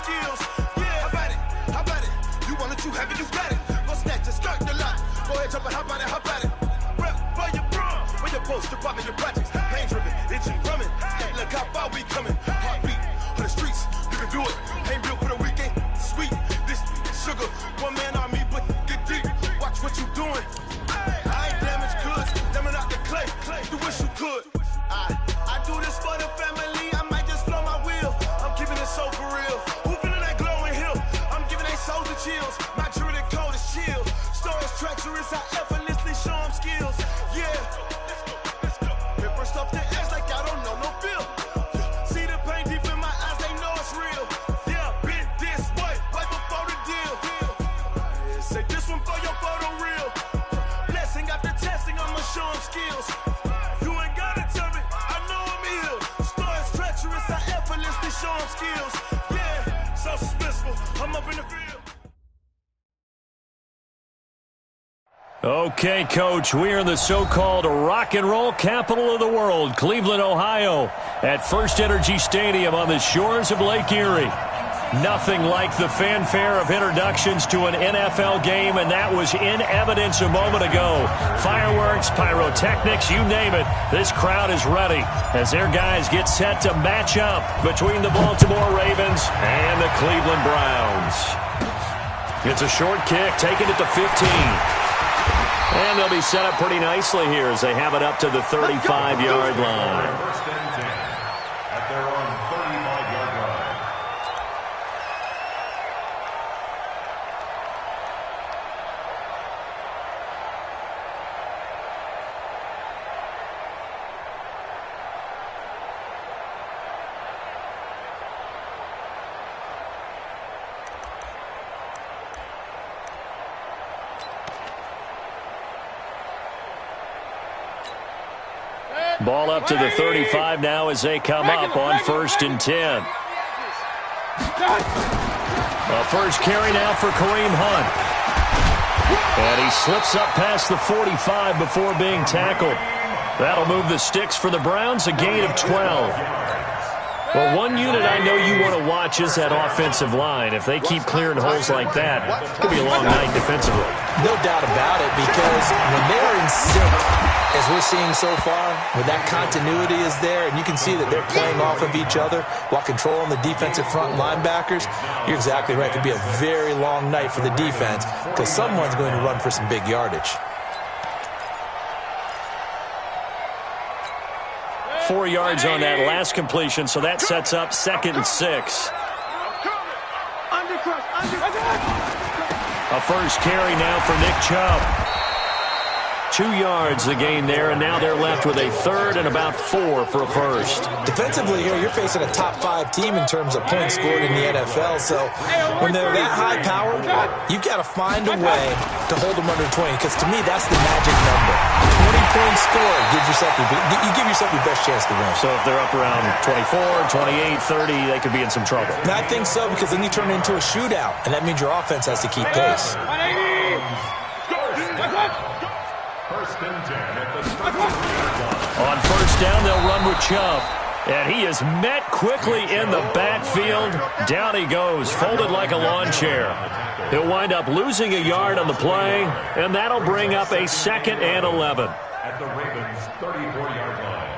skills. Yeah, how about it? How about it? You want it, you have it, you got it. Go snatch it, skirt the lot. Go ahead, jump it, how about it? How about it? Rep for your prom, where your post, department, your projects. Pain driven, itching, drumming. Hey, look how far we coming. Heartbeat on the streets, you can do it. Ain't built for the weekend. Sweet, this sugar, one man army, but get deep. Watch what you doing. I ain't damaged goods, damn out the clay. You wish you could. I do this for the family. I might just blow my wheel. I'm keeping it so for real. Who feeling that glowing hill? I'm giving they souls the chills. My jewelry cold is chill. Stores treacherous, I effortlessly show them skills. Yeah. Hit first off the edge like I don't know no feel. See the pain deep in my eyes, they know it's real. Yeah, been this way, right before the deal. Say this one for your photo reel. Blessing after testing, I'ma show them skills. You ain't gotta tell me, I know I'm ill. Stores treacherous, I effortlessly show them skills. Yeah, so suspenseful, I'm up in the field. Okay, Coach, we're in the so-called rock and roll capital of the world, Cleveland, Ohio, at First Energy Stadium on the shores of Lake Erie. Nothing like the fanfare of introductions to an NFL game, and that was in evidence a moment ago. Fireworks, pyrotechnics, you name it. This crowd is ready as their guys get set to match up between the Baltimore Ravens and the Cleveland Browns. It's a short kick, taking it to 15. And they'll be set up pretty nicely here as they have it up to the 35-yard line. First and 10 at their own 35-yard line. Ball up to the 35 now as they come up on first and 10. A first carry now for Kareem Hunt. And he slips up past the 45 before being tackled. That'll move the sticks for the Browns, a gain of 12. Well, one unit I know you want to watch is that offensive line. If they keep clearing holes like that, it's going to be a long night defensively. No doubt about it, because when they're in sync, as we're seeing so far, when that continuity is there, and you can see that they're playing off of each other while controlling the defensive front linebackers, you're exactly right. It could be a very long night for the defense because someone's going to run for some big yardage. 4 yards on that last completion, so that sets up 2nd and 6. A first carry now for Nick Chubb. 2 yards the gain there, and now they're left with a third and about 4 for a first. Defensively here, you're facing a top-5 team in terms of points scored in the NFL, so when they're that high power, you've got to find a way to hold them under 20, because to me, that's the magic number. 20-point score gives yourself you give yourself your best chance to win. So if they're up around 24, 28, 30, they could be in some trouble. And I think so, because then you turn it into a shootout, and that means your offense has to keep pace. First and 10 at the 33-yard line. On first down, they'll run with Chubb. And he is met quickly in the backfield. Down he goes, folded like a lawn chair. He'll wind up losing a yard on the play, and that'll bring up a 2nd and 11. At the Ravens' 34-yard line.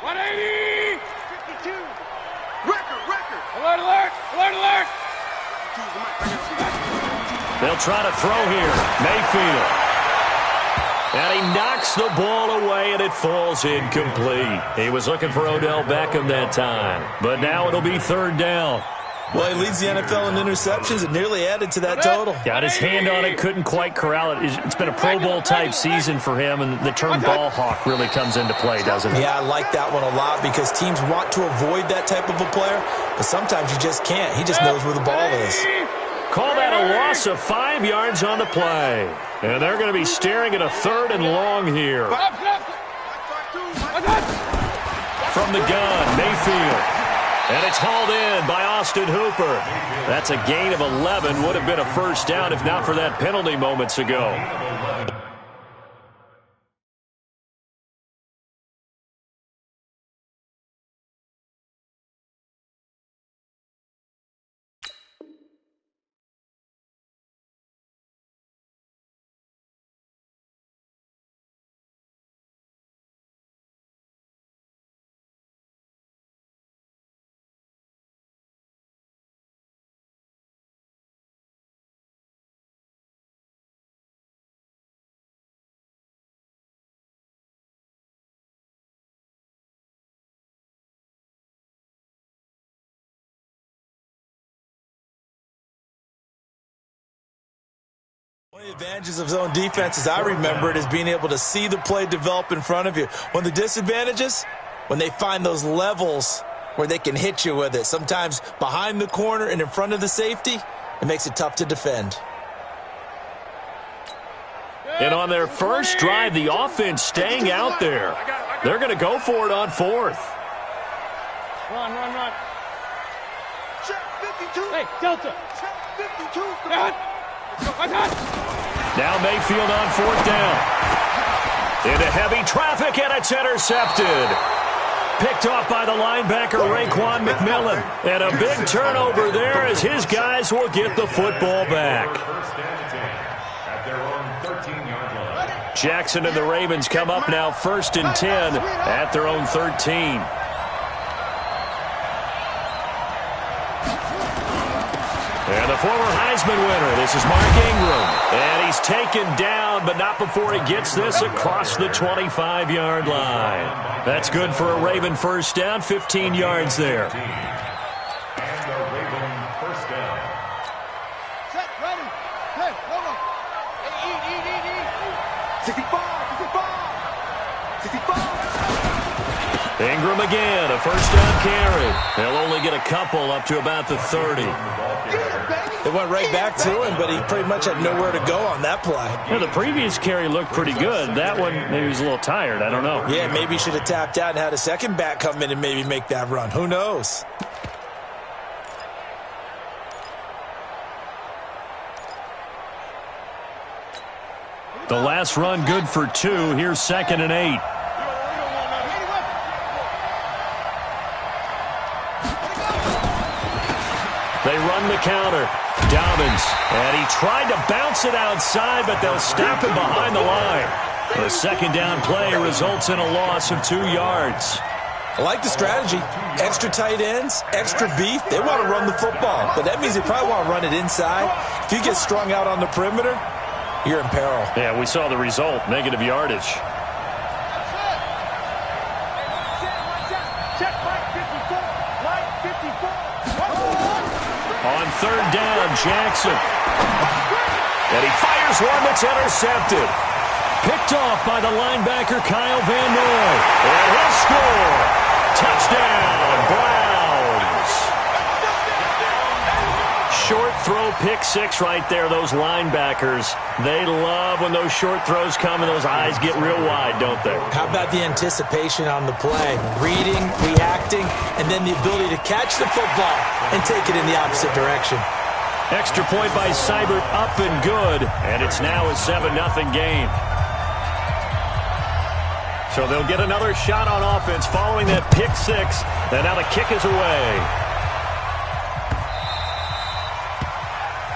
180! 52! Record! Alert, alert! Alert, alert! They'll try to throw here. Mayfield. And he knocks the ball away, and it falls incomplete. He was looking for Odell Beckham that time. But now it'll be 3rd down. Well, he leads the NFL in interceptions and nearly added to that total. Got his hand on it, couldn't quite corral it. It's been a Pro Bowl-type season for him, and the term ball hawk really comes into play, doesn't it? Yeah, I like that one a lot because teams want to avoid that type of a player, but sometimes you just can't. He just knows where the ball is. Call that a loss of 5 yards on the play. And they're going to be staring at a 3rd and long here. From the gun, Mayfield. And it's hauled in by Austin Hooper. That's a gain of 11. Would have been a first down if not for that penalty moments ago. One of the advantages of zone defense, as I remember it, is being able to see the play develop in front of you. One of the disadvantages, when they find those levels where they can hit you with it, sometimes behind the corner and in front of the safety, it makes it tough to defend. And on their first drive, the offense staying out there. They're going to go for it on fourth. Run. Check 52. Hey, Delta. Check 52. Now Mayfield on fourth down. Into heavy traffic, and it's intercepted. Picked off by the linebacker, Raekwon McMillan. And a big turnover there as his guys will get the football back. Jackson and the Ravens come up now 1st and 10 at their own 13. And the former Heisman winner, this is Mark Ingram. And he's taken down, but not before he gets this across the 25-yard line. That's good for a Raven first down, 15 yards there. And the Raven first down. Set, ready. Hey, hold on. Eat. 65. Ingram again, a first down carry. They'll only get a couple up to about the 30. They went right back to him, but he pretty much had nowhere to go on that play. Yeah, the previous carry looked pretty good. That one, maybe he was a little tired. I don't know. Yeah, maybe he should have tapped out and had a second back come in and maybe make that run. Who knows? The last run good for 2. Here's 2nd and 8. They run the counter. Dobbins. And he tried to bounce it outside, but they'll stop him behind the line. The second down play results in a loss of 2 yards. I like the strategy. Extra tight ends, extra beef. They want to run the football, but that means they probably want to run it inside. If you get strung out on the perimeter, you're in peril. Yeah, we saw the result. Negative yardage. On third down, Jackson. And he fires one that's intercepted. Picked off by the linebacker, Kyle Van Noy. And he'll score. Touchdown, Browns. Short throw, pick six right there, those linebackers. They love when those short throws come and those eyes get real wide, don't they? How about the anticipation on the play? Reading, reacting, and then the ability to catch the football and take it in the opposite direction. Extra point by Seibert, up and good. And it's now a 7-0 game. So they'll get another shot on offense following that pick six. And now the kick is away.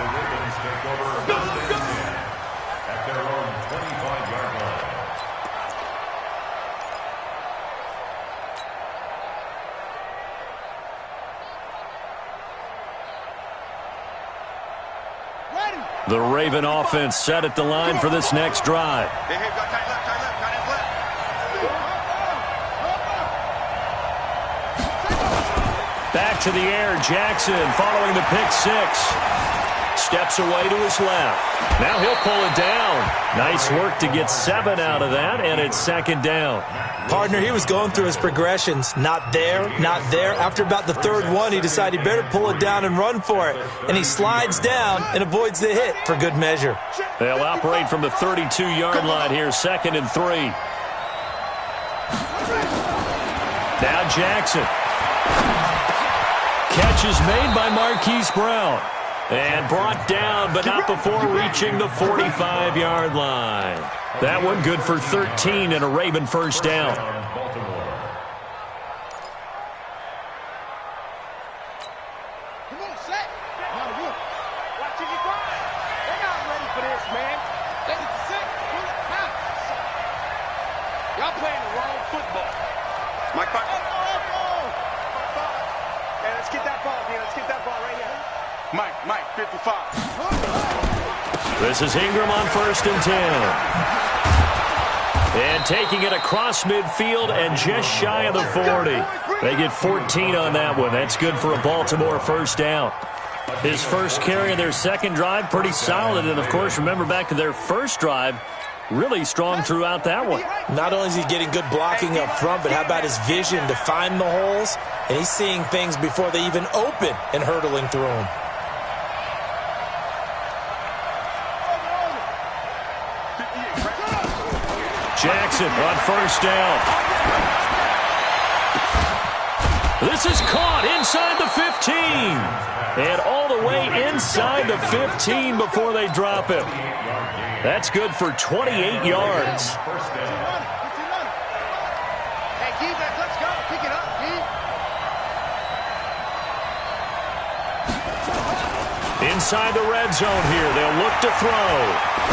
The Ravens take over at their own 25-yard line. The Raven offense set at the line for this next drive. Hey, got tight left. Back to the air, Jackson following the pick six. Steps away to his left. Now he'll pull it down. Nice work to get 7 out of that, and it's second down. Partner, he was going through his progressions. Not there, not there. After about the third one, he decided he better pull it down and run for it. And he slides down and avoids the hit for good measure. They'll operate from the 32-yard line here, 2nd and 3. Now Jackson. Catch is made by Marquise Brown. And brought down, but not before reaching the 45-yard line. That one good for 13 and a Raven first down. Come on, set. Watching you grind. They're not ready for this, man. They get sick. Y'all playing the wrong football. Mike, hey, let's get that ball, man. Let's get that ball right here. Mike, 55. This is Ingram on 1st and 10. And taking it across midfield and just shy of the 40. They get 14 on that one. That's good for a Baltimore first down. His first carry of their second drive, pretty solid. And, of course, remember back to their first drive, really strong throughout that one. Not only is he getting good blocking up front, but how about his vision to find the holes? And he's seeing things before they even open and hurdling through them. Jackson on first down. This is caught inside the 15. And all the way inside the 15 before they drop him. That's good for 28 yards. Hey, D, let's go. Pick it up, D. Inside the red zone here. They'll look to throw.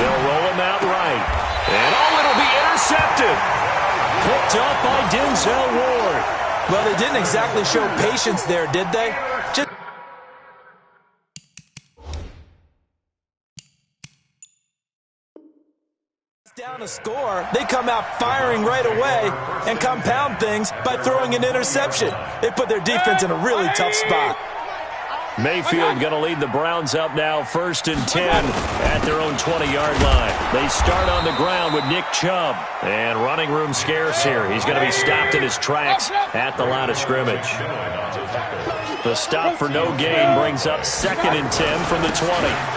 They'll roll him out right. And it'll be intercepted. Picked up by Denzel Ward. Well, they didn't exactly show patience there, did they? Just down a score, they come out firing right away and compound things by throwing an interception. They put their defense in a really tough spot. Mayfield going to lead the Browns up now, 1st and 10 at their own 20-yard line. They start on the ground with Nick Chubb. And running room scarce here. He's going to be stopped in his tracks at the line of scrimmage. The stop for no gain brings up 2nd and 10 from the 20.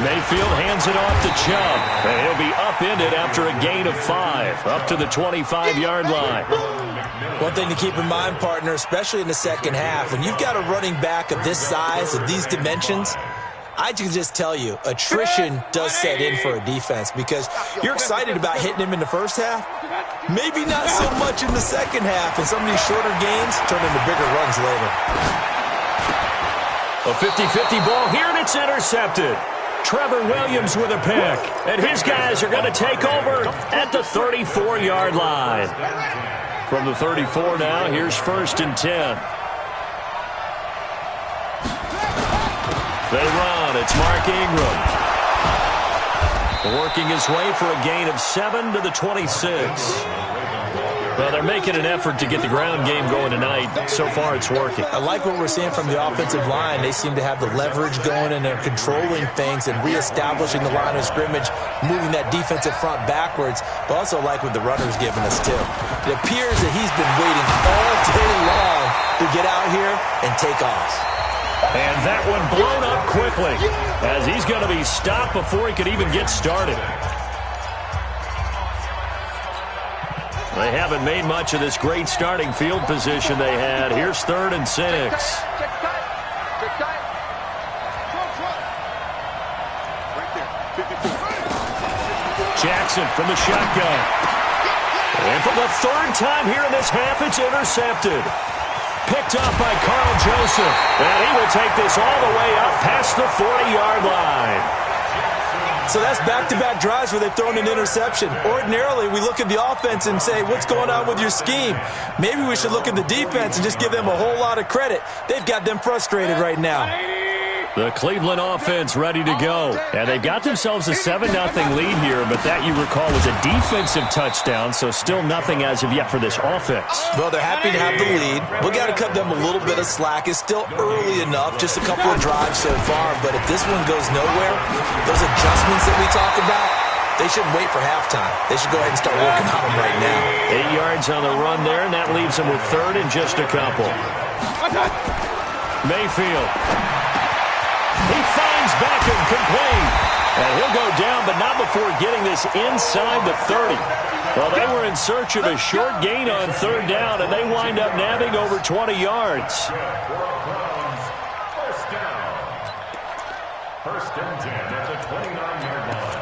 Mayfield hands it off to Chubb. And he'll be upended after a gain of 5, up to the 25-yard line. One thing to keep in mind, partner, especially in the second half, when you've got a running back of this size, of these dimensions, I can just tell you, attrition does set in for a defense because you're excited about hitting him in the first half. Maybe not so much in the second half, and some of these shorter gains turn into bigger runs later. A 50-50 ball here, and it's intercepted. Trevor Williams with a pick, and his guys are going to take over at the 34-yard line. From the 34 now, here's 1st and 10. They run. It's Mark Ingram. Working his way for a gain of 7 to the 26. Well, they're making an effort to get the ground game going tonight. So far, it's working. I like what we're seeing from the offensive line. They seem to have the leverage going, and they're controlling things and reestablishing the line of scrimmage, moving that defensive front backwards. But also like what the runner's giving us, too. It appears that he's been waiting all day long to get out here and take off. And that one blown up quickly as he's going to be stopped before he could even get started. They haven't made much of this great starting field position they had. Here's 3rd and 6. Jackson from the shotgun. And for the 3rd time here in this half, it's intercepted. Picked up by Carl Joseph. And he will take this all the way up past the 40-yard line. So that's back-to-back drives where they've thrown an interception. Ordinarily, we look at the offense and say, what's going on with your scheme? Maybe we should look at the defense and just give them a whole lot of credit. They've got them frustrated right now. The Cleveland offense ready to go. And they've got themselves a 7-0 lead here, but that, you recall, was a defensive touchdown, so still nothing as of yet for this offense. Well, they're happy to have the lead. We've got to cut them a little bit of slack. It's still early enough, just a couple of drives so far, but if this one goes nowhere, those adjustments that we talk about, they shouldn't wait for halftime. They should go ahead and start working on them right now. 8 yards on the run there, and that leaves them with 3rd and just a couple. Mayfield. He finds Beckham complete. And he'll go down, but not before getting this inside the 30. Well, they were in search of a short gain on 3rd down, and they wind up nabbing over 20 yards. First and 10 at the 29-yard line.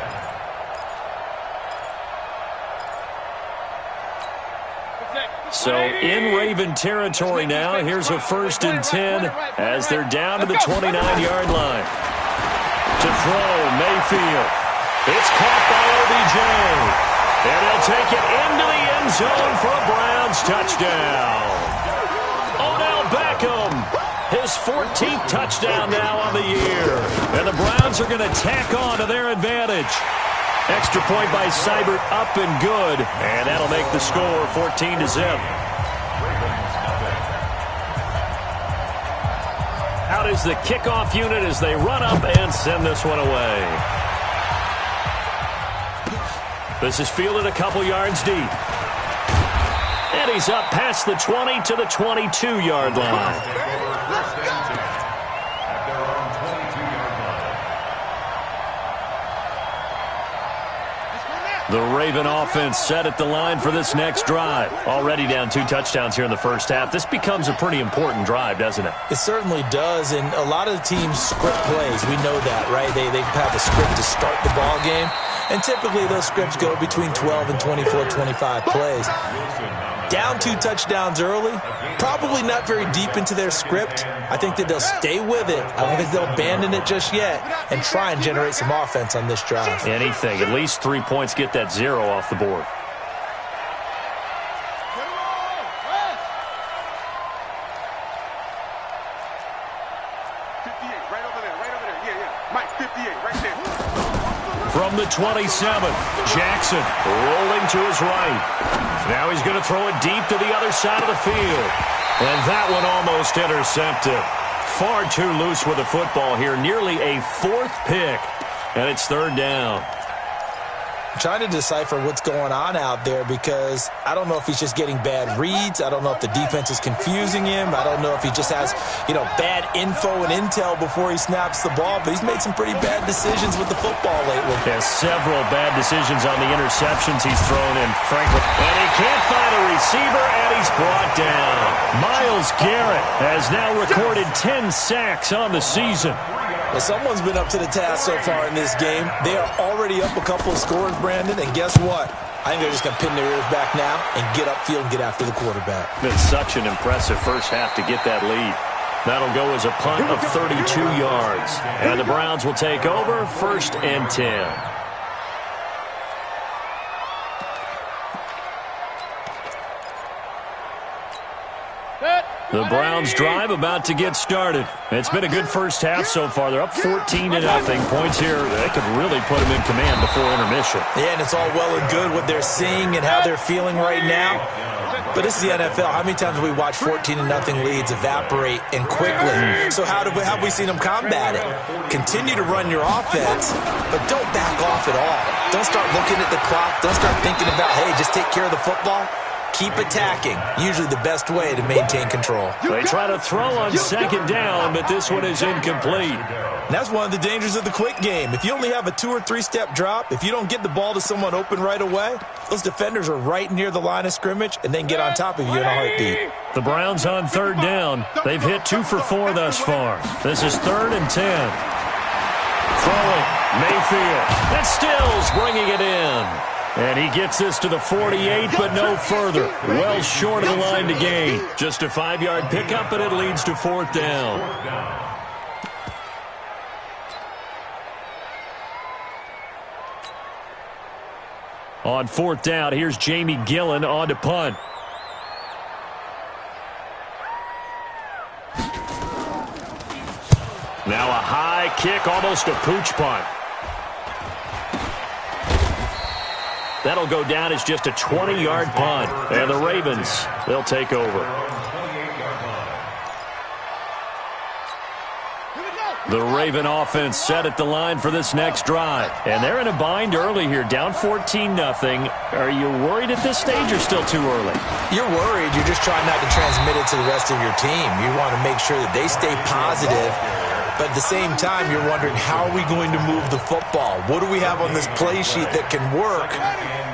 So in Raven territory now. Here's a 1st and 10 as they're down to the 29-yard line. To throw, Mayfield. It's caught by OBJ. And he'll take it into the end zone for a Browns touchdown. Odell Beckham, his 14th touchdown now on the year. And the Browns are going to tack on to their advantage. Extra point by Seibert, up and good. And that'll make the score 14-0. Out is the kickoff unit as they run up and send this one away. This is fielded a couple yards deep. And he's up past the 20 to the 22-yard line. The Raven offense set at the line for this next drive. Already down 2 touchdowns here in the first half. This becomes a pretty important drive, doesn't it? It certainly does, and a lot of the teams script plays. We know that, right? They have a script to start the ball game, and typically those scripts go between 12 and 24, 25 plays. Down 2 touchdowns early, probably not very deep into their script. I think that they'll stay with it. I don't think they'll abandon it just yet and try and generate some offense on this drive. Anything. At least 3 points, get that 0 off the board. From the 27, Jackson rolling to his right. Now he's going to throw it deep to the other side of the field. And that one almost intercepted. Far too loose with the football here. Nearly a 4th pick. And it's 3rd down. I'm trying to decipher what's going on out there because I don't know if he's just getting bad reads. I don't know if the defense is confusing him. I don't know if he just has, bad info and intel before he snaps the ball. But he's made some pretty bad decisions with the football lately. Has several bad decisions on the interceptions he's thrown in, frankly. And he can't find a receiver, and he's brought down. Myles Garrett has now recorded 10 sacks on the season. Well, someone's been up to the task so far in this game. They are already up a couple of scores, Brandon, and guess what? I think they're just going to pin their ears back now and get upfield and get after the quarterback. Been such an impressive first half to get that lead. That'll go as a punt of 32 yards. And the Browns will take over, 1st and 10. The Browns drive about to get started. It's been a good first half so far. They're up 14-0. Points here, they could really put them in command before intermission. Yeah, and it's all well and good what they're seeing and how they're feeling right now. But this is the NFL. How many times have we watched 14-0 leads evaporate and quickly? So how have we seen them combat it? Continue to run your offense, but don't back off at all. Don't start looking at the clock. Don't start thinking about, hey, just take care of the football. Keep attacking. Usually the best way to maintain control. They try to throw on 2nd down, but this one is incomplete. And that's one of the dangers of the quick game. If you only have a 2- or 3-step drop, if you don't get the ball to someone open right away, those defenders are right near the line of scrimmage and then get on top of you in a heartbeat. The Browns on 3rd down. They've hit 2 for 4 thus far. This is 3rd and 10. Throwing, Mayfield. And Stills bringing it in. And he gets this to the 48, but no further. Well short of the line to gain. Just a 5-yard pickup, and it leads to 4th down. On 4th down, here's Jamie Gillen on to punt. Now a high kick, almost a pooch punt. That'll go down as just a 20-yard punt. And the Ravens, they'll take over. The Raven offense set at the line for this next drive. And they're in a bind early here, down 14-0. Are you worried at this stage or still too early? You're worried. You're just trying not to transmit it to the rest of your team. You want to make sure that they stay positive. But at the same time, you're wondering, how are we going to move the football? What do we have on this play sheet that can work?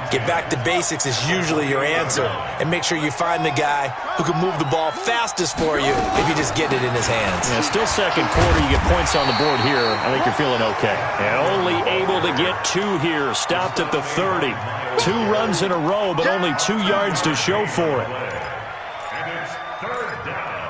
Get back to basics is usually your answer. And make sure you find the guy who can move the ball fastest for you if you just get it in his hands. Yeah, still second quarter. You get points on the board here. I think you're feeling okay. And only able to get 2 here. Stopped at the 30. 2 runs in a row, but only 2 yards to show for it. And it's 3rd down.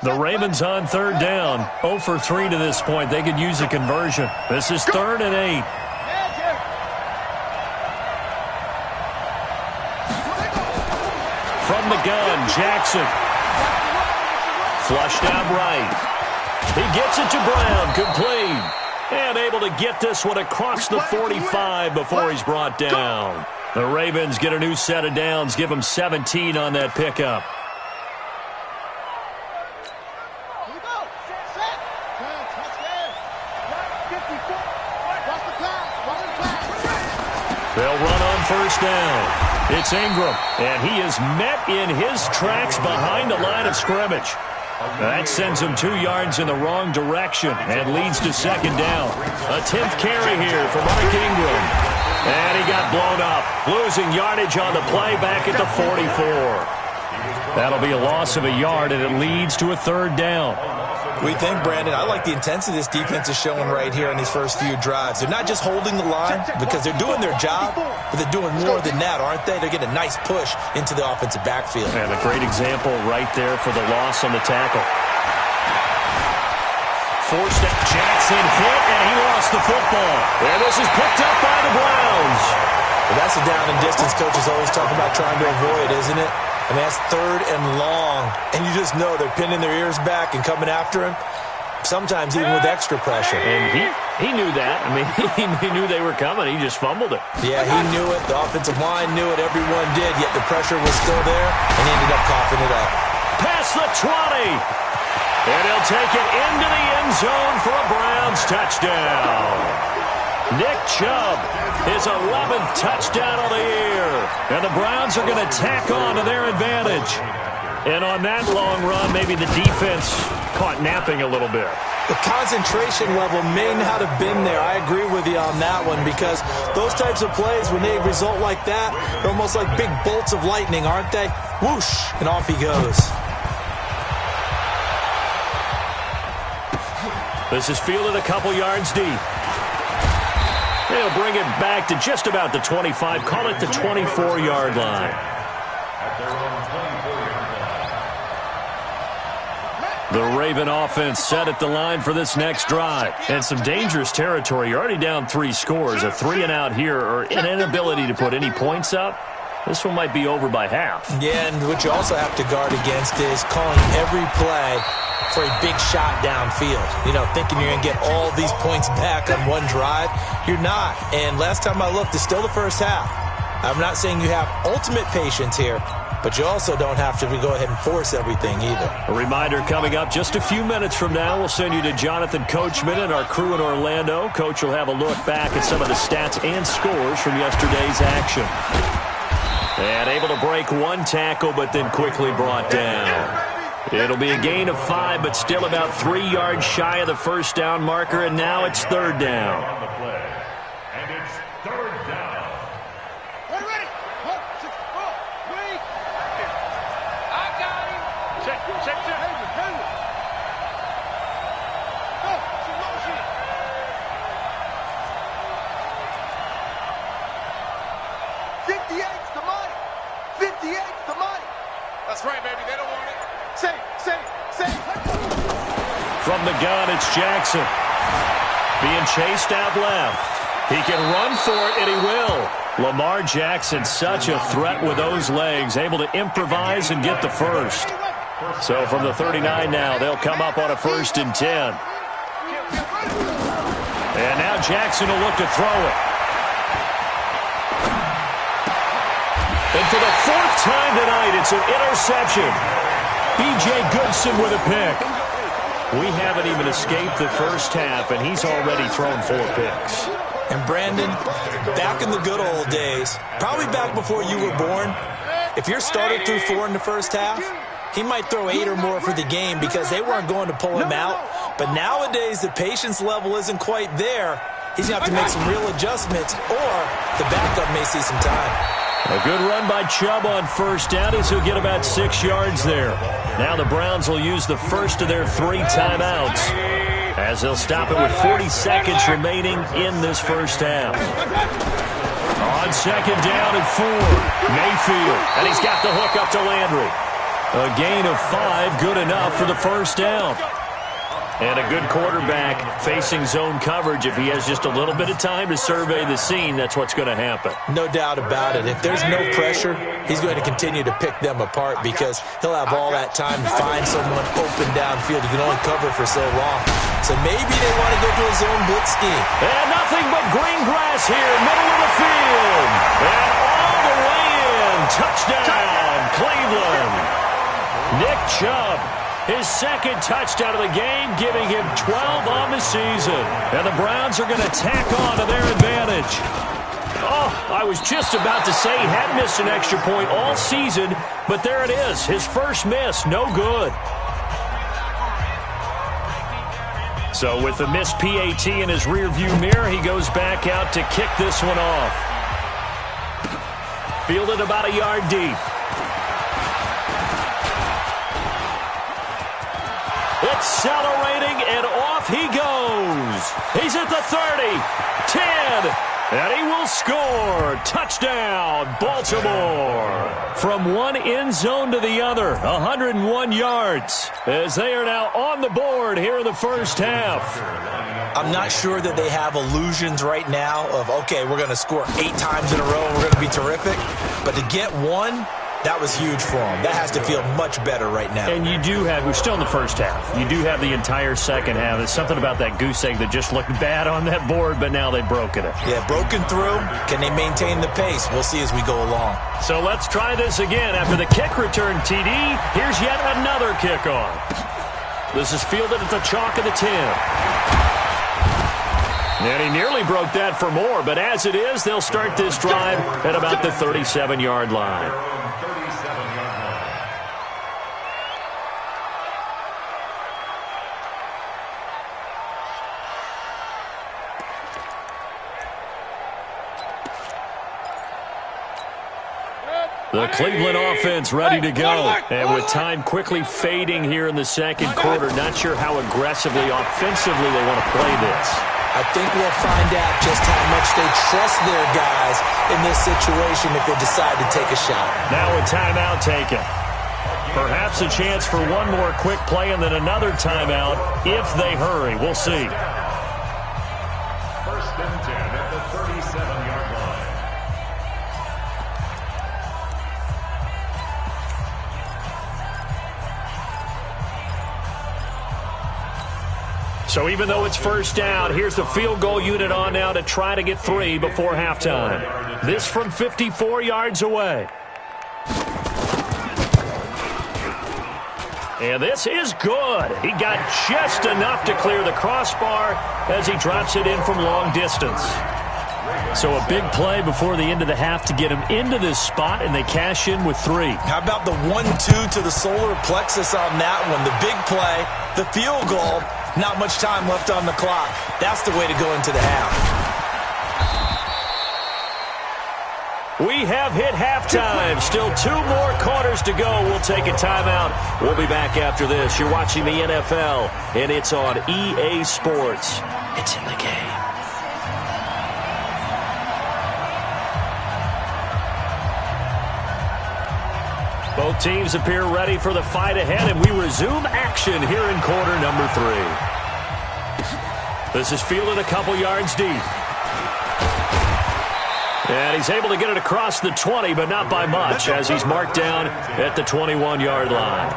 The Ravens on 3rd down. 0 for 3 to this point. They could use a conversion. This is 3rd and 8. From the gun, Jackson. Flushed out right. He gets it to Brown. Complete. And able to get this one across the 45 before he's brought down. The Ravens get a new set of downs, give them 17 on that pickup. They'll run on first down. It's Ingram, and he is met in his tracks behind the line of scrimmage. That sends him 2 yards in the wrong direction and leads to second down. A 10th carry here for Mark Ingram. And he got blown up, losing yardage on the play back at the 44. That'll be a loss of a yard, and it leads to a third down. We think, Brandon, I like the intensity this defense is showing right here in these first few drives. They're not just holding the line because they're doing their job, but they're doing more than that, aren't they? They're getting a nice push into the offensive backfield. And a great example right there for the loss on the tackle. Forced at Jackson hit, and he lost the football. And this is picked up by the Browns. Well, that's a down and distance coaches always talk about trying to avoid, isn't it? I mean, that's 3rd and long, and you just know they're pinning their ears back and coming after him, sometimes even with extra pressure. And he knew that. I mean, he knew they were coming. He just fumbled it. Yeah, he knew it. The offensive line knew it. Everyone did, yet the pressure was still there, and he ended up coughing it up. Past the 20. And he'll take it into the end zone for a Browns touchdown. Nick Chubb, his 11th touchdown of the year. And the Browns are going to tack on to their advantage. And on that long run, maybe the defense caught napping a little bit. The concentration level may not have been there. I agree with you on that one because those types of plays, when they result like that, they're almost like big bolts of lightning, aren't they? Whoosh, and off he goes. This is fielded a couple yards deep. They'll bring it back to just about the 25. Call it the 24-yard line. The Raven offense set at the line for this next drive. And some dangerous territory. You're already down 3 scores. A 3-and-out here or an inability to put any points up. This one might be over by half. Yeah, and what you also have to guard against is calling every play for a big shot downfield. You know, thinking you're going to get all these points back on one drive. You're not. And last time I looked, it's still the first half. I'm not saying you have ultimate patience here, but you also don't have to go ahead and force everything either. A reminder coming up just a few minutes from now. We'll send you to Jonathan Coachman and our crew in Orlando. Coach will have a look back at some of the stats and scores from yesterday's action. And able to break 1 tackle, but then quickly brought down. It'll be a gain of 5, but still about 3 yards shy of the first down marker, and now it's 3rd down. And it's 3rd down. Ready? 1, 6, 4, 3. I got him. Check. Go, some motion. 58's the money. 58's the money. That's right, baby. They don't want it. Say. From the gun, it's Jackson. Being chased out left. He can run for it, and he will. Lamar Jackson, such a threat with those legs, able to improvise and get the first. So from the 39 now, they'll come up on a 1st and 10. And now Jackson will look to throw it. And for the 4th time tonight, it's an interception. B.J. Goodson with a pick. We haven't even escaped the first half, and he's already thrown 4 picks. And Brandon, back in the good old days, probably back before you were born, if your starter threw 4 in the first half, he might throw 8 or more for the game because they weren't going to pull him out. But nowadays, the patience level isn't quite there. He's going to have to make some real adjustments, or the backup may see some time. A good run by Chubb on first down as he'll get about 6 yards there. Now the Browns will use the first of their 3 timeouts as they'll stop it with 40 seconds remaining in this first half. On 2nd down and 4, Mayfield, and he's got the hook up to Landry. A gain of 5, good enough for the first down. And a good quarterback facing zone coverage. If he has just a little bit of time to survey the scene, that's what's going to happen. No doubt about it. If there's no pressure, he's going to continue to pick them apart because he'll have all that time to find someone open downfield. You can only cover for so long. So maybe they want to go to a zone blitz scheme. And nothing but green grass here, middle of the field. And all the way in. Touchdown, Cleveland. Nick Chubb. His second touchdown of the game, giving him 12 on the season. And the Browns are going to tack on to their advantage. Oh, I was just about to say he hadn't missed an extra point all season, but there it is. His first miss, no good. So with the missed PAT in his rearview mirror, he goes back out to kick this one off. Fielded about a yard deep. Accelerating, and off he goes. He's at the 30, 10, and he will score. Touchdown, Baltimore. From one end zone to the other, 101 yards, as they are now on the board here in the first half. I'm not sure that they have illusions right now of, okay, we're going to score 8 times in a row and we're going to be terrific. But to get one, that was huge for them. That has to feel much better right now. And you do have, we're still in the first half. You do have the entire second half. There's something about that goose egg that just looked bad on that board, but now they've broken it. Yeah, broken through. Can they maintain the pace? We'll see as we go along. So let's try this again. After the kick return TD, here's yet another kickoff. This is fielded at the chalk of the 10. And he nearly broke that for more, but as it is, they'll start this drive at about the 37-yard line. The Cleveland offense ready to go. And with time quickly fading here in the second quarter, not sure how aggressively, offensively they want to play this. I think we'll find out just how much they trust their guys in this situation if they decide to take a shot. Now a timeout taken. Perhaps a chance for one more quick play and then another timeout if they hurry. We'll see. First and 10 at the 37-yard line. So even though it's first down, here's the field goal unit on now to try to get 3 before halftime. This from 54 yards away. And this is good. He got just enough to clear the crossbar as he drops it in from long distance. So a big play before the end of the half to get him into this spot, and they cash in with 3. How about the 1-2 to the solar plexus on that one? The big play, the field goal, not much time left on the clock. That's the way to go into the half. We have hit halftime. Still 2 more quarters to go. We'll take a timeout. We'll be back after this. You're watching the NFL, and it's on EA Sports. It's in the game. Both teams appear ready for the fight ahead, and we resume action here in quarter number 3. This is fielded a couple yards deep. And he's able to get it across the 20, but not by much, as he's marked down at the 21-yard line.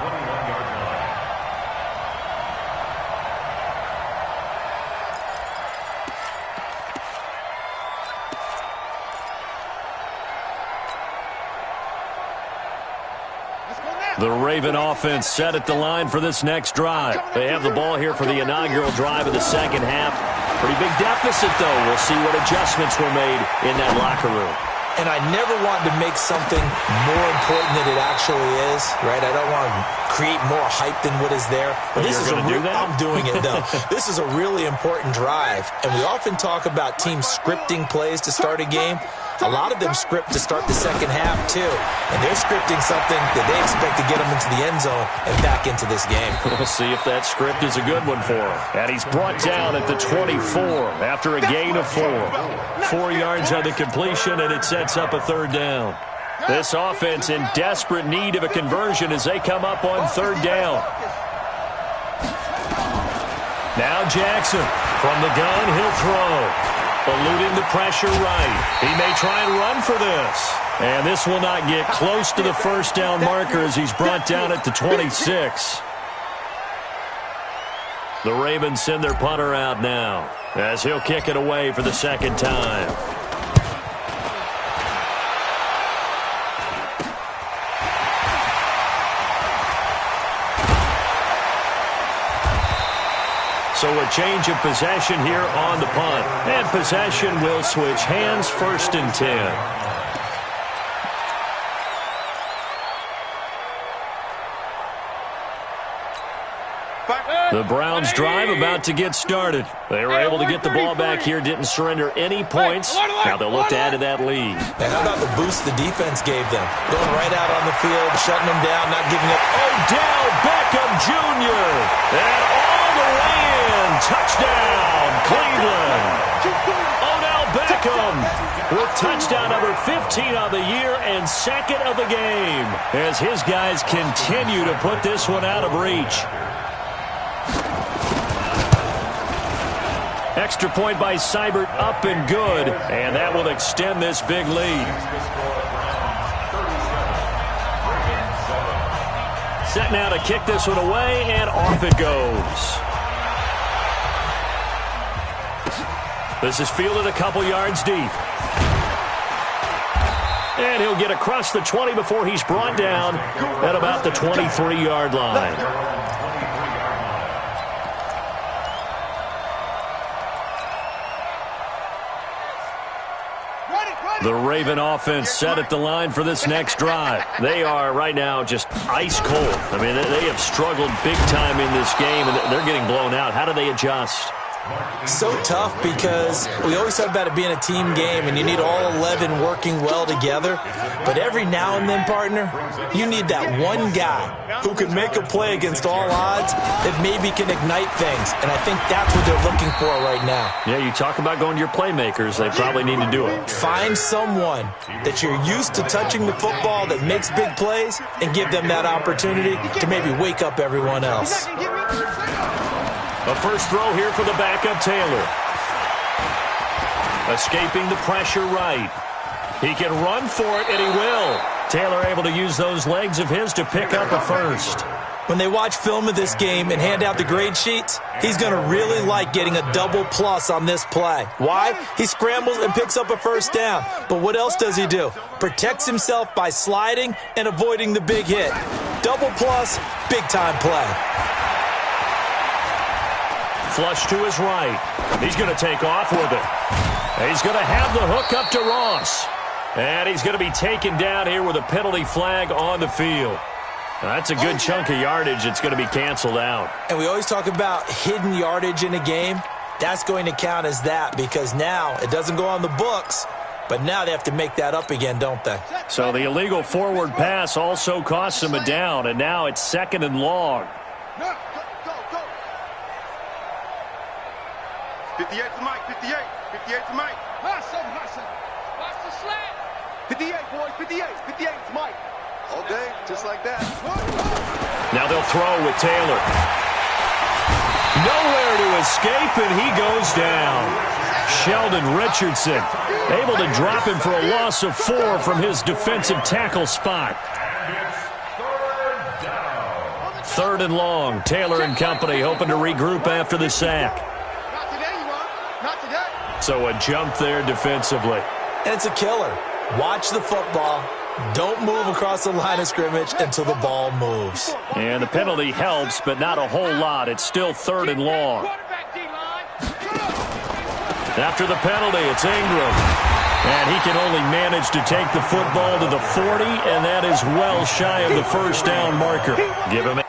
The Raven offense set at the line for this next drive. They have the ball here for the inaugural drive of the second half. Pretty big deficit, though. We'll see what adjustments were made in that locker room. And I never want to make something more important than it actually is, right? I don't want to create more hype than what is there. But this is going to do that? I'm doing it, though. This is a really important drive. And we often talk about teams scripting plays to start a game. A lot of them script to start the second half, too. And they're scripting something that they expect to get them into the end zone and back into this game. We'll see if that script is a good one for him. And he's brought down at the 24 after a gain of 4. 4 yards on the completion, and it sets up a third down. This offense in desperate need of a conversion as they come up on third down. Now Jackson. From the gun, he'll throw. Eluding the pressure right. He may try and run for this. And this will not get close to the first down marker as he's brought down at the 26. The Ravens send their punter out now as he'll kick it away for the second time. So a change of possession here on the punt. And possession will switch hands, 1st and 10. The Browns drive about to get started. They were able to get the ball back here, didn't surrender any points. Now they'll look to add to that lead. And how about the boost the defense gave them? Going right out on the field, shutting them down, not giving up. Odell Beckham Jr. And all the way in. Touchdown, Cleveland. Odell Beckham with touchdown number 15 on the year and 2nd of the game as his guys continue to put this one out of reach. Extra point by Seibert, up and good, and that will extend this big lead. Set now to kick this one away, and off it goes. This is fielded a couple yards deep. And he'll get across the 20 before he's brought down at about the 23-yard line. The Raven offense set at the line for this next drive. They are right now just ice cold. I mean, they have struggled big time in this game, and they're getting blown out. How do they adjust? So tough because we always talk about it being a team game and you need all 11 working well together. But every now and then, partner, you need that one guy who can make a play against all odds that maybe can ignite things. And I think that's what they're looking for right now. Yeah, you talk about going to your playmakers. They probably need to do it. Find someone that you're used to touching the football that makes big plays and give them that opportunity to maybe wake up everyone else. A first throw here for the backup, Taylor. Escaping the pressure right. He can run for it, and he will. Taylor able to use those legs of his to pick up a first. When they watch film of this game and hand out the grade sheets, he's going to really like getting a double plus on this play. Why? He scrambles and picks up a first down. But what else does he do? Protects himself by sliding and avoiding the big hit. Double plus, big-time play. Flush to his right. He's going to take off with it. He's going to have the hook up to Ross. And he's going to be taken down here with a penalty flag on the field. That's a good chunk of yardage. It's going to be canceled out. And we always talk about hidden yardage in a game. That's going to count as that because now it doesn't go on the books, but now they have to make that up again, don't they? So the illegal forward pass also costs him a down, and now it's 2nd and long. 58 to Mike, 58. 58 to Mike. Hustle. Watch the slant. 58, boys, 58. 58 to Mike. All day, just like that. Now they'll throw with Taylor. Nowhere to escape, and he goes down. Sheldon Richardson able to drop him for a loss of 4 from his defensive tackle spot. 3rd and long. Taylor and company hoping to regroup after the sack. So a jump there defensively. And it's a killer. Watch the football. Don't move across the line of scrimmage until the ball moves. And the penalty helps, but not a whole lot. It's still 3rd and long. After the penalty, it's Ingram. And he can only manage to take the football to the 40, and that is well shy of the first down marker. Give him a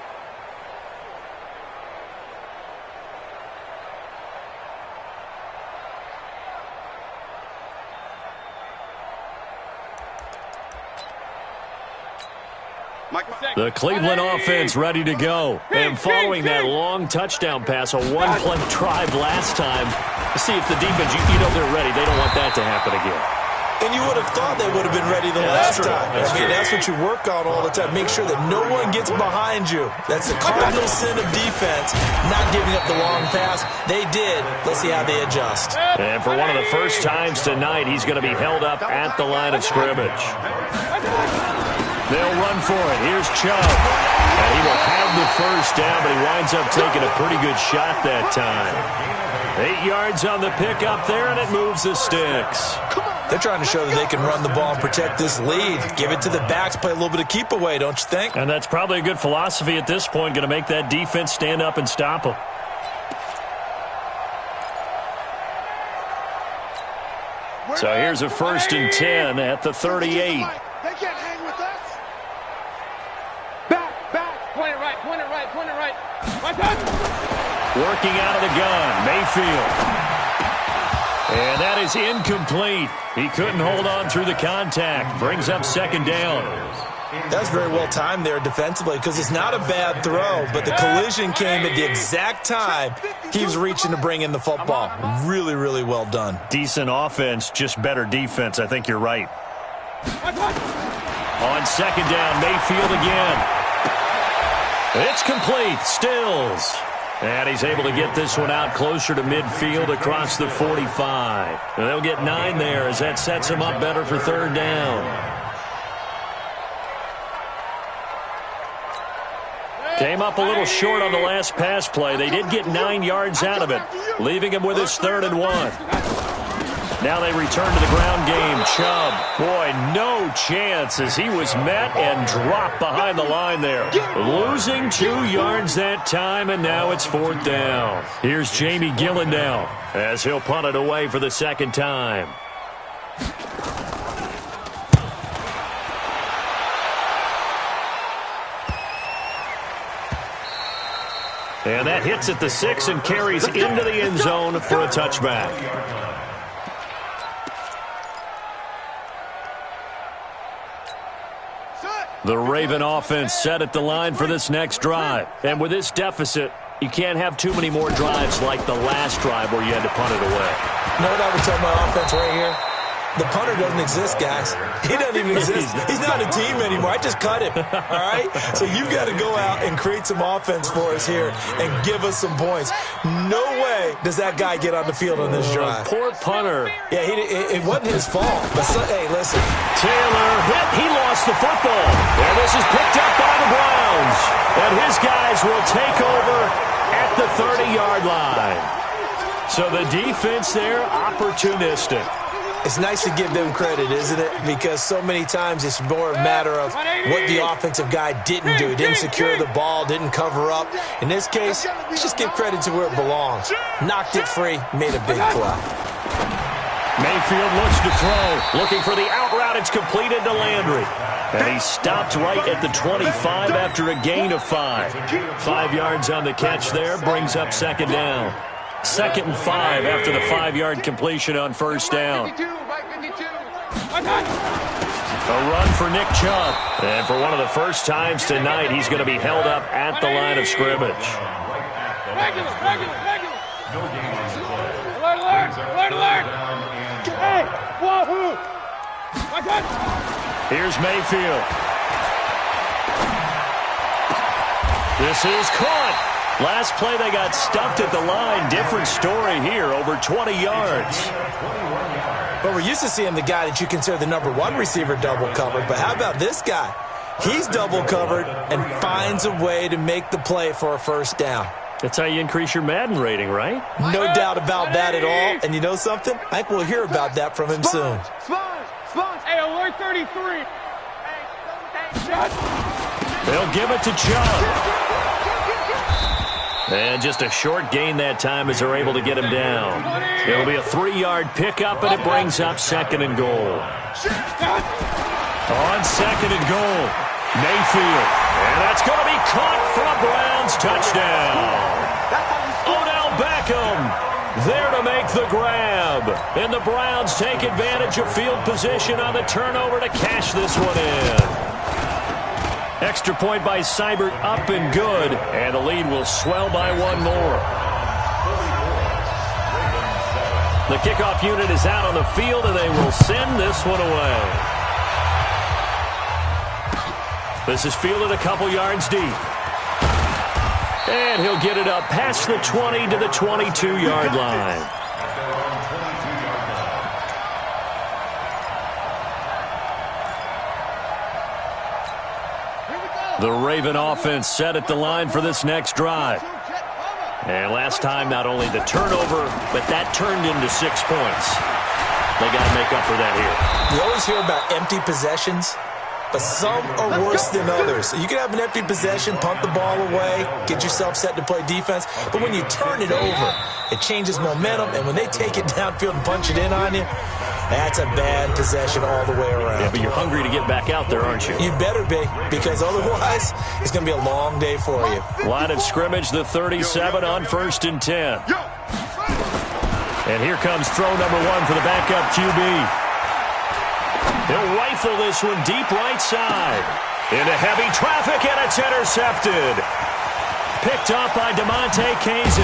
The Cleveland offense ready to go. And following that long touchdown pass, a one-play drive last time, see if the defense, you know they're ready. They don't want that to happen again. And you would have thought they would have been ready the last time. That's what you work on all the time. Make sure that no one gets behind you. That's the cardinal sin of defense, not giving up the long pass. They did. Let's see how they adjust. And for one of the first times tonight, he's going to be held up at the line of scrimmage. They'll run for it. Here's Chubb. And he will have the first down, but he winds up taking a pretty good shot that time. 8 yards on the pickup there, and it moves the sticks. They're trying to show that they can run the ball and protect this lead. Give it to the backs, play a little bit of keep away, don't you think? And that's probably a good philosophy at this point, going to make that defense stand up and stop them. So here's a 1st and 10 at the 38. They can't hang with us. Back. Point it right. Working out of the gun, Mayfield. And that is incomplete. He couldn't hold on through the contact. Brings up 2nd down. That's very well timed there defensively because it's not a bad throw, but the collision came at the exact time he was reaching to bring in the football. Really, really well done. Decent offense, just better defense. I think you're right. On 2nd down, Mayfield again. It's complete. Stills. And he's able to get this one out closer to midfield across the 45. And they'll get 9 there as that sets him up better for 3rd down. Came up a little short on the last pass play. They did get 9 yards out of it, leaving him with his 3rd and 1. Now they return to the ground game. Chubb, boy, no chance as he was met and dropped behind the line there. Losing 2 yards that time, and now it's 4th down. Here's Jamie Gillen now as he'll punt it away for the 2nd time. And that hits at the 6 and carries into the end zone for a touchback. The Raven offense set at the line for this next drive. And with this deficit, you can't have too many more drives like the last drive where you had to punt it away. You know what I would tell my offense right here? The punter doesn't exist, guys. He doesn't even exist. He's not a team anymore. I just cut him, all right? So you've got to go out and create some offense for us here and give us some points. No way does that guy get on the field on this drive. Poor punter. Yeah, it wasn't his fault. But, hey, listen. Taylor hit. He lost the football. And this is picked up by the Browns. And his guys will take over at the 30-yard line. So the defense there, opportunistic. It's nice to give them credit, isn't it? Because so many times it's more a matter of what the offensive guy didn't do. He didn't secure the ball, didn't cover up. In this case, let's just give credit to where it belongs. Knocked it free, made a big play. Mayfield looks to throw. Looking for the out route. It's completed to Landry. And he stopped right at the 25 after a gain of 5. 5 yards on the catch there. Brings up 2nd down. 2nd and 5 after the 5-yard completion on 1st down. A run for Nick Chubb. And for one of the first times tonight, he's going to be held up at the line of scrimmage. Here's Mayfield. This is caught. Last play, they got stuffed at the line. Different story here, over 20 yards. But we're used to seeing the guy that you consider the #1 receiver double covered. But how about this guy? He's double covered and finds a way to make the play for a 1st down. That's how you increase your Madden rating, right? No doubt about that at all. And you know something? I think we'll hear about that from him soon. Hey, alert 33. They'll give it to Chubb. And just a short gain that time as they're able to get him down. It'll be a 3-yard pickup, and it brings up 2nd and goal. On 2nd and goal, Mayfield. And that's going to be caught for a Browns touchdown. Odell Beckham there to make the grab. And the Browns take advantage of field position on the turnover to cash this one in. Extra point by Seibert, up and good, and the lead will swell by 1 more. The kickoff unit is out on the field, and they will send this one away. This is fielded a couple yards deep. And he'll get it up past the 20 to the 22-yard line. The Raven offense set at the line for this next drive. And last time, not only the turnover, but that turned into 6 points. They got to make up for that here. You always hear about empty possessions, but some are worse than others. You can have an empty possession, punt the ball away, get yourself set to play defense, but when you turn it over, it changes momentum, and when they take it downfield and punch it in on you, that's a bad possession all the way around. Yeah, but you're hungry to get back out there, aren't you? You better be, because otherwise it's going to be a long day for you. Line of scrimmage, the 37 on 1st and 10. And here comes throw number 1 for the backup QB. He'll rifle this one deep right side. Into heavy traffic, and it's intercepted. Picked up by DeMonte Casey.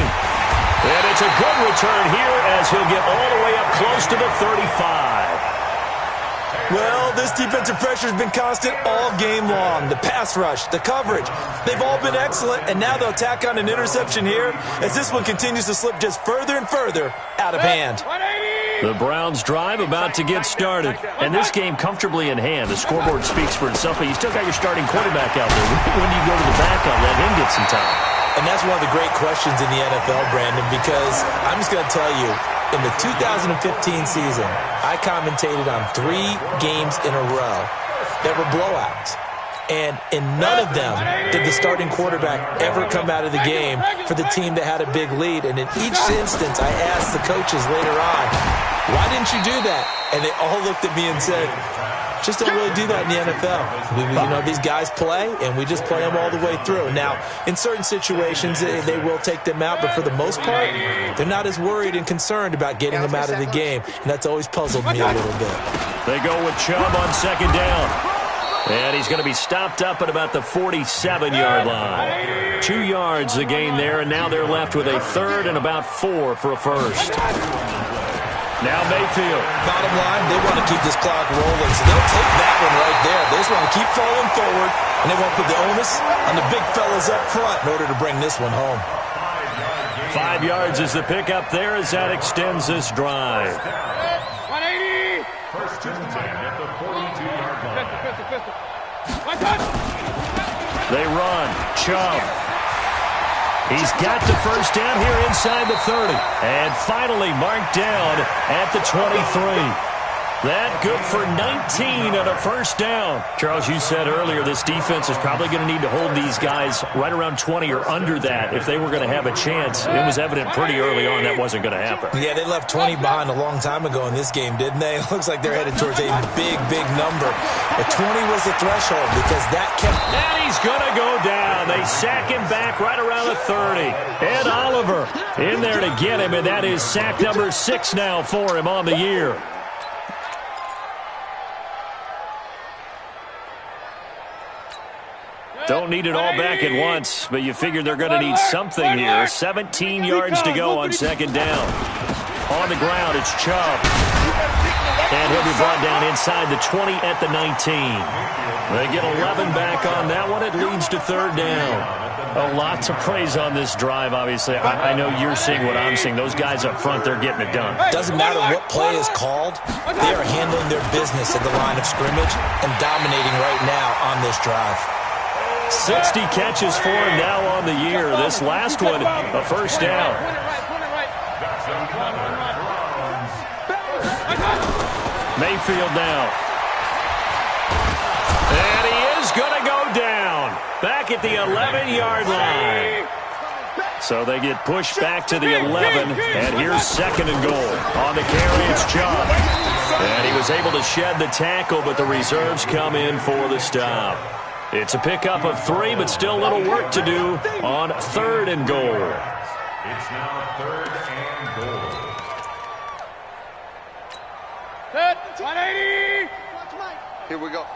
And it's a good return here as he'll get all the way up close to the 35. Well, this defensive pressure has been constant all game long. The pass rush, the coverage, they've all been excellent, and now they'll tack on an interception here as this one continues to slip just further and further out of hand. The Browns drive about to get started. And this game comfortably in hand. The scoreboard speaks for itself, but you still got your starting quarterback out there. When do you go to the backup, let him get some time? And that's one of the great questions in the NFL, Brandon, because I'm just going to tell you, in the 2015 season, I commentated on 3 games in a row that were blowouts. And in none of them did the starting quarterback ever come out of the game for the team that had a big lead. And in each instance, I asked the coaches later on, why didn't you do that? And they all looked at me and said, just don't really do that in the NFL. These guys play, and we just play them all the way through. Now, in certain situations, they will take them out, but for the most part, they're not as worried and concerned about getting them out of the game, and that's always puzzled me a little bit. They go with Chubb on 2nd down. And he's going to be stopped up at about the 47-yard line. 2 yards the gain there, and now they're left with a 3rd and about 4 for a first. Now Mayfield. Bottom line, they want to keep this clock rolling, so they'll take that one right there. They just want to keep falling forward, and they won't put the onus on the big fellas up front in order to bring this one home. 5 yards is the pickup there as that extends this drive. 180. 1st and 10 at the 42-yard line. They run. Chubb. He's got the first down here inside the 30. And finally marked down at the 23. That good for 19 on a first down. Charles, you said earlier this defense is probably going to need to hold these guys right around 20 or under that if they were going to have a chance. It was evident pretty early on that wasn't going to happen. Yeah, they left 20 behind a long time ago in this game, didn't they? It looks like they're headed towards a big, big number. But 20 was the threshold because that kept... And he's going to go down. They sack him back right around the 30. Ed Oliver in there to get him, and that is sack number 6 now for him on the year. Don't need it all back at once, but you figure they're going to need something here. 17 yards to go on 2nd down. On the ground, it's Chubb. And he'll be brought down inside the 20 at the 19. They get 11 back on that one. It leads to 3rd down. A lot to praise on this drive, obviously. I know you're seeing what I'm seeing. Those guys up front, they're getting it done. Doesn't matter what play is called. They are handling their business at the line of scrimmage and dominating right now on this drive. 60 catches for him now on the year. This last one, a first down. Mayfield now. And he is going to go down. Back at the 11-yard line. So they get pushed back to the 11. And here's 2nd and goal. On the carry, it's Chubb. And he was able to shed the tackle, but the reserves come in for the stop. It's a pickup of 3, but still a little work to do on 3rd and goal. It's now 3rd and goal. Set. 180. Here we go.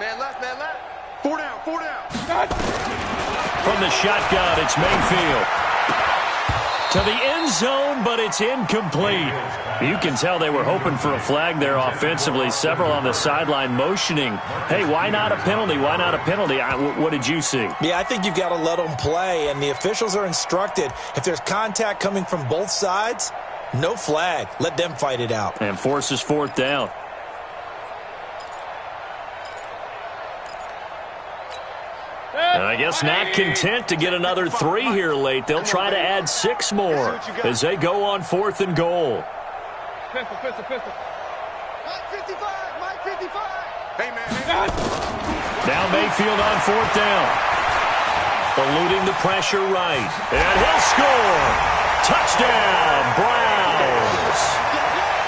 Man left, man left. 4 down, 4 down. From the shotgun, it's Mayfield. To the end zone, but it's incomplete. You can tell they were hoping for a flag there offensively. Several on the sideline motioning, hey, why not a penalty? Why not a penalty? What did you see? Yeah, I think you've got to let them play, and the officials are instructed, if there's contact coming from both sides, no flag. Let them fight it out. And forces fourth down. And I guess not content to get another 3 here late. They'll try to add 6 more as they go on 4th and goal. Pistol. Mike 55. Hey, man. Now Mayfield on 4th down. Eluding the pressure right. And he'll score. Touchdown, Browns.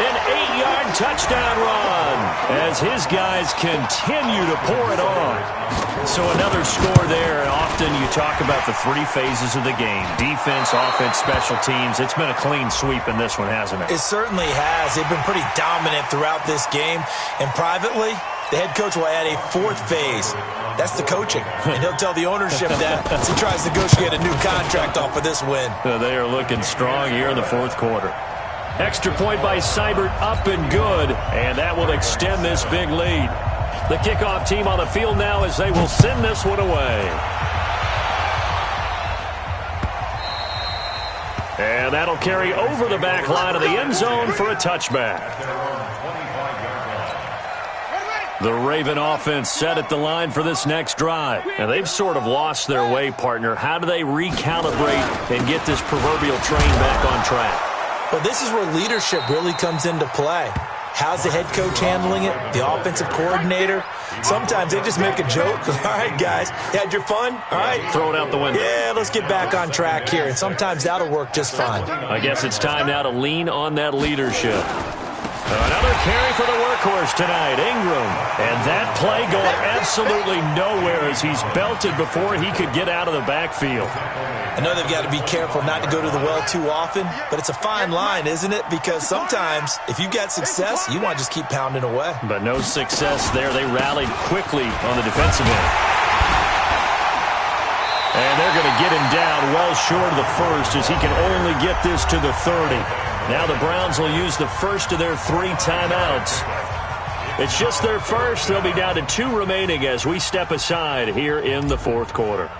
An 8-yard touchdown run as his guys continue to pour it on. So another score there, and often you talk about the 3 phases of the game. Defense, offense, special teams. It's been a clean sweep in this one, hasn't it? It certainly has. They've been pretty dominant throughout this game. And privately, the head coach will add a 4th phase. That's the coaching. And he'll tell the ownership that as he tries to negotiate a new contract off of this win. They are looking strong here in the 4th quarter. Extra point by Seibert, up and good, and that will extend this big lead. The kickoff team on the field now as they will send this one away. And that'll carry over the back line of the end zone for a touchback. The Raven offense set at the line for this next drive. And they've sort of lost their way, partner. How do they recalibrate and get this proverbial train back on track? Well, this is where leadership really comes into play. How's the head coach handling it? The offensive coordinator? Sometimes they just make a joke. All right, guys, you had your fun? All right. Throw it out the window. Yeah, let's get back on track here. And sometimes that'll work just fine. I guess it's time now to lean on that leadership. Another carry for the workhorse tonight, Ingram. And that play going absolutely nowhere as he's belted before he could get out of the backfield. I know they've got to be careful not to go to the well too often, but it's a fine line, isn't it? Because sometimes, if you get success, you want to just keep pounding away. But no success there. They rallied quickly on the defensive end. And they're going to get him down well short of the first as he can only get this to the 30. Now the Browns will use the first of their 3 timeouts. It's just their first. They'll be down to 2 remaining as we step aside here in the 4th quarter.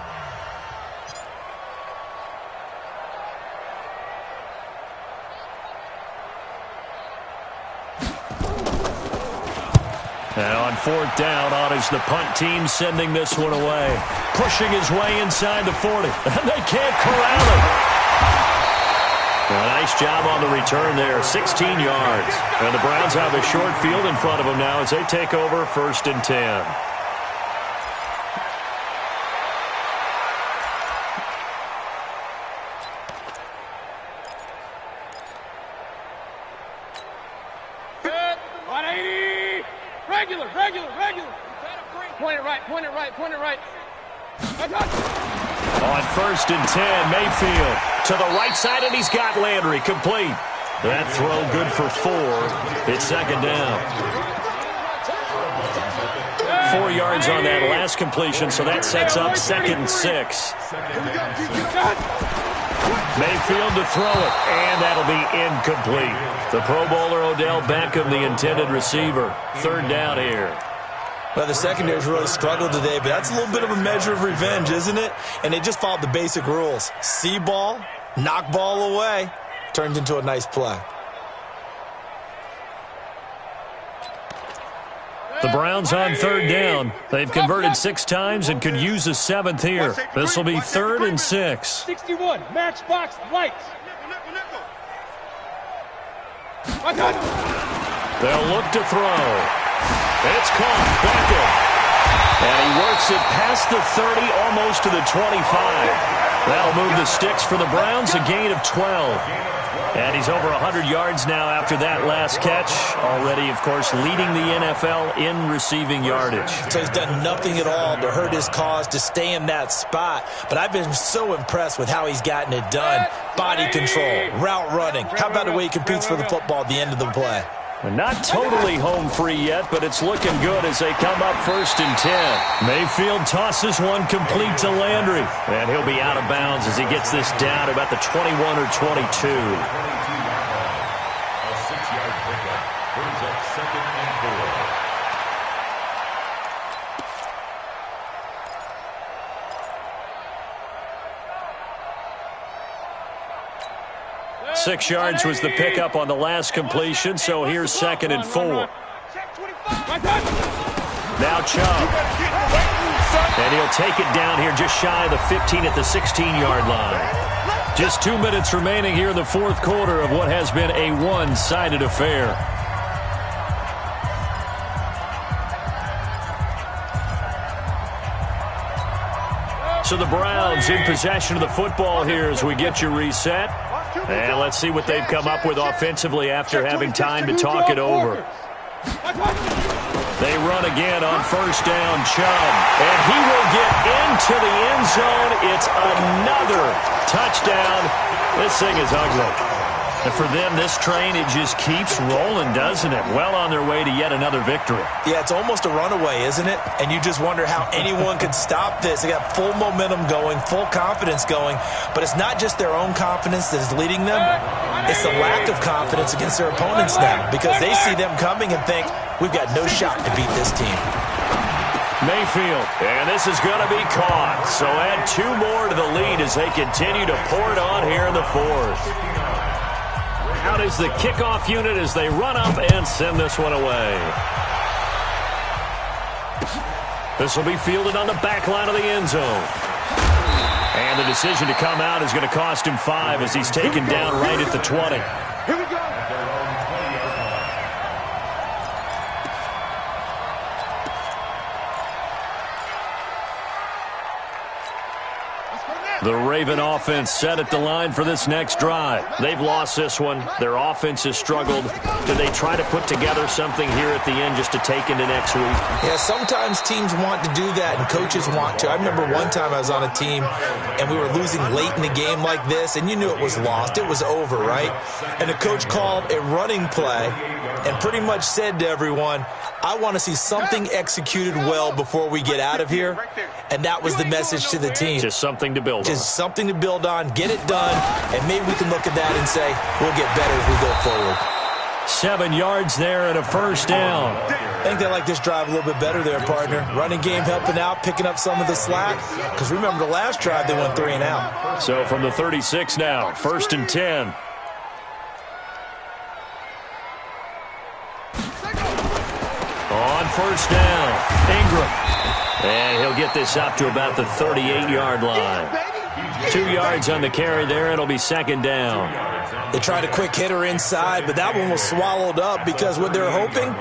Now on 4th down, on is the punt team sending this one away. Pushing his way inside the 40. And they can't corral him. A nice job on the return there, 16 yards. And the Browns have a short field in front of them now as they take over 1st and 10. Good. 180. Regular. Point it right. On 1st and 10, Mayfield to the right side, and he's got Landry complete. That throw good for 4. It's 2nd down. 4 yards on that last completion, so that sets up 2nd and 6. Mayfield to throw it, and that'll be incomplete. The Pro Bowler Odell Beckham, the intended receiver. 3rd down here. Well, the secondary's really struggled today, but that's a little bit of a measure of revenge, isn't it? And they just followed the basic rules. See ball, knock ball away. Turned into a nice play. The Browns on 3rd down. They've converted 6 times and could use a 7th here. This will be 3rd and 6. 61, matchbox lights. They'll look to throw. It's caught. Beckham. And he works it past the 30, almost to the 25. That'll move the sticks for the Browns, a gain of 12. And he's over 100 yards now after that last catch. Already, of course, leading the NFL in receiving yardage. So he's done nothing at all to hurt his cause, to stay in that spot. But I've been so impressed with how he's gotten it done. Body control, route running. How about the way he competes for the football at the end of the play? Not totally home free yet, but it's looking good as they come up 1st and 10. Mayfield tosses one complete to Landry. And he'll be out of bounds as he gets this down to about the 21 or 22. A 6-yard pickup brings up 2nd and 4. 6 yards was the pickup on the last completion, so here's 2nd and 4. Now Chubb. And he'll take it down here just shy of the 15 at the 16-yard line. Just 2 minutes remaining here in the 4th quarter of what has been a one-sided affair. So the Browns in possession of the football here as we get you reset. And let's see what they've come up with offensively after having time to talk it over. They run again on 1st down, Chubb. And he will get into the end zone. It's another touchdown. This thing is ugly. And for them, this train, it just keeps rolling, doesn't it? Well on their way to yet another victory. Yeah, it's almost a runaway, isn't it? And you just wonder how anyone could stop this. They got full momentum going, full confidence going. But it's not just their own confidence that is leading them. It's the lack of confidence against their opponents now, because they see them coming and think, we've got no shot to beat this team. Mayfield, and this is going to be caught. So add 2 more to the lead as they continue to pour it on here in the 4th. Out is the kickoff unit as they run up and send this one away. This will be fielded on the back line of the end zone. And the decision to come out is going to cost him 5 as he's taken down right at the 20. Here we go. The Raven offense set at the line for this next drive. They've lost this one. Their offense has struggled. Do they try to put together something here at the end just to take into next week? Yeah, sometimes teams want to do that and coaches want to. I remember one time I was on a team and we were losing late in the game like this, and you knew it was lost. It was over, right? And the coach called a running play and pretty much said to everyone, I want to see something executed well before we get out of here. And that was the message to the team. Just something to build on. Just something to build on, get it done, and maybe we can look at that and say, we'll get better as we go forward. 7 yards there and a 1st down. I think they like this drive a little bit better there, partner. Running game helping out, picking up some of the slack. Because remember, the last drive, they went 3 and out. So from the 36 now, 1st and 10. On 1st down, Ingram. And he'll get this up to about the 38-yard line. 2 yards on the carry there. It'll be 2nd down. They tried a quick hitter inside, but that one was swallowed up because what they're hoping,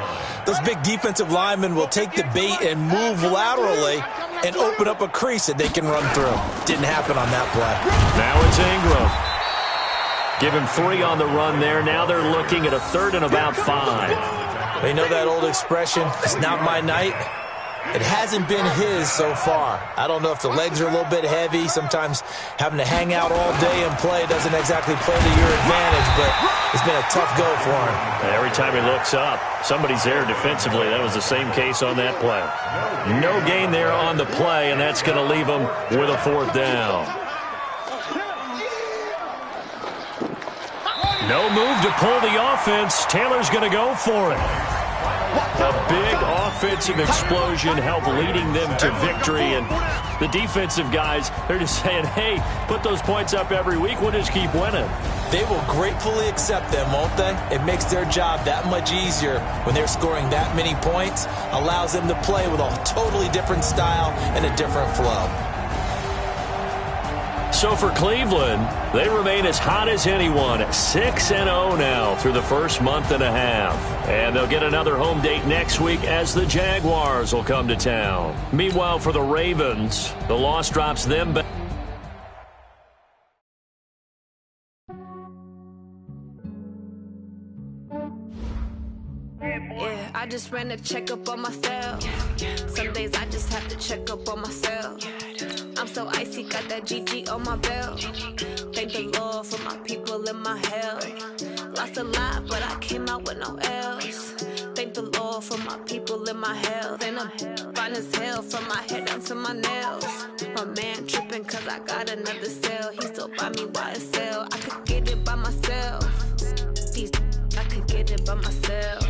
those big defensive linemen will take the bait and move laterally and open up a crease that they can run through. Didn't happen on that play. Now it's Ingram. Give him 3 on the run there. Now they're looking at a 3rd and about 5. They know that old expression, it's not my night. It hasn't been his so far. I don't know if the legs are a little bit heavy. Sometimes having to hang out all day and play doesn't exactly play to your advantage, but it's been a tough go for him. Every time he looks up, somebody's there defensively. That was the same case on that play. No gain there on the play, and that's going to leave him with a 4th down. No move to pull the offense. Taylor's going to go for it. A big offensive explosion helped leading them to victory. And the defensive guys, they're just saying, hey, put those points up every week. We'll just keep winning. They will gratefully accept them, won't they? It makes their job that much easier when they're scoring that many points. Allows them to play with a totally different style and a different flow. So for Cleveland, they remain as hot as anyone, 6-0 now through the first month and a half. And they'll get another home date next week as the Jaguars will come to town. Meanwhile, for the Ravens, the loss drops them back. Yeah, I just ran a checkup on myself. Some days I just have to check up on myself. I'm so icy, got that GG on my belt. Thank the Lord for my people and my health. Lost a lot, but I came out with no L's. Thank the Lord for my people in my health. And I'm fine as hell from my head down to my nails. My man tripping cause I got another cell. He still buy me YSL. I could get it by myself. These I could get it by myself.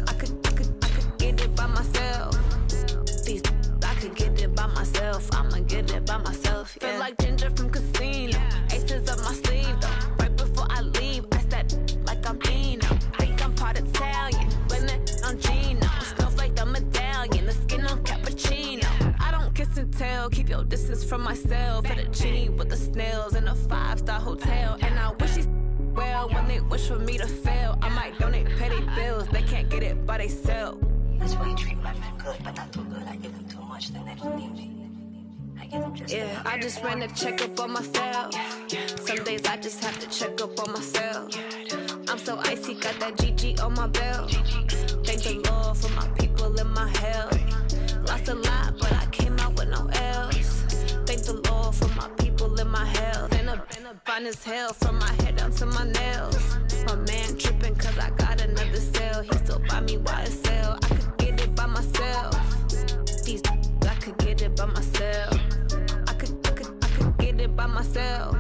I could get it by myself. These I could get it by myself. I'ma get it by myself. Yeah. Feel like Ginger from Casino. Aces up my sleeve though. Right before I leave, I said like I'm Dino. Think I'm part Italian. Blame it on Gino. Snowflake the medallion. The skin on cappuccino. I don't kiss and tell. Keep your distance from myself. Fettuccine with the snails in a 5-star hotel. And I wish he's well when they wish for me to fail. I might donate petty bills. They can't get it by themselves. That's why you treat my men good, but not too good. I give them too much, then they don't need me. I give them just yeah, I just ran a checkup on myself. Some days I just have to check up on myself. I'm so icy, got that GG on my belt. Thank the Lord for my people in my health. Lost a lot, but I came out with no L's. Thank the Lord for my people in my health. And I'm fine as hell from my head down to my nails. My man tripping cause I got another cell. He still buy me YSL. I could get it by myself. These I could get it by myself. I could get it by myself.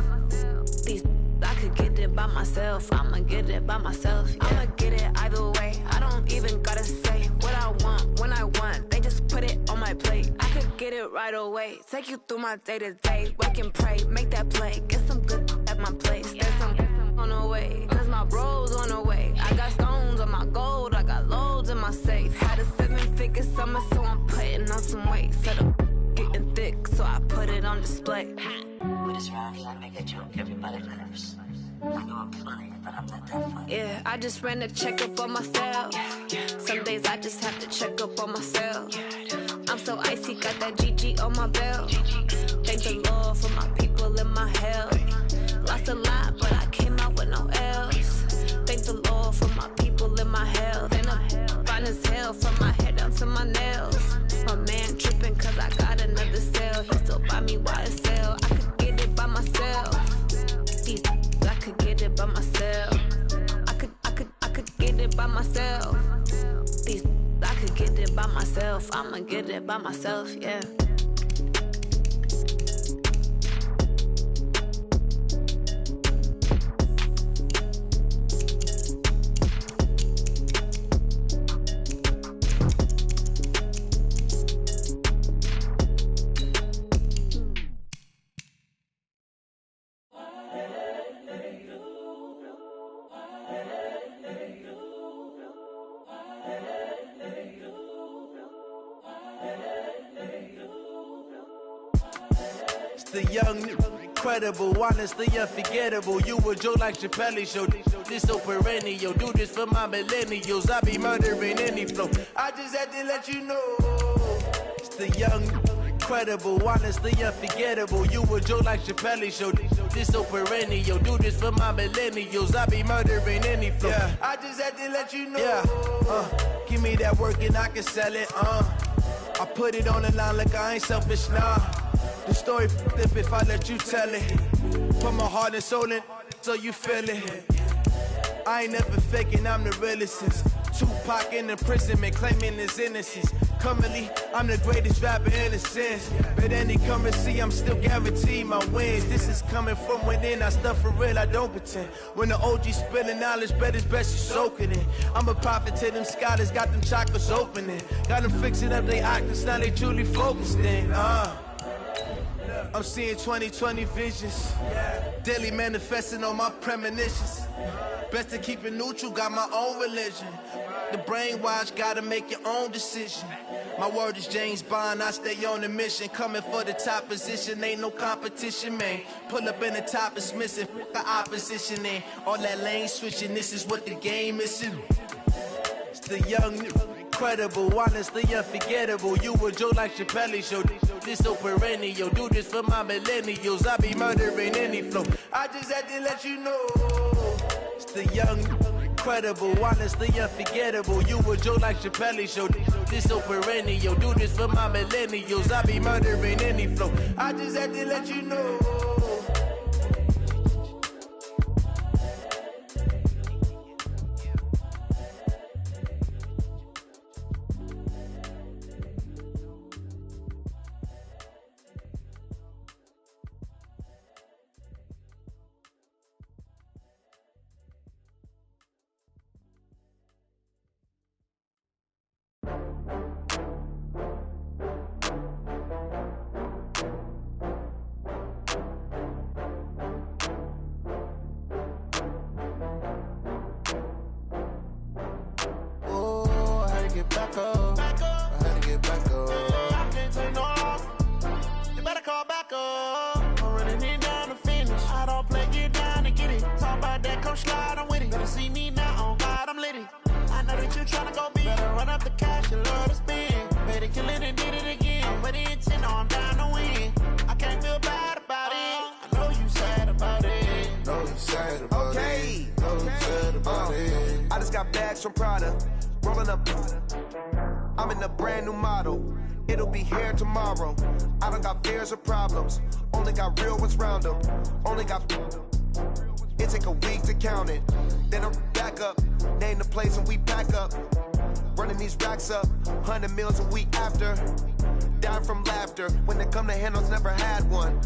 These I could get it by myself. I'ma get it by myself. Yeah. I'ma get it either way. I don't even gotta say what I want when I want. They just put it on my plate. I could get it right away. Take you through my day to day. Wake and pray, make that play. Get some good at my place. There's some on the way, cause my bros on the way. I got stones on my gold. I got loads in my safe. Had a 7-figure summer, so I'm putting on some weight. Set up getting thick, so I put it on display. With this round here, I make a joke, everybody laughs. I know I'm funny, but I'm not that funny. Yeah, I just ran a checkup on myself. Some days I just have to check up on myself. I'm so icy, got that GG on my belt. Thank the Lord for my people in my health. Lost a lot, but I came out with no L's. Thank the Lord for my people in my health. And I'm fine as hell from my head down to my nails. My man tripping cause I got another cell. He still buy me YSL. I could get it by myself. These I could get it by myself. I could get it by myself. These I could get it by myself. I'ma get it by myself, yeah. The young, incredible, honestly unforgettable. You a joke like Chappelle show. This so perennial. Do this for my millennials. I be murdering any flow. I just had to let you know. It's the young, incredible, honestly unforgettable. You a joke like Chappelle show. This so perennial. Do this for my millennials. I be murdering any flow. Yeah. I just had to let you know. Yeah. Give me that work and I can sell it. I put it on the line like I ain't selfish, nah. The story flip if I let you tell it. Put my heart and soul in so you feel it. I ain't never faking, I'm the realest since Tupac in imprisonment, claiming his innocence. Currently, I'm the greatest rapper in a sense. But any currency, I'm still guaranteed my wins. This is coming from within, I stuff for real, I don't pretend. When the OG spilling knowledge, bet it's best you soak it in. I'm a prophet to them scholars, got them chakras opening. Got them fixing up they octaves, now they truly focused in. I'm seeing 2020 visions. Daily manifesting on my premonitions. Best to keep it neutral, got my own religion. The brainwash, gotta make your own decision. My word is James Bond, I stay on the mission. Coming for the top position, ain't no competition, man. Pull up in the top, it's missing, the opposition in. All that lane switching, this is what the game is. It's the young, incredible, honestly unforgettable. You a joke like Chappelle show. This so perennial. Do this for my millennials. I be murdering any flow. I just had to let you know. It's the young, incredible, honestly unforgettable. You a joke like Chappelle show. This so perennial. Do this for my millennials. I be murdering any flow. I just had to let you know. come slide, I'm with it. Better see me now, on God, I'm litty. I know that you tryna go big. Better run up the cash, you love to spend. Better kill it and did it again. But the intent, no, I'm down to win. I can't feel bad about it. I know you sad about it. Know you sad about it. Know you sad about it. I just got bags from Prada. Rolling up. I'm in a brand new model. It'll be here tomorrow. I don't got fears or problems. Only got real ones round them. Only got. It take a week to count it. Then I'm back up. Name the place and we pack up. Running these racks up. 100 meals a week after. Dying from laughter. When it come to handles, never had one.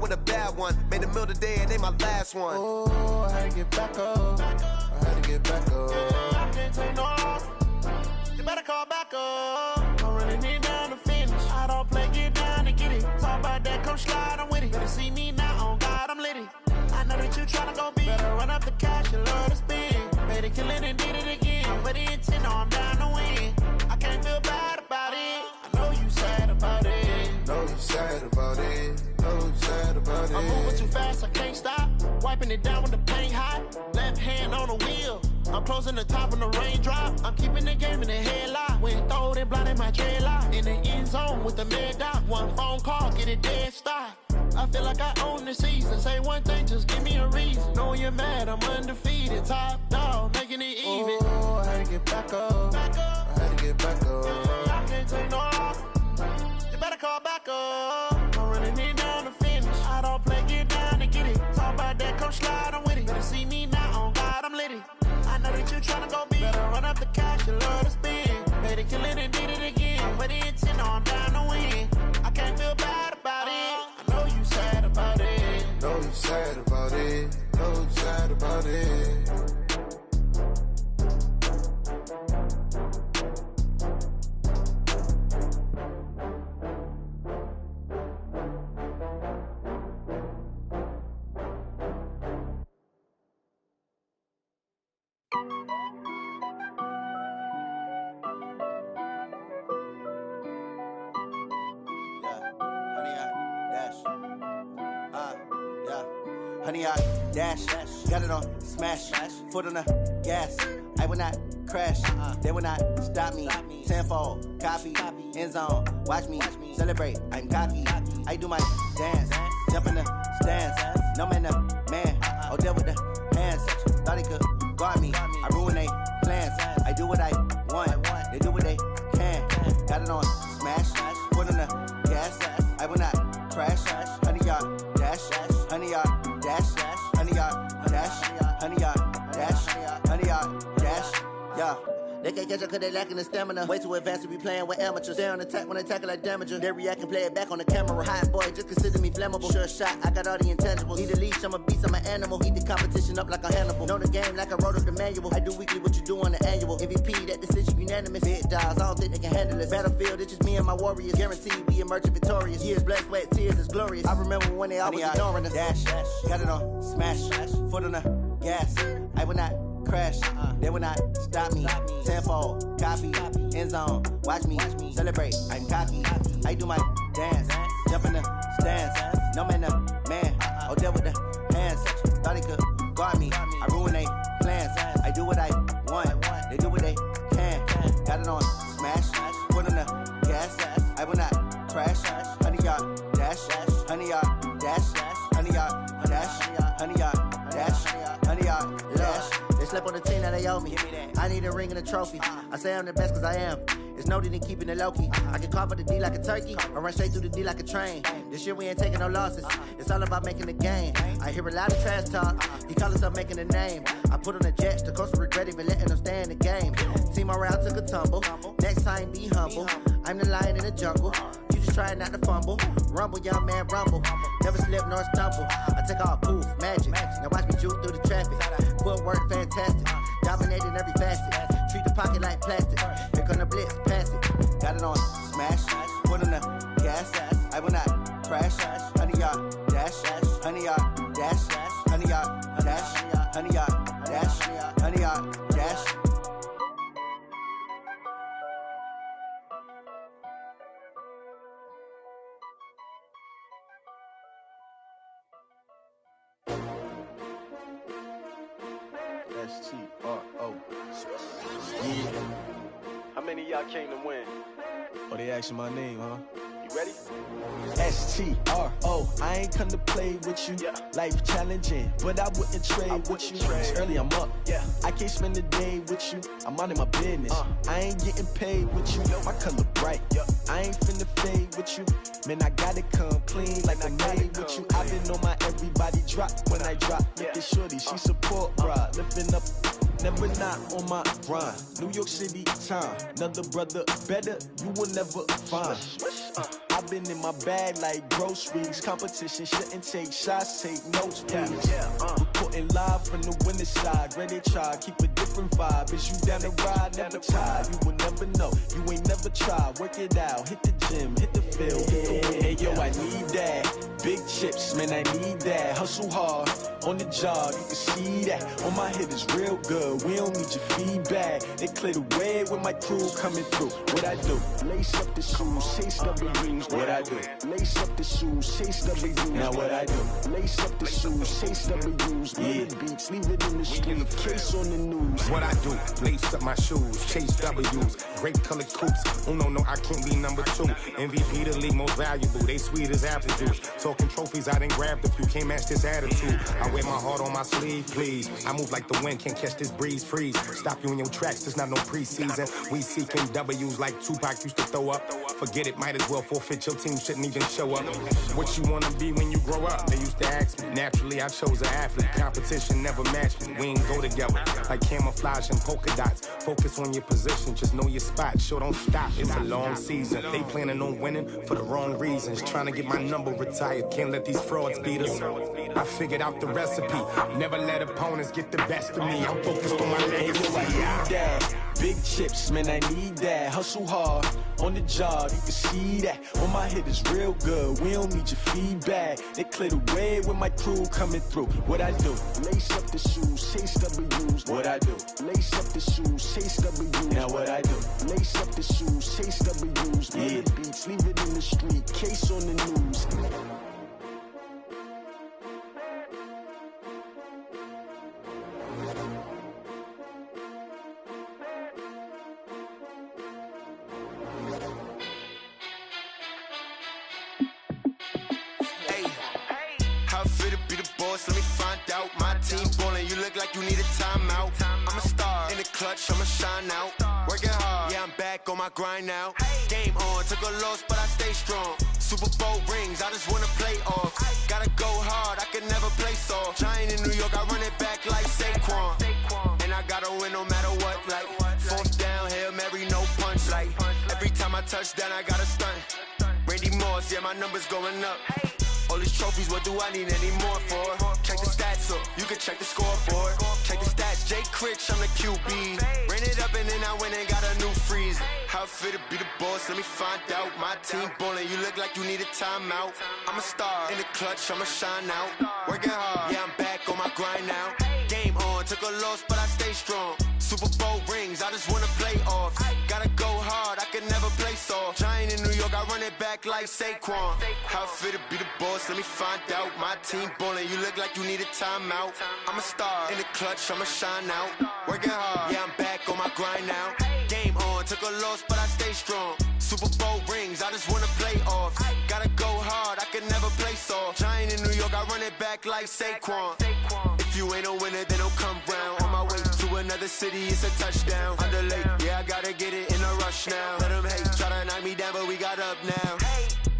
With a bad one. Made a meal today and they my last one. Oh, I had to get back up. I had to get back up. I can't take no off. You better call back up. I'm running it down to finish. I don't play, get down to get it. Talk about that, come slide, I'm with it. Better see me now, on God, I'm litty. I know that you tryna go big. Better run up the cash, you love to spend. Better kill it and did it again. But the intent, no, I'm down to win. I can't feel bad about it. I know you sad about it. Know you sad about it. Know you sad about it. I'm moving too fast, I can't stop. Wiping it down when the paint hot. Left hand on the wheel. I'm closing the top when the raindrop. I'm keeping the game in the headlock. When throwed and blinded my dreadlock. In the end zone with the mad dot. One phone call, get it dead stop. I feel like I own the season. Say one thing, just give me a reason. Knowing you're mad, I'm undefeated. Top dog, making it even. Oh, I had to get back up. I had to get back up. I can't take no off. You better call back up. I'm running it down to finish. I don't play, get down to get it. Talk about that, come slide, I'm with it. Better see me now, on God, I'm litty. I know that you tryna go big. Better run up the cash, you love to spend. Better kill it and did it again. But the intent, no, I'm down to win. I can't feel bad about it. I know you sad about it. Know you sad about it. Know you sad about it. Honey, I dash, got it on smash, foot on the gas. I will not crash, they will not stop me. Tenfold, copy, end zone, watch me celebrate. I'm cocky, I do my dance, jump in the stands. No man, the man, Odell with the hands. Thought he could guard me, I ruin they plans. I do what I want, they do what they can. Got it on smash, foot on the gas. I will not crash, honey, y'all dash, honey, y'all dash, honey, y'all dash, honey, y'all dash, honey, y'all dash, yeah. They can't catch up cause they lacking the stamina. Way too advanced to be playing with amateurs. Stay on attack when they tackle like damager. They react and play it back on the camera. Hot boy, just consider me flammable. Sure shot, I got all the intangibles. Need a leash, I'm a beast, I'm an animal. Heat the competition up like a Hannibal. Know the game like I wrote up the manual. I do weekly what you do on the annual. MVP, that decision unanimous. Big dogs, I don't think they can handle it. Battlefield, it's just me and my warriors. Guaranteed we emerging victorious. Years, blood, sweat, tears, is glorious. I remember when they always ignoring us. Dash, got it on smash, foot on the gas. I will not crash, they will not stop me. Tenfold, copy, end zone, watch me celebrate. I'm cocky, I do my dance, jump in the stands. No man, the man, Odell with the hands. Thought he could guard me, I ruin they plans. I do what I want, they do what they can. Got it on smash, foot on the gas. I will not crash, honey, y'all dash, honey, y'all dash, honey, y'all dash, honey, y'all dash, honey, y'all dash. They slept on the team that they owe me. I need a ring and a trophy. I say I'm the best cause I am. It's no need in keeping it low-key. I can carve up the D like a turkey or run straight through the D like a train. This year we ain't taking no losses. It's all about making the game. I hear a lot of trash talk. He call himself making a name. I put on the jets. The coach will regret even letting them stay in the game. Team around took a tumble. Next time be humble. I'm the lion in the jungle. You just trying not to fumble. Rumble, young man, rumble. Never slip nor stumble. I take off, poof, magic. Now watch me juke through the traffic. Footwork fantastic. Dominating every facet. Treat the pocket like plastic. Here come the blitz, pass it. Got it on smash. Foot on the gas. I will not crash. Honey, y'all dash. Honey, y'all dash. Honey, y'all dash. Honey, y'all dash. Honey, y'all dash. S-T-R-O. Yeah. How many of y'all came to win? Oh, they asking my name, huh? You ready? S-T-R-O. I ain't come to play with you. Yeah. Life challenging, but I wouldn't trade with you. It's early, I'm up. Yeah. I can't spend the day with you. I'm minding my business. I ain't getting paid with you. My color bright. I ain't finna fade with you. Man, I gotta come clean like I made with you. I've been on my everybody drop when I drop. Look at shorty, she support, bruh. Lifting up, never not on my grind. New York City time, another brother better, you will never find. I've been in my bag like groceries. Competition shouldn't take shots, take notes, please. Reporting live from the winning side. Ready to try, keep a different vibe. Is you down the ride, never tired. You will never know, you ain't never tried. Work it out, hit the gym, hit the field, hit the wind. Hey yo, I need that. Big chips, man, I need that. Hustle hard, on the job, you can see that. On my hit is real good, we don't need your feedback. They clear the way with my crew coming through. What I do? Lace up the shoes, chase W's. What I do? Lace up the shoes, chase W's. Now what I do? Lace up the shoes, chase W's. Yeah. Beats, leave it in the street, case on the news. What I do? Lace up my shoes, chase W's. Great colored coops. Oh no, I can't be number 2. MVP the league most valuable. They sweet as apple juice. Talking trophies, I done grabbed a few. Can't match this attitude. I wear my heart on my sleeve, please. I move like the wind, can't catch this breeze, freeze. Stop you in your tracks, there's not no preseason. We seeking W's like Tupac used to throw up. Forget it, might as well forfeit. Your team shouldn't even show up. What you wanna be when you grow up? They used to ask me. Naturally, I chose an athlete. Competition never matched me. We ain't go together like camouflage and polka dots. Focus on your position, just know your spot. Sure, don't stop. It's a long season. They planning on winning for the wrong reasons. Trying to get my number retired. Can't let these frauds beat us. I figured out the recipe. Never let opponents get the best of me. I'm focused on my legacy. Big chips, man, I need that. Hustle hard, on the job, you can see that. On my hit is real good, we don't need your feedback. They clear the way with my crew coming through. What I do? Lace up the shoes, chase W's. What I do? Lace up the shoes, chase W's. Now what I do? Lace up the shoes, chase W's. Yeah. Beats, leave it in the street, case on the news. Let me find out. My team ballin', you look like you need a timeout. I'm a star in the clutch, I'ma shine out. Working hard, yeah, I'm back on my grind now. Game on, took a loss, but I stay strong. Super Bowl rings, I just wanna play off. Gotta go hard, I can never play soft. Giant in New York, I run it back like Saquon. And I gotta win no matter what, like fourth down, Hail Mary, no punch. Like every time I touch down, I gotta stunt. Randy Moss, yeah, my numbers going up. All these trophies, what do I need any more for? Check the stats up, you can check the scoreboard. Check the stats, Jay Critch, I'm the QB. Ran it up and then I went and got a new freeze. How it fit to be the boss, let me find out. My team ballin', you look like you need a timeout. I'm a star in the clutch, I'ma shine out. Working hard, yeah, I'm back on my grind now. Game on, took a loss, but I stay strong. Super Bowl rings, I just wanna play off. Gotta go hard, I can never play soft. Giant in New York, I run it back like Saquon. How it fit to be the boss, let me find out. My team ballin', you look like you need a timeout. I'm a star in the clutch, I'ma shine out. Working hard, yeah, I'm back on my grind now. Game on, took a loss, but I stay strong. Super Bowl rings, I just wanna play off. Gotta go hard, I can never play soft. Giant in New York, I run it back like Saquon. If you ain't a winner, then don't come round. On my way to another city, it's a touchdown. Underlay, yeah, I gotta get it in a rush now. Let them hate, try to knock me down, but we got up now.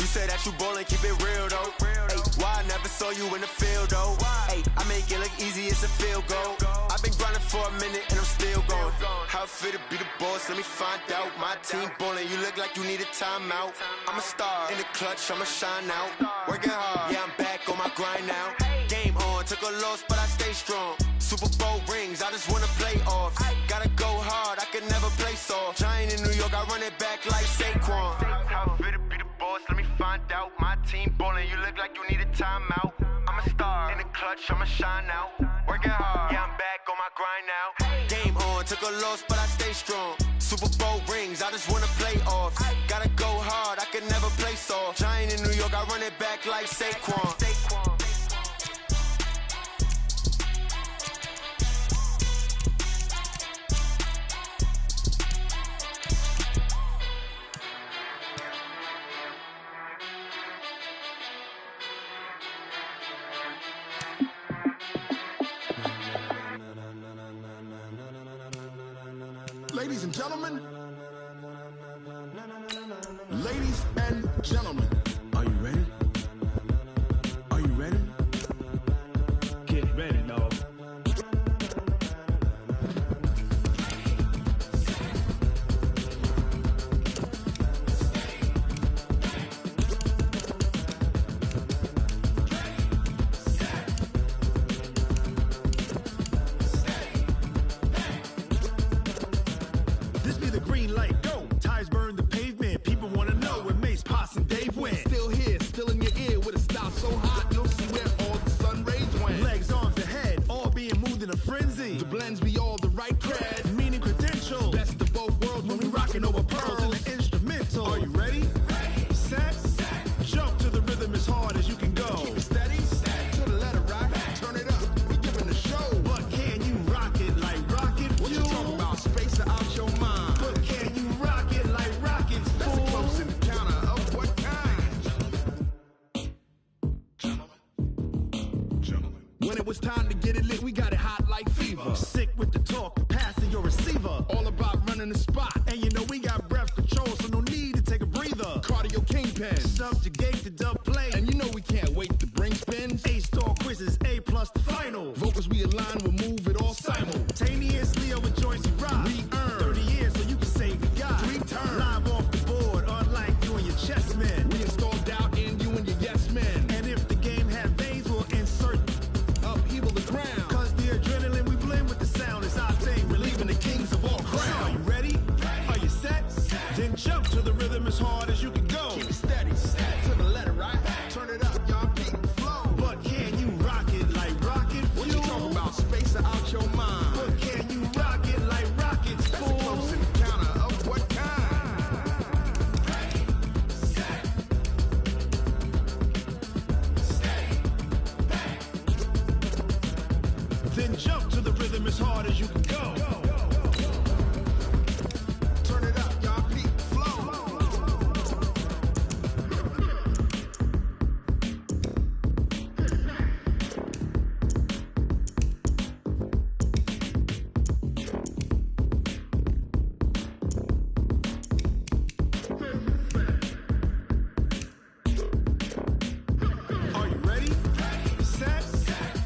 You say that you ballin', keep it real though. Hey, why I never saw you in the field though? Hey, I make it look easy, it's a field goal. I've been grinding for a minute and I'm still going. How it fit to be the boss, let me find out. My team ballin', you look like you need a timeout. I'm a star in the clutch, I'ma shine out. Working hard, yeah, I'm back on my grind now. Game on, took a loss, but I stay strong. Super Bowl rings, I just wanna play off. Gotta go hard, I can never play soft. Giant in New York, I run it back like Saquon. How it fit to be the boss, let me find out. My team ballin', you look like you need a timeout. I'm a star in the clutch, I'ma shine out. Working hard, yeah, I'm back on my grind now. Game on, took a loss, but I stay strong. Super Bowl rings, I just wanna play off. Gotta go hard, I can never play soft. Giant in New York, I run it back like Saquon. gentlemen, ladies and gentlemen, are you ready? Are you ready? Get ready, dog. This be the green light, go. Tires burn the pavement. People wanna know where Mace, Potts, and Dave went. Still here, still in your ear with a style so hot, you'll see where all the sun rays went. Legs, arms, the head, all being moved in a frenzy. The blends be all the right cred, meaning credentials. Best of both worlds when we rockin' over pearls in the instrumental. Are you ready? Set, jump to the rhythm as hard as you can go. Keep it steady, to the letter right. Turn it up, we giving the show. But can you rock it like rocket fuel? What you talking about? Space out your mind. But can you rock it like rockets? That's a close encounter of what kind? Gentlemen. When it was time to get it lit, we got it hot like fever. Sick with the talk, passing your receiver. All about running the spot. And you know we got breath control, so no need to take a breather. Cardio kingpin, subjugate the dub play. And you know we can't wait to bring spins. A-star quizzes, A+ the final. Vocals we align, we'll move it all simultaneously over joints we rock. We earn 30 years so you can say we got 3 turns. Live off the board, unlike you and your chess men. We install doubt in you and your yes men. And if the game had veins, we'll insert upheaval the ground. Cause the adrenaline we blend with the sound is our thing, relieving the kings of all crowns. Are you ready? Are you set? Then jump to the rhythm as hard as you can go. Keep it steady, to the letter right. Turn it up, y'all beat the flow. But can you rock it like rocket fuel? What you talking about? Space out your mind. But can you rock it like rockets, fool? That's a close encounter of what kind? Then jump to the rhythm as hard as you can go. Turn it up, y'all beat the flow. Are you ready? Set,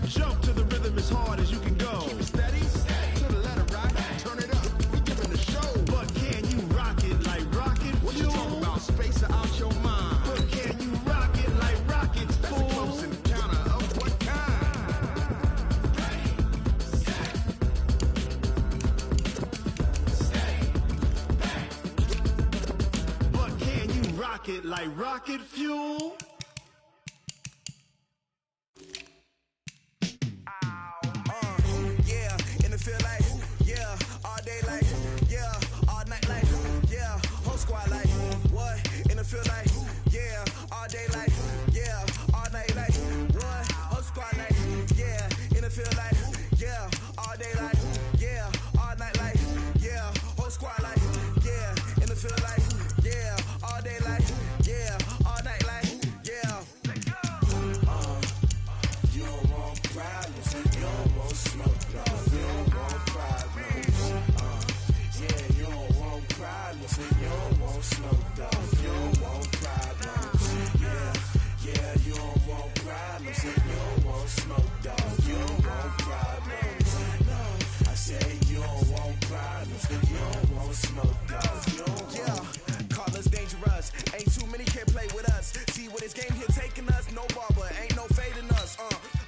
jump to the rhythm as hard as you can go. Keep it steady, to the letter right. Turn it up, we giving the show. But can you rock it like rocket fuel? What you talking about? Space out your mind. But can you rock it like rockets, fool? That's a close encounter of what kind? But can you rock it like rocket fuel? Yeah, in the feel like, yeah, all day like, yeah, all night like, yeah, whole squad like, what? In the feel like, yeah, all day like, yeah, all night like, what? Whole squad like, yeah, in the feel like, yeah, all day like, yeah, all night like, yeah, whole squad like, yeah, in the feel like, yeah, all day like, yeah, all night like, yeah. You don't want problems, you don't want smoke, dog. You don't want problems. Yeah, you don't want problems, you don't want smoke, dog. You don't want problems. Yeah, you don't want problems, you don't want smoke, dog. You don't want problems. No, I say you don't want problems, you don't want smoke, dog. You don't want. Yeah, call us dangerous. Ain't too many can play with us. See where this game here taking us. No barber, ain't no fading us.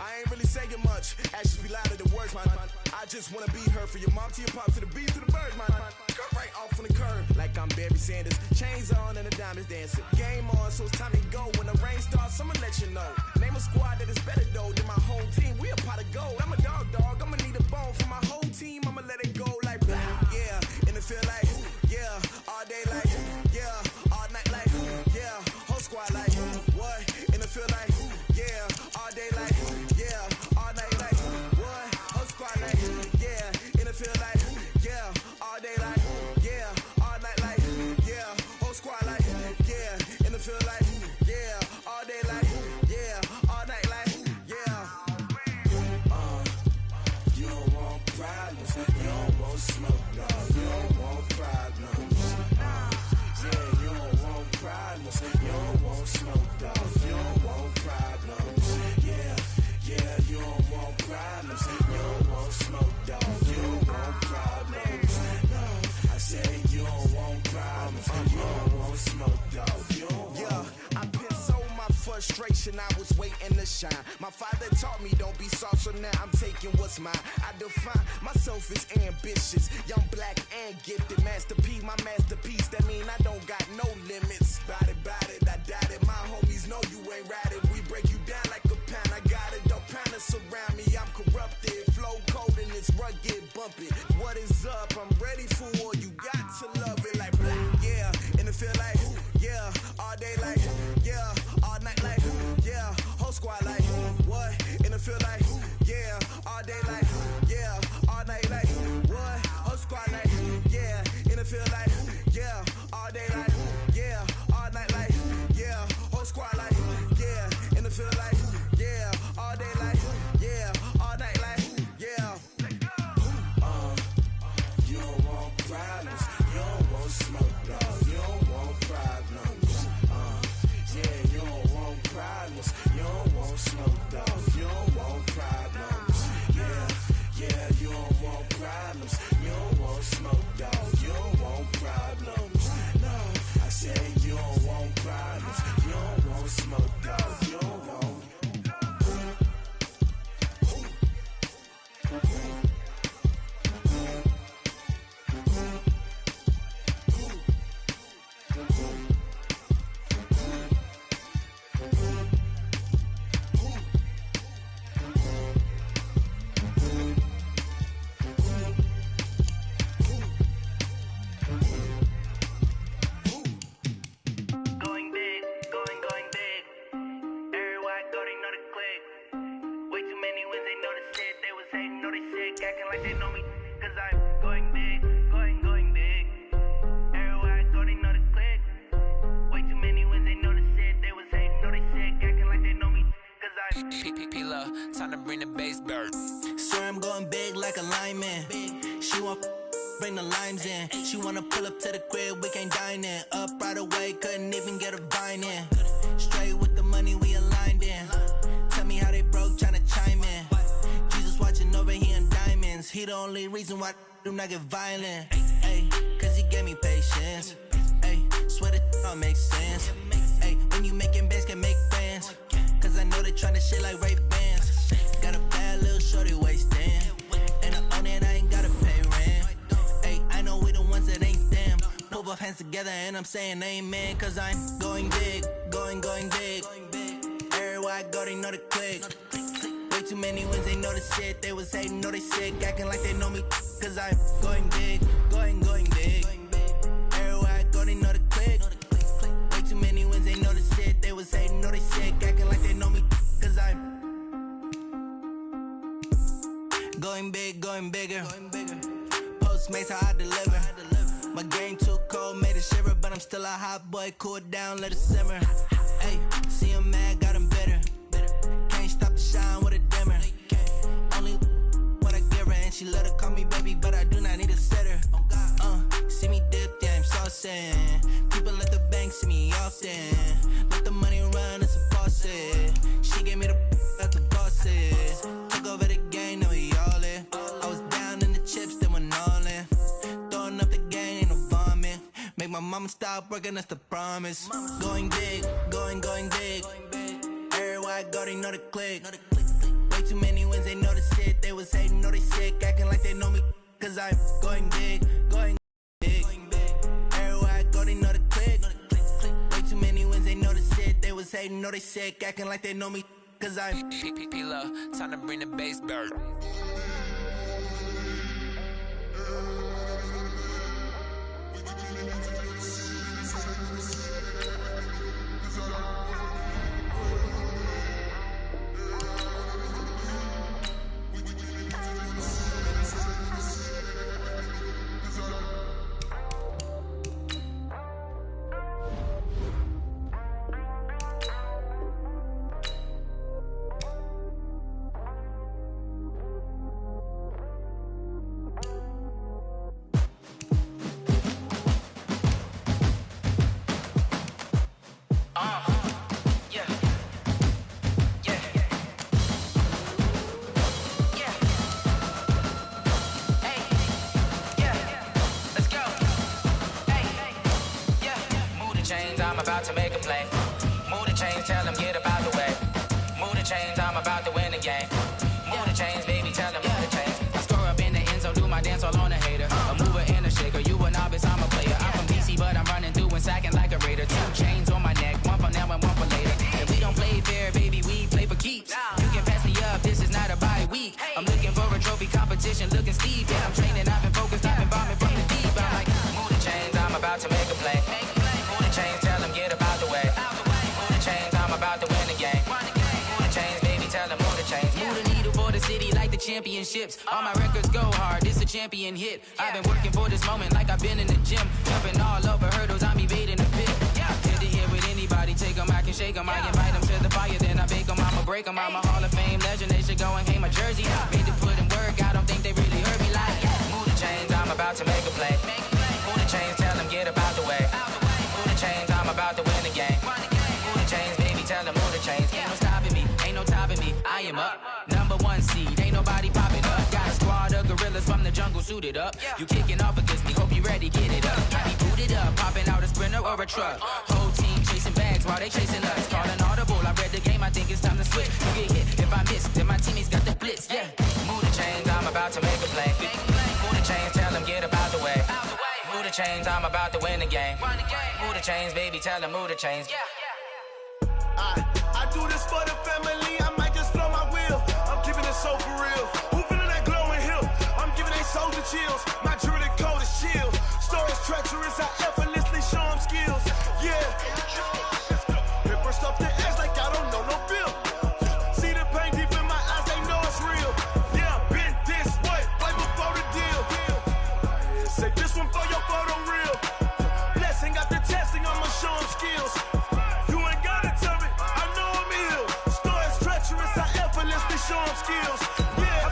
I ain't really saying much. Actions be louder than words, man. I just wanna be heard from your mom to your pop to the beat to the birds, man. Cut right off on the curb, like I'm Barry Sanders. Chains on and the diamonds dancing. Game on, so it's time to go. When the rain starts, I'ma let you know. Name a squad that is better though than my whole team. We a pot of gold. I'm a dog. I'ma need a bone for my whole team. I'ma let it go like, yeah. In the feel like, yeah. All day like, yeah. All night like, yeah. Whole squad like, what? In the feel like, yeah. All day like, yeah. All night like, what? Whole squad like, yeah. In the feel like, yeah. All day like, yeah. All night like, yeah. Whole squad like, yeah. In the feel like, yeah. All day like, yeah. All night like, yeah. You don't want problems, you don't want smoke, dog. You don't want problems. generation, I was waiting to shine. My father taught me don't be soft, so now I'm taking what's mine. I define myself as ambitious, young, black, and gifted. Master P, my masterpiece, that mean I don't got no limits. Bout it, I doubt it. My homies know you ain't ratted. We break you down like a pound. I got it, don't panic surround me. I'm corrupted, flow cold and it's rugged, bumpy. What is up? I'm ready for war. You got to love it like black, yeah. And it feel like, yeah. All day like, yeah. All night like, yeah. Whole squad like, what? And it feel like, yeah. All day like, yeah. All night like, what? Whole squad like, yeah. And it feel like, yeah. All day like, yeah. All night like, yeah. Whole squad like, yeah. And it feel like, yeah. All day like, yeah. All night like, yeah. You don't want problems. You don't want smoke, no. You don't want problems. Yeah, you don't want problems. You don't want smoke, dog. You don't want problems. Yeah, you don't want problems. You don't want smoke, dog. You don't want problems. No, I said you don't want problems. You don't want smoke, dog. You don't want. Time to bring the bass bird. Swear I'm going big like a lineman. She want bring the limes in. She wanna pull up to the crib, we can't dine in. Up right away, couldn't even get a vine in. Straight with the money we aligned in. Tell me how they broke, tryna chime in. Jesus watching over here in diamonds. He the only reason why I do not get violent. Ay, cause he gave me patience. Ay, swear that all makes sense. Ay, when you making bands can make friends. Cause I know they tryna shit like Ray Bans. Got a bad little shorty wasting. And I own it, I ain't gotta pay rent. Ay, I know we the ones that ain't them. Put both hands together and I'm saying amen. Cause I'm going big, going big. Everywhere I go, they know the click. Way too many wins, they know the shit. They was hating, know they sick, acting like they know me. Cause I'm going big, going big. Everywhere I go, they know the click. Way too many wins, they know the shit. They was hating, know they sick, acting like they know me. Cause I'm going big, going bigger. Postmates how I deliver. My game too cold, made it shiver. But I'm still a hot boy, cool it down, let it simmer. Hey, see him mad, got him bitter. Can't stop the shine with a dimmer. Only what I give her, and she let her call me baby, but I do not need a sitter. See me dip, yeah, I'm saucing. People at the bank see me often. Let the money run, it's a faucet. She gave me the at the bosses. Took over the game, now we all in. I was down in the chips, then went all in. Throwing up the game, ain't no vomit. Make my mama stop working, that's the promise. Going big, going big. Everywhere I go, they know the click. Way too many wins, they know the shit. They was hating, know they sick, acting like they know me. Cause I'm going big, going big. Everywhere I go, they know the click. Way too many wins, they know the shit. They was hating, know they sick, acting like they know me. Cause I'm P-P-P-Love, time to bring the bass bird. I'm about to make a play. Move the chains, tell them get up out the way. 2 chains on my neck, one for now and one for later. If we don't play fair, baby, we play for keeps. You can pass me up, this is not a bye week. I'm looking for a trophy competition, looking steep. Yeah, I'm training, I've been focused, I've been bombing from the deep. I'm like, move the chains, I'm about to make a play. Move the chains, tell them get about the way. Move the chains, I'm about to win the game. Move the chains, baby, tell them move the chains. Move the needle for the city like the championships. All my records go hard, this a champion hit. I've been working for this moment like I've been in the gym. Jumping all over hurdles, I'm evading the pit. Head to head with anybody, take them, I can shake them. I invite them to the fire, then I bake them, I'ma break them. I'm a Hall of Fame legend, they should go and hang my jersey. Made to put in work, I don't think they really heard me like, move the chains, I'm about to make a play. Move the chains, tell them get about the way. Move the chains, I'm about to win the game. Move the chains, baby, tell them move the chains. Ain't no stopping me, ain't no topping me, I am up. Number 1 seed, ain't nobody popping up. Got a squad of gorillas from the jungle suited up. You kicking off against me, hope you ready, get it up. I be booted up, popping out a Sprinter or a truck. Whole team chasing bags while they chasing us. Calling audible, I read the game, I think it's time to switch. You get hit, if I miss, then my teammates got the blitz, yeah. Move the chains, I'm about to make a play. Move the chains, tell them get about the way. Move the chains, I'm about to win the game. Move the chains, baby, tell them move the chains. I do this for the family, I might just blow my wheel. I'm keeping it so for real. Who feeling that glowing hill? I'm giving they soldier chills. My jewelry code is chill. Stories treacherous, I effortlessly show them skills. Yeah. Hit first off the edge like I don't know no bill. See the pain deep in my eyes, they know it's real. Yeah, I've been this way, right before the deal. Say this one for your photo real. Blessing after testing, I'ma show them skills. You ain't gotta tell me, I know I'm ill. Stories treacherous, I effortlessly show them skills. Yeah,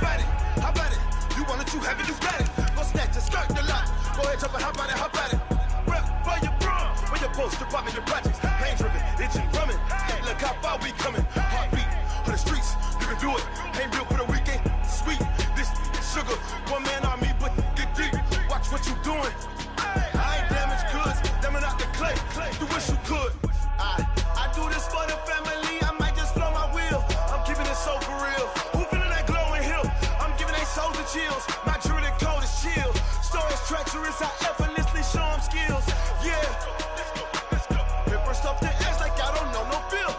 how about it? You want it, you have it, you got it. Go snatch it, skirt the lot. Go ahead, jump it, how about it? Rep for your brum, when your post, department, your projects. Pain driven, itching, drumming. Hey, look how far we coming. Heartbeat on the streets, you can do it. Ain't built for the weekend, sweet. This sugar, one man army, but get deep. Watch what you doing. I ain't damaged goods, damn out the clay. You wish you could. I do this for the family, I might just blow my wheel. I'm keeping it so for real. Who feeling that glowing hill? I'm giving they soldier chills. My jewelry code is chill. Stories treacherous, I effortlessly show them skills. Yeah. Hit first off the edge like I don't know no bill.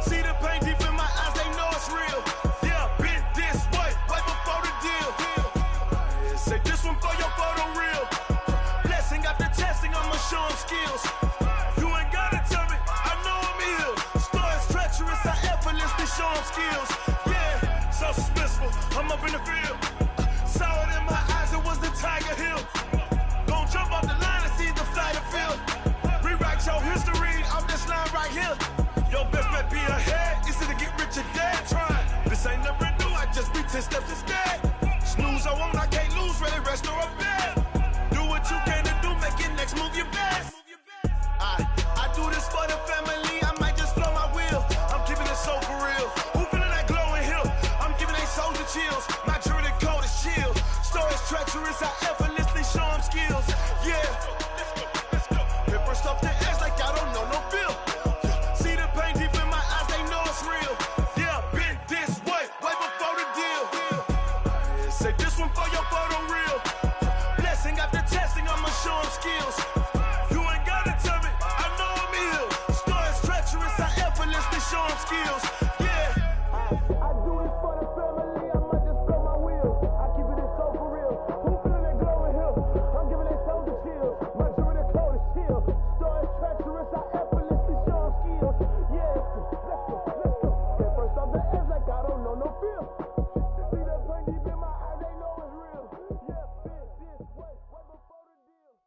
See the pain deep in my eyes, they know it's real. Yeah, been this way, right before the deal. Say this one for your photo real. Blessing after testing, I'ma show them skills. You ain't gotta tell me, I know I'm ill. Stories treacherous, I effortlessly show them skills. Yeah, so suspenseful, I'm up in the field. Saw it in my eyes, it was the Tiger Hill. Gon' jump off the line and see the fly the field. Rewrite your history off this line right here. Your best bet be ahead, easy to get rich or dead. Trying, this ain't never new, I just be 10 steps instead. Snooze I won't, I can't lose, ready, rest or a bed. Do what you can to do, make your next move your best. I do this for the family, I might just blow my wheel. I'm keeping it so for real. Who feeling that glowing hill? I'm giving they soldier chills. My jewelry code is chill. Stories treacherous, I effortlessly show them skills. Yeah. Hit first off the edge like I don't know no bill. See the pain deep in my eyes, they know it's real. Yeah, been this way, right before the deal. Say this one for your photo real. Blessing after testing, I'ma show them skills. You ain't gotta tell me, I know I'm ill. Stories treacherous, I effortlessly show them skills. Yeah. I do this for the family, I might just blow my wheel. I keep it so for real. Who feeling that glowing hill? I'm giving they soldier chills. My jewelry code is chill. Stories treacherous, I effortlessly show them skills. Yeah, let's go. Hit first off the edge like I don't know no feel. See that pain deep in my eyes, they know it's real. Yeah, been this way, right before the deal.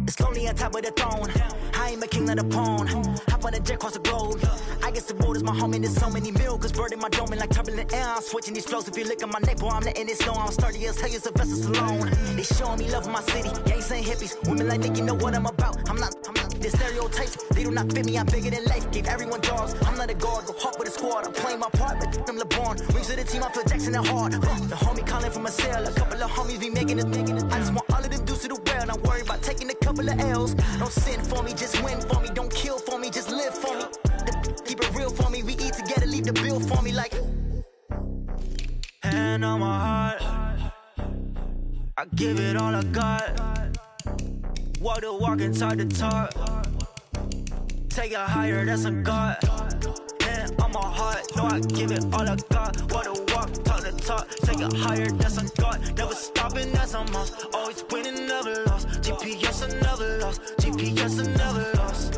It's lonely on top of the throne. I ain't a king of the pawn. Hop on a jet across the globe. I guess the road is my home and there's so many miracles burning my dome and like turbulent air. I'm switching these flows. If you look at my neck, boy, I'm letting it snow. I'm sturdy as hell, as Sylvester Stallone. They showing me love in my city. Gangs and hippies, women like Nick, you know what I'm about. I'm not the stereotypes. They do not fit me. I'm bigger than life. Gave everyone jobs. I'm not a guard. Go hard with a squad. I'm playing my part, but I'm LeBron. Rings to the team. I feel Jackson and hard. The homie calling from a cell. A couple of homies be making it. I just want all of them dudes to the well. Not worry about taking a couple of L's. Don't sin for me, just win for me. Don't kill for me, just live for me. the bill for me like. Hand on my heart, I give it all I got. Walk the walk and talk the talk. Take it higher, that's a God. Hand on my heart, no, I give it all I got. Walk the walk, talk the talk. Take it higher, that's a God. Never stopping, that's a must. Always winning, never lost. GPS, I never lost. GPS, I never lost.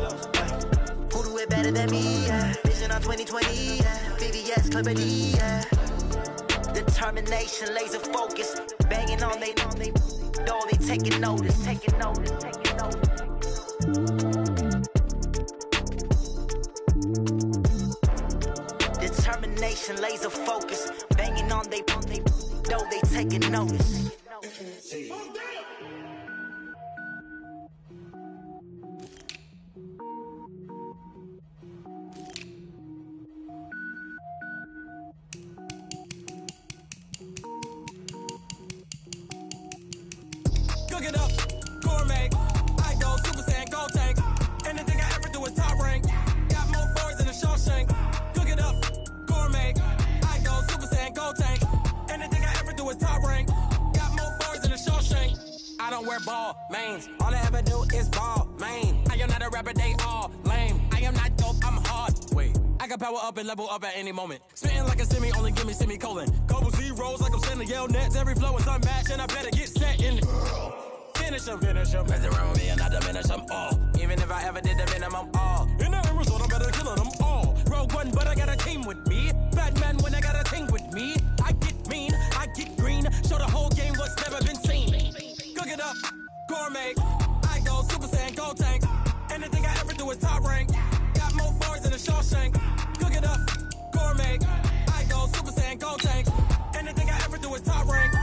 Who do it better than me? Yeah. Vision on 2020, yeah. VVS, Clarity, yeah. Determination, laser focus. Banging on they door, they taking notice. Determination, laser focus. Banging on they door, they taking notice. Cook it up, gourmet. I go Super Saiyan, gold tank. Anything I ever do is top rank. Got more boys in the Shawshank. Cook it up, gourmet. I go Super Saiyan, gold tank. Anything I ever do is top rank. Got more boys in the Shawshank. I don't wear ball mains. All I ever do is ball main. I am not a rapper, they all lame. I am not dope, I'm hard. Wait, I can power up and level up at any moment. Spitting like a semi, only give me semicolon. Couple zeros like I'm sending yell nets. Every flow is unmatched and I better get set in. Finish them. Mess around with me and I diminish them all. Even if I ever did the minimum, all. In the end result, I'm better killing them all. Rogue One, but I got a team with me. Batman when I got a team with me. I get mean, I get green. Show the whole game what's never been seen. Cook it up, gourmet. I go Super Saiyan, gold tank. Anything I ever do is top rank. Got more bars in the Shawshank. Cook it up, gourmet. I go Super Saiyan, gold tank. Anything I ever do is top rank.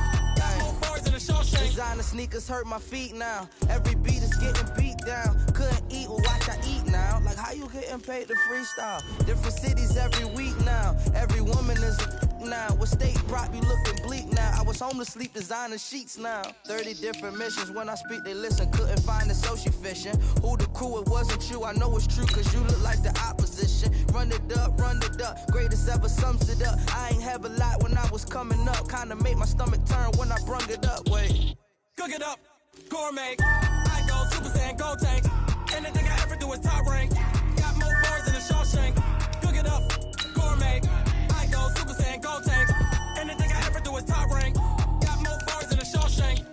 Designer sneakers hurt my feet now. Every beat is getting beat down. Couldn't eat, well watch I eat now. Like how you getting paid to freestyle? Different cities every week now. Every woman is a now. With state prop you looking bleak now. I was home to sleep designer sheets now. 30 different missions. When I speak they listen. Couldn't find it so she fishing. Who the crew, it wasn't you. I know it's true cause you look like the opposition. Run it up. Greatest ever sums it up. I ain't have a lot when I was coming up. Kinda made my stomach turn when I brung it up. Wait. Cook it up, gourmet. I go Super Saiyan, gold tank. Anything I ever do is top rank. Got more boys in the Shawshank. Cook it up, gourmet. I go Super Saiyan, gold tank. Anything I ever do is top rank. Got more boys in the Shawshank.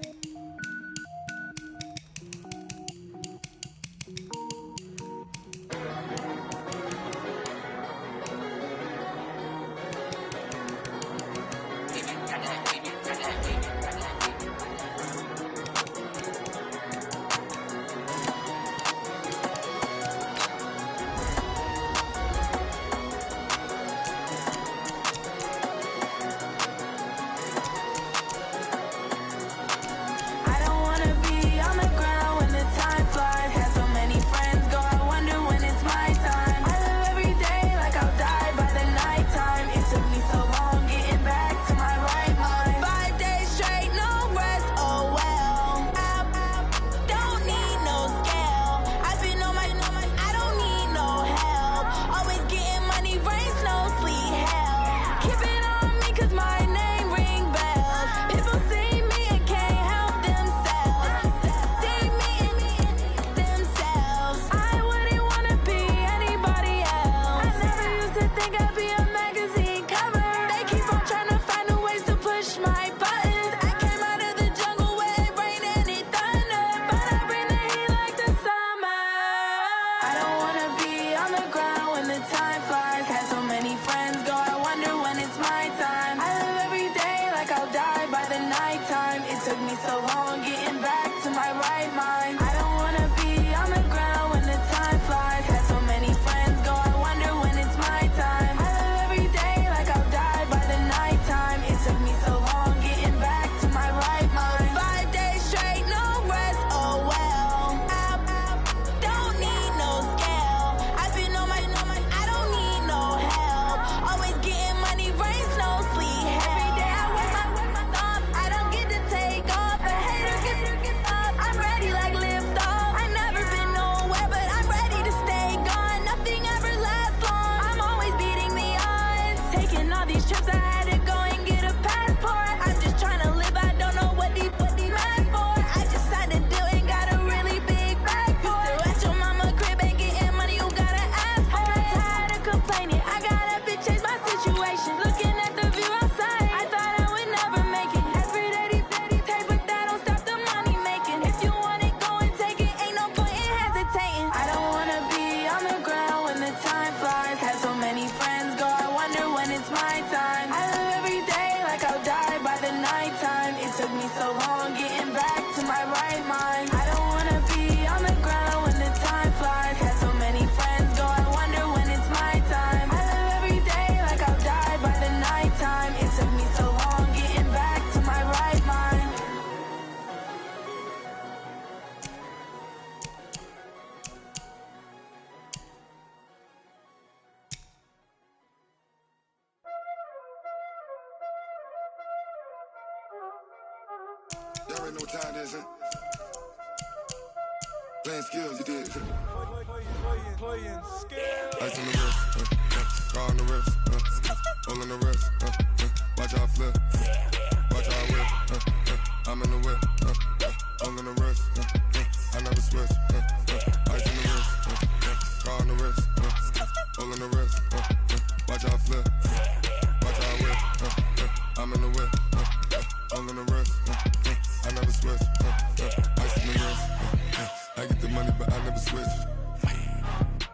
my time. I live every day like I'll die by the nighttime. It took me so long getting back to my right mind. I don't wanna be on the ground when the time flies. Had so many friends go, I wonder when it's my time. I live every day like I'll die by the nighttime. It took me so long getting back to my right mind. There ain't no time, this it. Playing skills, you did. Playing skills. Ice on the wrist, car on the wrist, all on the wrist, watch how I flip, watch how I whip, I'm in the whip, all on the wrist, I never switch, ice on the wrist, car on the wrist, all on the wrist, watch how I flip, watch how I whip, I'm in the whip, all on the wrist, I never switch, ice on the wrist, I get the money but I never switch.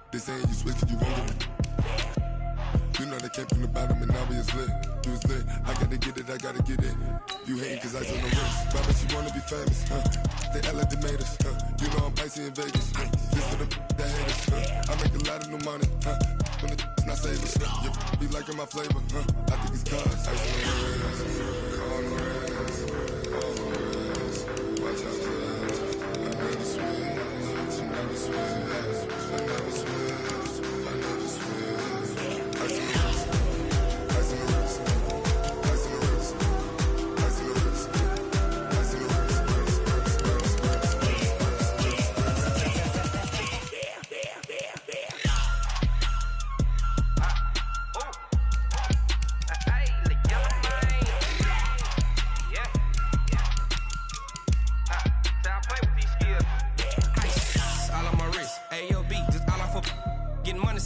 They saying you switch it, you won't get it. You know they came from the bottom and now we is lit. You was lit, I gotta get it, I gotta get it. You hating cause ice on the wrist, but I bet you wanna be famous, They act like they made us, You know I'm icy in Vegas, Just for the that hate us, I make a lot of new money, When it's not savers, You be liking my flavor, I think it's cause ice on the wrist, on the wrist, on the wrist. Watch out, cuz I never switch, I never switch, I never switch, I never switch. Ice on the wrist, ice on the wrist, ice on the wrist, ice on the wrist, ice on the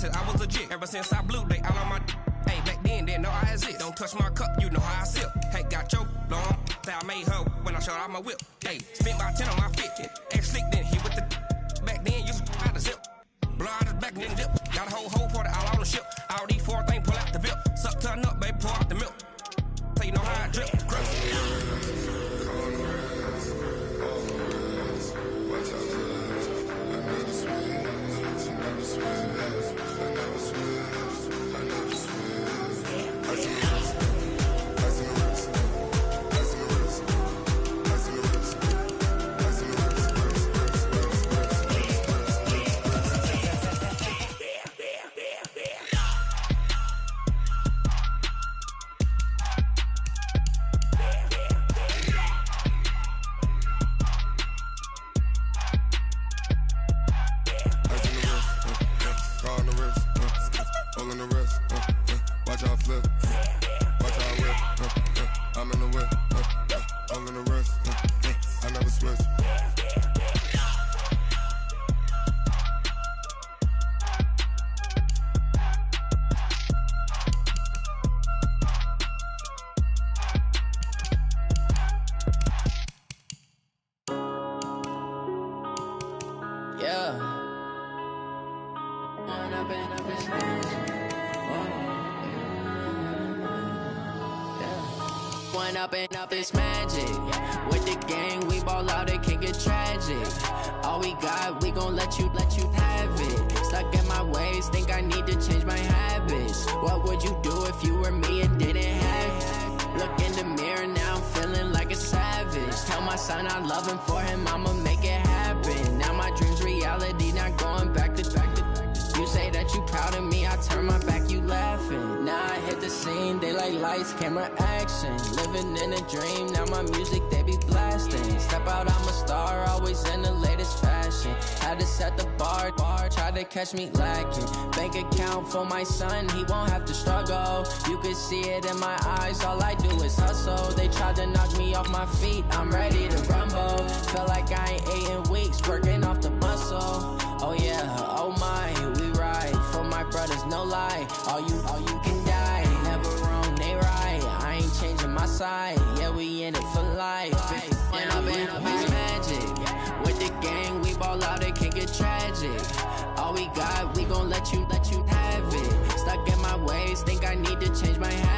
I was legit. Ever since I blew, they all on my hey, back then, didn't know I exist. Don't touch my cup, you know how I sip. Hey, got your long, say I made her when I showed out my whip. Hey, spent my 10 on my fit. Ex-slick, then hit with the back then, used to out the zip. Blow out his back, then dip. Got a whole party all on the ship. All these 4 things, pull out the VIP. Suck, turn up, baby, pour out the milk. So you know how I drip. Up it's magic. With the gang, we ball out, it can get tragic. All we got, we gon' let you have it. Stuck in my ways, think I need to change my habits. What would you do if you were me and didn't have it? Look in the mirror, now I'm feeling like a savage. Tell my son I love him, for him I'ma make it happen. Now my dream's reality, not going back to. You say that you proud of me, I turn my back, you laughing. Now I hit the scene, they like lights, camera, action. Living in a dream, now my music, they be blasting. Step out, I'm a star, always in the latest fashion. Had to set the bar, try to catch me lacking. Bank account for my son, he won't have to struggle. You could see it in my eyes, all I do is hustle. They tried to knock me off my feet, I'm ready to rumble. Feel like I ain't ate in weeks, working off the muscle. Oh yeah, oh my, we ride for my brothers, no lie. All you can die, never wrong, they right. I ain't changing my side, yeah, we in it for life. When I've been up, it's magic. With the gang, we ball out, it can get tragic. All we got, we gon' let you have it. Stuck in my ways, think I need to change my habits.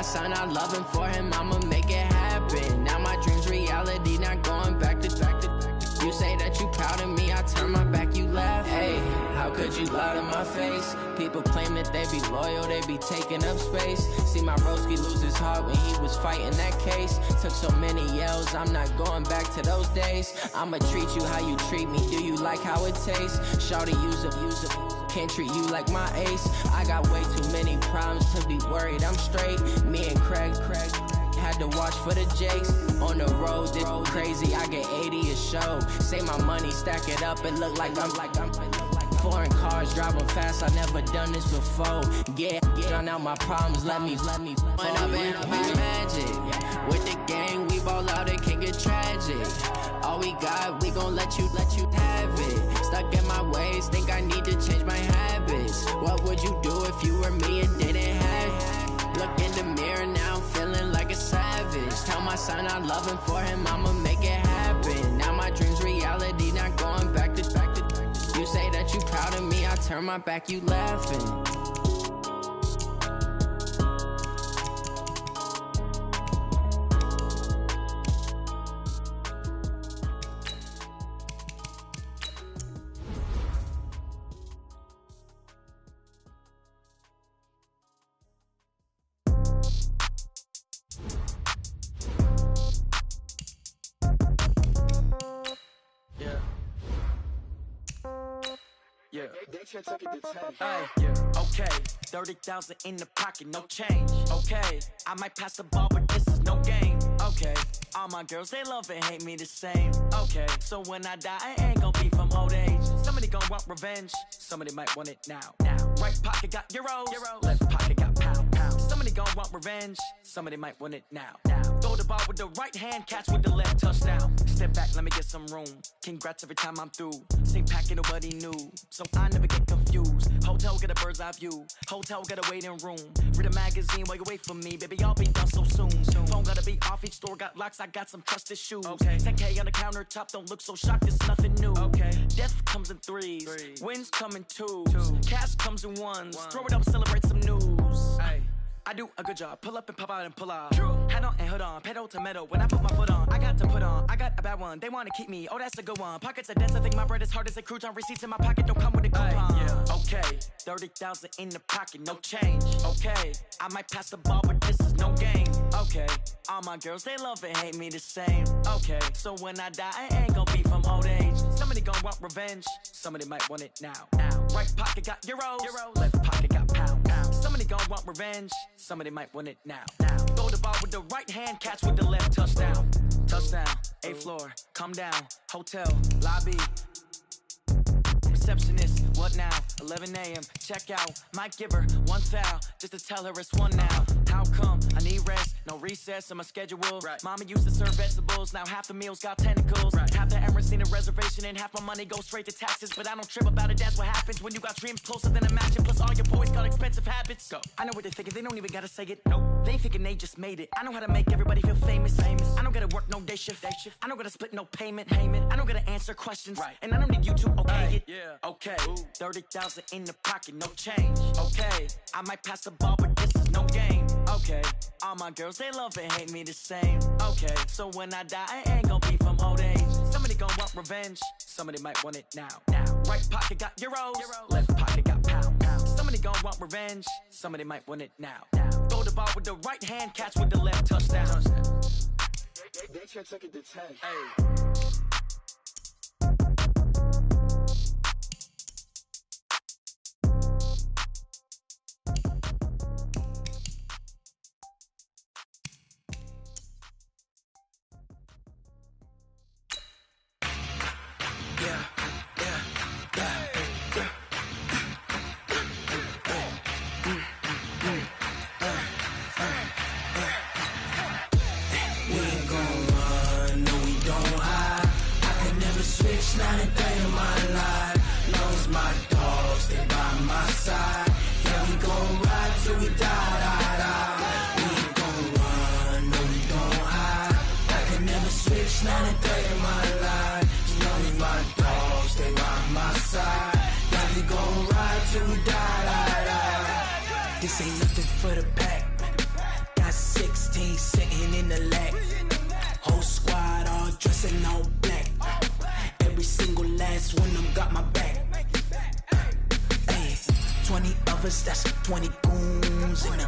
son I love him, for him I'ma make it happen. Now my dream's reality, not going back to. You say that you proud of me, I turn my back, you laugh. Hey, how could you lie to my face? People claim that they be loyal, they be taking up space. See my broski lose his heart when he was fighting that case. Took so many yells, I'm not going back to those days. I'ma treat you how you treat me, do you like how it tastes? Shawty, use it. Can't treat you like my ace. I got way too many problems to be worried, I'm straight. Me and Craig had to watch for the Jakes. On the road, this crazy, I get 80 a show. Say my money, stack it up, it look like I'm foreign cars, driving fast, I never done this before. Get drown out my problems, let me Went up in a magic. With the gang, we ball out, it can get tragic. All we got, we gon' let you have it. Stuck in my ways, think I need to change my habits. What would you do if you were me and didn't have it? Look in the mirror now, I'm feeling like a savage. Tell my son I love him, for him I'ma make it happen. Now my dream's reality, not going back to. You say that you proud of me, I turn my back, you laughing. Yeah, okay, 30,000 in the pocket, no change. Okay, I might pass the ball, but this is no game. Okay, all my girls, they love and hate me the same. Okay, so when I die, I ain't gon' be from old age. Somebody gon' want revenge, somebody might want it now. Right pocket got euros, left pocket got pound. Somebody gon' want revenge, somebody might want it now. Throw the ball with the right hand, catch with the left, touchdown. Step back, let me get some room. Congrats every time I'm through. Same packet, nobody knew, so I never get confused. Hotel get a bird's eye view. Hotel get a waiting room. Read a magazine while you wait for me, baby. I'll be done so soon. Phone gotta be off. Each store got locks. I got some trusted shoes. Okay. 10K on the countertop. Don't look so shocked. It's nothing new. Okay. Death comes in threes. Wins come in twos. Cash comes in ones. Throw it up, celebrate some news. Hey. I do a good job, pull up and pop out and pull off. Hat on and hood on, pedal to metal. When I put my foot on, I got to put on. I got a bad one, they wanna keep me. Oh, that's a good one. Pockets are dense, I think my bread is hard as a crouton. Receipts in my pocket don't come with a coupon. Okay, 30,000 in the pocket, no change. Okay, I might pass the ball, but this is no game. Okay, all my girls, they love and hate me the same. Okay, so when I die, I ain't gon' be from old age. Somebody gon' want revenge, somebody might want it now. Right pocket got euros, left pocket got pound. Somebody gon' want revenge, somebody might want it now. Throw the ball with the right hand, catch with the left, touchdown. Touchdown, 8th floor, come down, hotel, lobby. Receptionist, what now? 11 a.m., check out. Might give her one foul, just to tell her it's one now. How come? I need rest, no recess in my schedule. Mama used to serve vegetables, now half the meals got tentacles. Half the Emirates need a reservation and half my money goes straight to taxes. But I don't trip about it, that's what happens when you got dreams closer than a mansion. Plus all your boys got expensive habits. Go. I know what they're thinking, they don't even gotta say it. Nope. They ain't thinking they just made it. I know how to make everybody feel famous. I don't gotta work no day shift. I don't gotta split no payment. I don't gotta answer questions. And I don't need you to okay it. Okay, 30,000 in the pocket, no change. Okay, I might pass the ball, but this is no game. Okay, all my girls, they love and hate me the same. Okay, so when I die, I ain't gon' be from old age. Somebody gon' want revenge, somebody might want it now. Right pocket got euros, left pocket got pound. Somebody gon' want revenge, somebody might want it now. Throw the ball with the right hand, catch with the left, touchdown. They took it to 10. Hey. Not a day in my life. Knows my dogs, they by my side. Yeah, we gon' ride till we die. We ain't gon' run, no, we don't hide. I can never switch, not a day in my life. Knows my dogs, they by my side. Yeah, we gon' ride till we die. This ain't nothing for the pack. Got brothers, that's 20 goons. And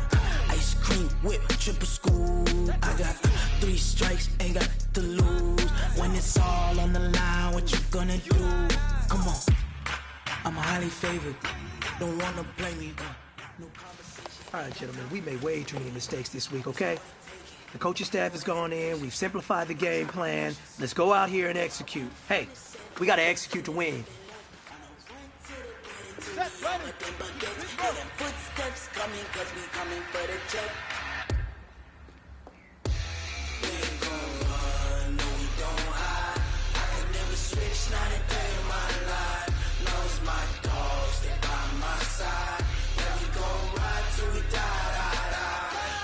ice cream whip, triple school. I got 3 strikes, ain't got to lose. When it's all on the line, what you gonna do? Come on, I'm highly favored. Don't wanna blame me. No conversation. All right, gentlemen, we made way too many mistakes this week, okay? The coaching staff has gone in. We've simplified the game plan. Let's go out here and execute. Hey, we got to execute to win. Footsteps coming, 'cause we coming for the check. We ain't gon' run, no, we don't hide. I can never switch, not a day in my life. Knows my dogs, they by my side. Yeah, we gon' ride till we die, die, die.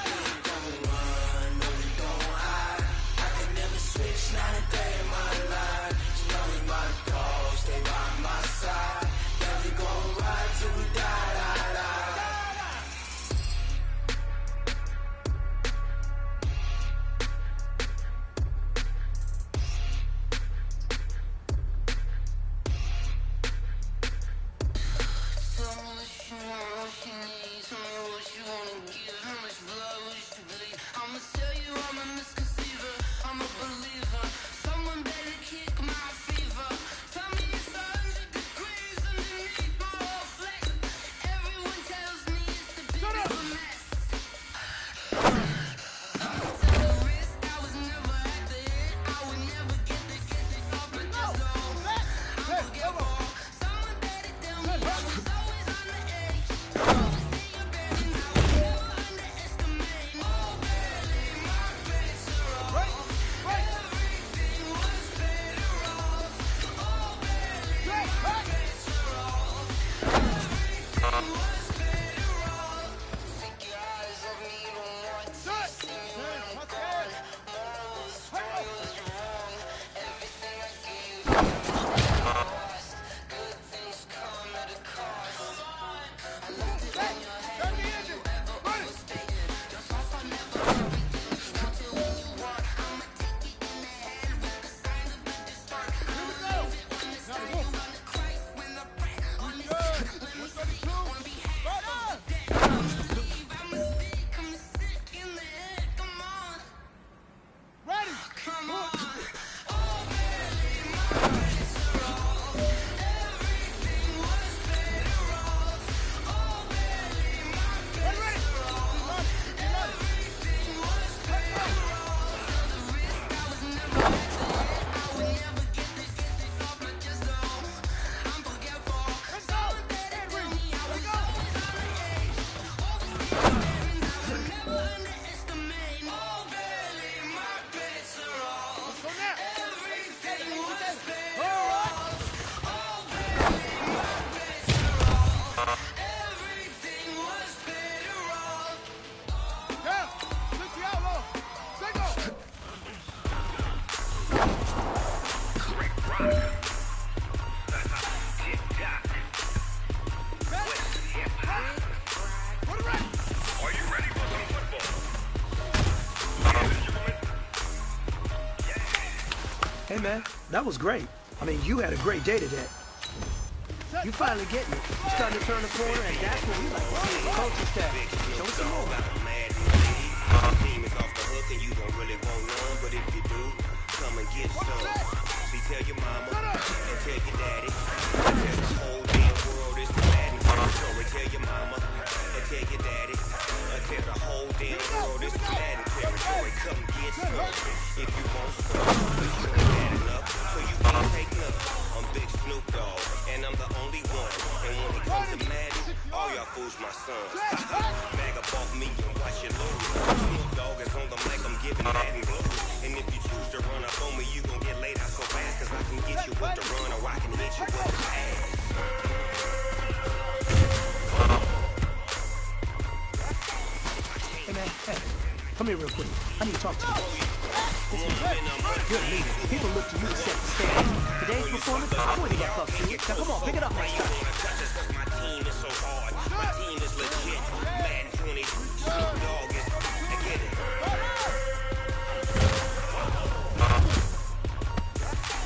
We ain't gon' run, no, we don't hide. I can never switch, not a day in my life. Knows my dogs, they by my side. Yeah, we gon' ride till we die, die, die. Hey, man, that was great. I mean, you had a great day today. You finally getting it. You're starting to turn the corner, and that's what we like to see as a coaching staff. Show us some more. Team is off the hook, and you don't really want none, but if you do, come and get some. See, tell your mama, and tell your daddy, and tell the whole damn world it's the Madden territory. Tell your mama, and tell your daddy, and tell the whole damn world it's the Madden territory. Come get some. If you want some, but you ain't had enough, so you can't take none. I'm Big Snoop Dogg, and I'm the only one. And when it comes to Madden, all y'all fools my sons. Bag up off me and watch your lose. Snoop Dogg is on the mic, I'm giving Madden blues. And if you choose to run up on me, you gon' get laid out so fast, cause I can get you with the run, or I can hit you with the pass. Hey, man, hey, come here real quick. I need to talk to you. You're a leader. People look to you to set the standard. Today's performance, I wouldn't get up to it. Now, come on, pick it up next time. My team is so hard. My team is legit. Madden 20, Snoop Dogg is get it.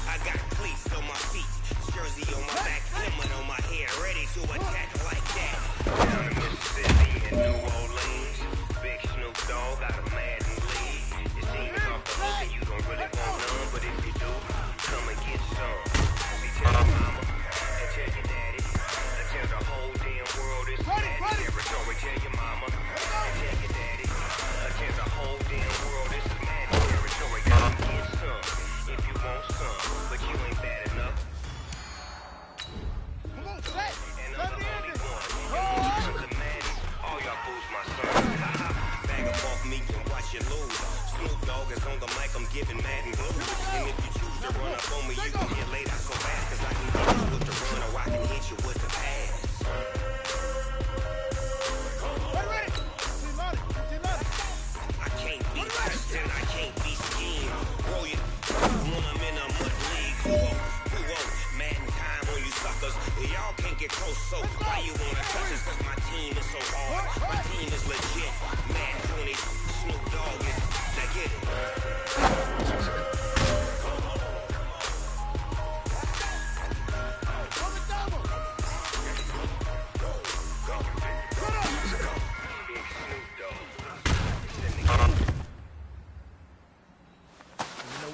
I got cleats on my feet, jersey on my back, helmet on my head, ready to attack like that. down to Mississippi and New Orleans. Big Snoop Dogg got a Madden lead. Your team is off the hook and you don't really want none, but if you do, come and get some. See, tell your mama and tell your daddy and tell the whole damn world it's Madden territory. Tell your mama and tell your daddy and tell the whole damn world it's Madden territory. Come and get some if you want some, but you ain't bad enough. And I'm the only one. And the Madden, all y'all fools my son. Bag up off me and watch you lose. Snoop Dogg is on the mic, I'm giving Madden blues. And if you choose to run up on me, you can get laid out so fast, cause I can hit you with the run or I can hit you with the pass. I can't be Preston, I can't be scheme. Roll you when I'm in a mud league. Who won't? Madden time on you suckers. Y'all can't get close, so why you wanna touch us? Cause my team is so hard. My team is legit. Madden 20, Snoop Dogg is. Now get it.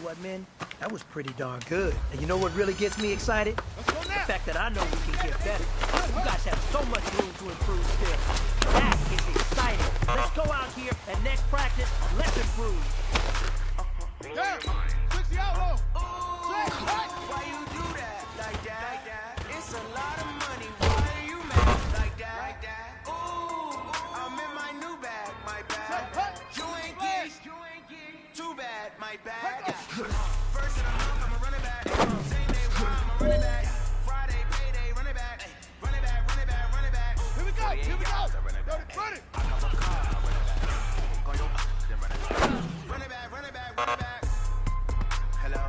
What, man? That was pretty darn good. And you know what really gets me excited? The fact that I know we can get better. You guys have so much room to improve still. That is exciting. Let's go out here and next practice, let's improve. Yeah, 60 outlaw. Why you do that like that? It's a lot of money. Why are you mad like that? Ooh, I'm in my new bag, my bag. You ain't get too bad, my bag. First of the month, I'ma run it back. Same day, I'ma run it back. Friday, payday, run it back. Run it back, run it back, run it back. Here we go, here we go. Run it. Run it back, run it back, run it back. Hello?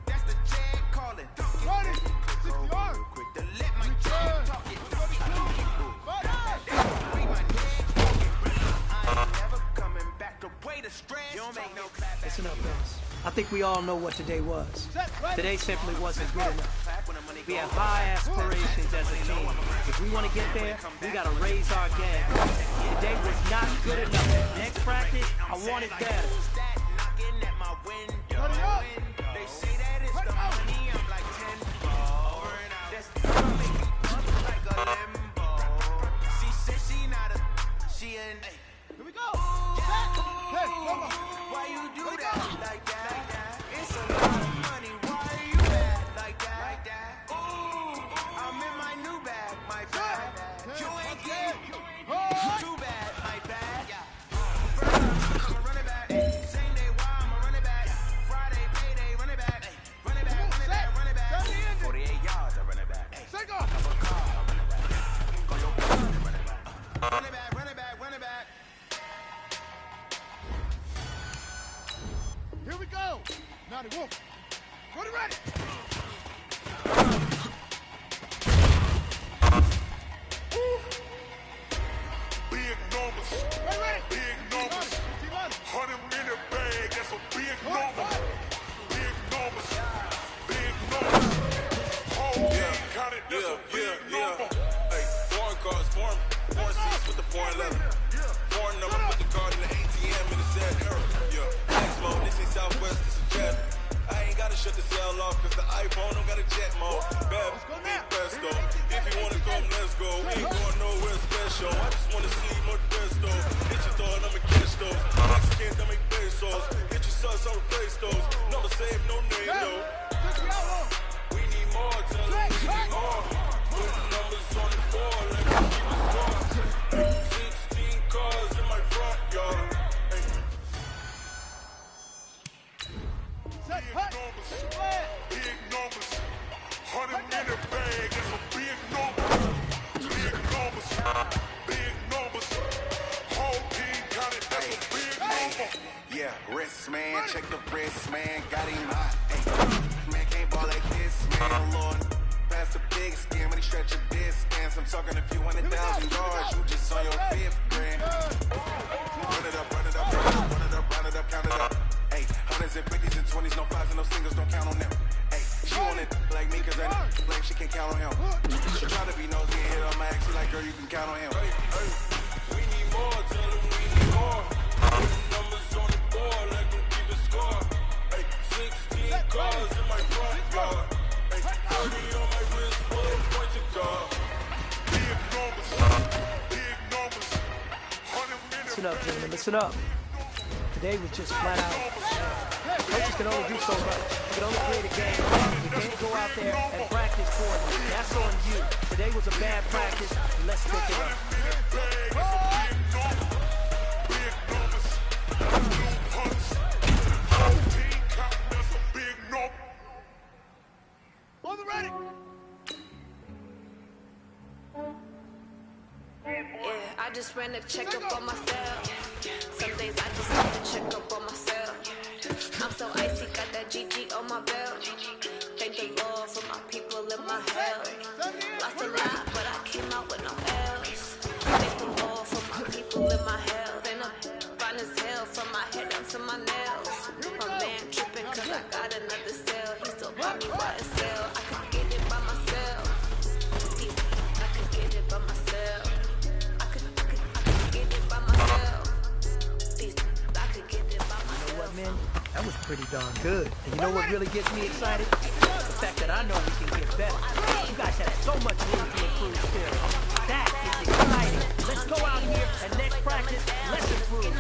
That's the Jag calling. Run it. 60 yards. Quick to let my Jag talk it. Read my Jag talking. I ain't never coming back to play the stress. You don't make no clap. Listen up, fellas. I think we all know what today was. Today simply wasn't good enough. We have high aspirations as a team. If we want to get there, we got to raise our game. Today was not good enough. Next practice, I want it better. They say that it's the money, I'm like 10. That's make it up like a limbo. She said she not a, she in. Here we go. Hey, why you do that like that? It's a lot of money. Why are you mad like that? Ooh, I'm in my new bag, my bag. You ain't get too bad, my bag. First I'ma run it back. Same day, why I'ma run it back. Friday, payday, run it back. Run it back, run it back, run it back. 48 yards, I run it back. Take I have a car, I run it back. Go your car, I run it back. Run it back, run it back, run it back. Here we go. Now they won't. Go to ready. Big numbers. Big numbers. 100 in the bag, that's a big number. Big numbers. Big numbers. Whole team counted, that's a big number. Hey, foreign cars, foreign seats with the foreign leather. Foreign number, put the card in the ATM in the sad era. Yeah, next mode, this ain't Southwest, this is Jet. I ain't gotta shut the cell off, cause the iPhone don't got a jet mode. Bad, big pesto. If you wanna come, let's go. We ain't going nowhere special. I just wanna see more pesto. Get your thought, I'ma catch those. Mexican, don't make pesos. Get your sauce, I'll replace those. Number save, no name, no. We need more, tell them we need more. Put numbers on the board, like we keep the score. 16 cars in my front yard. Big numbers. 100 in the bag, that's a big number. Big numbers. Big numbers. Whole team counted, that's a big number. Yeah, wrist man, check the wrist man, got him hot. Ay, man can't ball like this, man, oh Lord. Pass the big skin when he stretch a distance. I'm talking a few $100,000, you just on your 5th grand. Run it up, run it up, run it up, run it up, run it up, count it up. Ay, hundreds and 50s and 20s, no 5s and no singles, don't count on them. Ay, she on it a like me, cause that like she can count on him. She try to be nosy and hit on Max. She like, girl, you can count on him. We need more, tell them we need more. Numbers on the board, let them keep the score. 16 cars in my front yard. 30 on my wrist, for a point to guard. Big numbers, big numbers. 100 minutes. Listen up, gentlemen, listen up. Today was just flat out. Coaches can only do so much. You can only create a game. You can't go out there and practice for it. That's on you. Today was a bad practice. Let's pick it up. On the ready. Yeah, I just ran a checkup on myself. Some days I just have to check up on myself. I'm so icy, got that GG on my belt. Thank the Lord for my people in my health. Lost a lot, but I came out with no L's. Thank the Lord for my people in my health. And I'm fine as hell from my head down to my nails. My man tripping cause I got another cell. He still buy me YSL. I could get it by myself. I could get it by myself. I could get it by myself. I could get it by myself. You know what, man? That was pretty darn good. And you know what really gets me excited? The fact that I know we can get better. You guys have so much room to improve still. That is exciting. Let's go out here and next practice, let's improve.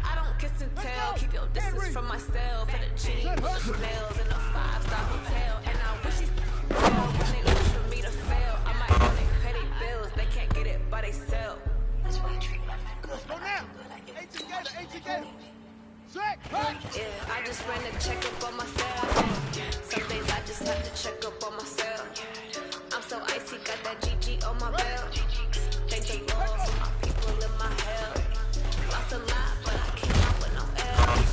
I don't kiss and tell. Keep your distance from myself. And the genie with the smells in a 5-star hotel. And I wish you well when they look for me to fail. I might want to pay their bills. They can't get it by themselves. Let's go now. Eight together. Yeah, I just ran a checkup on myself. Some days I just have to check up on myself. I'm so icy, got that GG on my belt. Thank the Lord for my people in my health. Lost a lot, but I came out with no L's.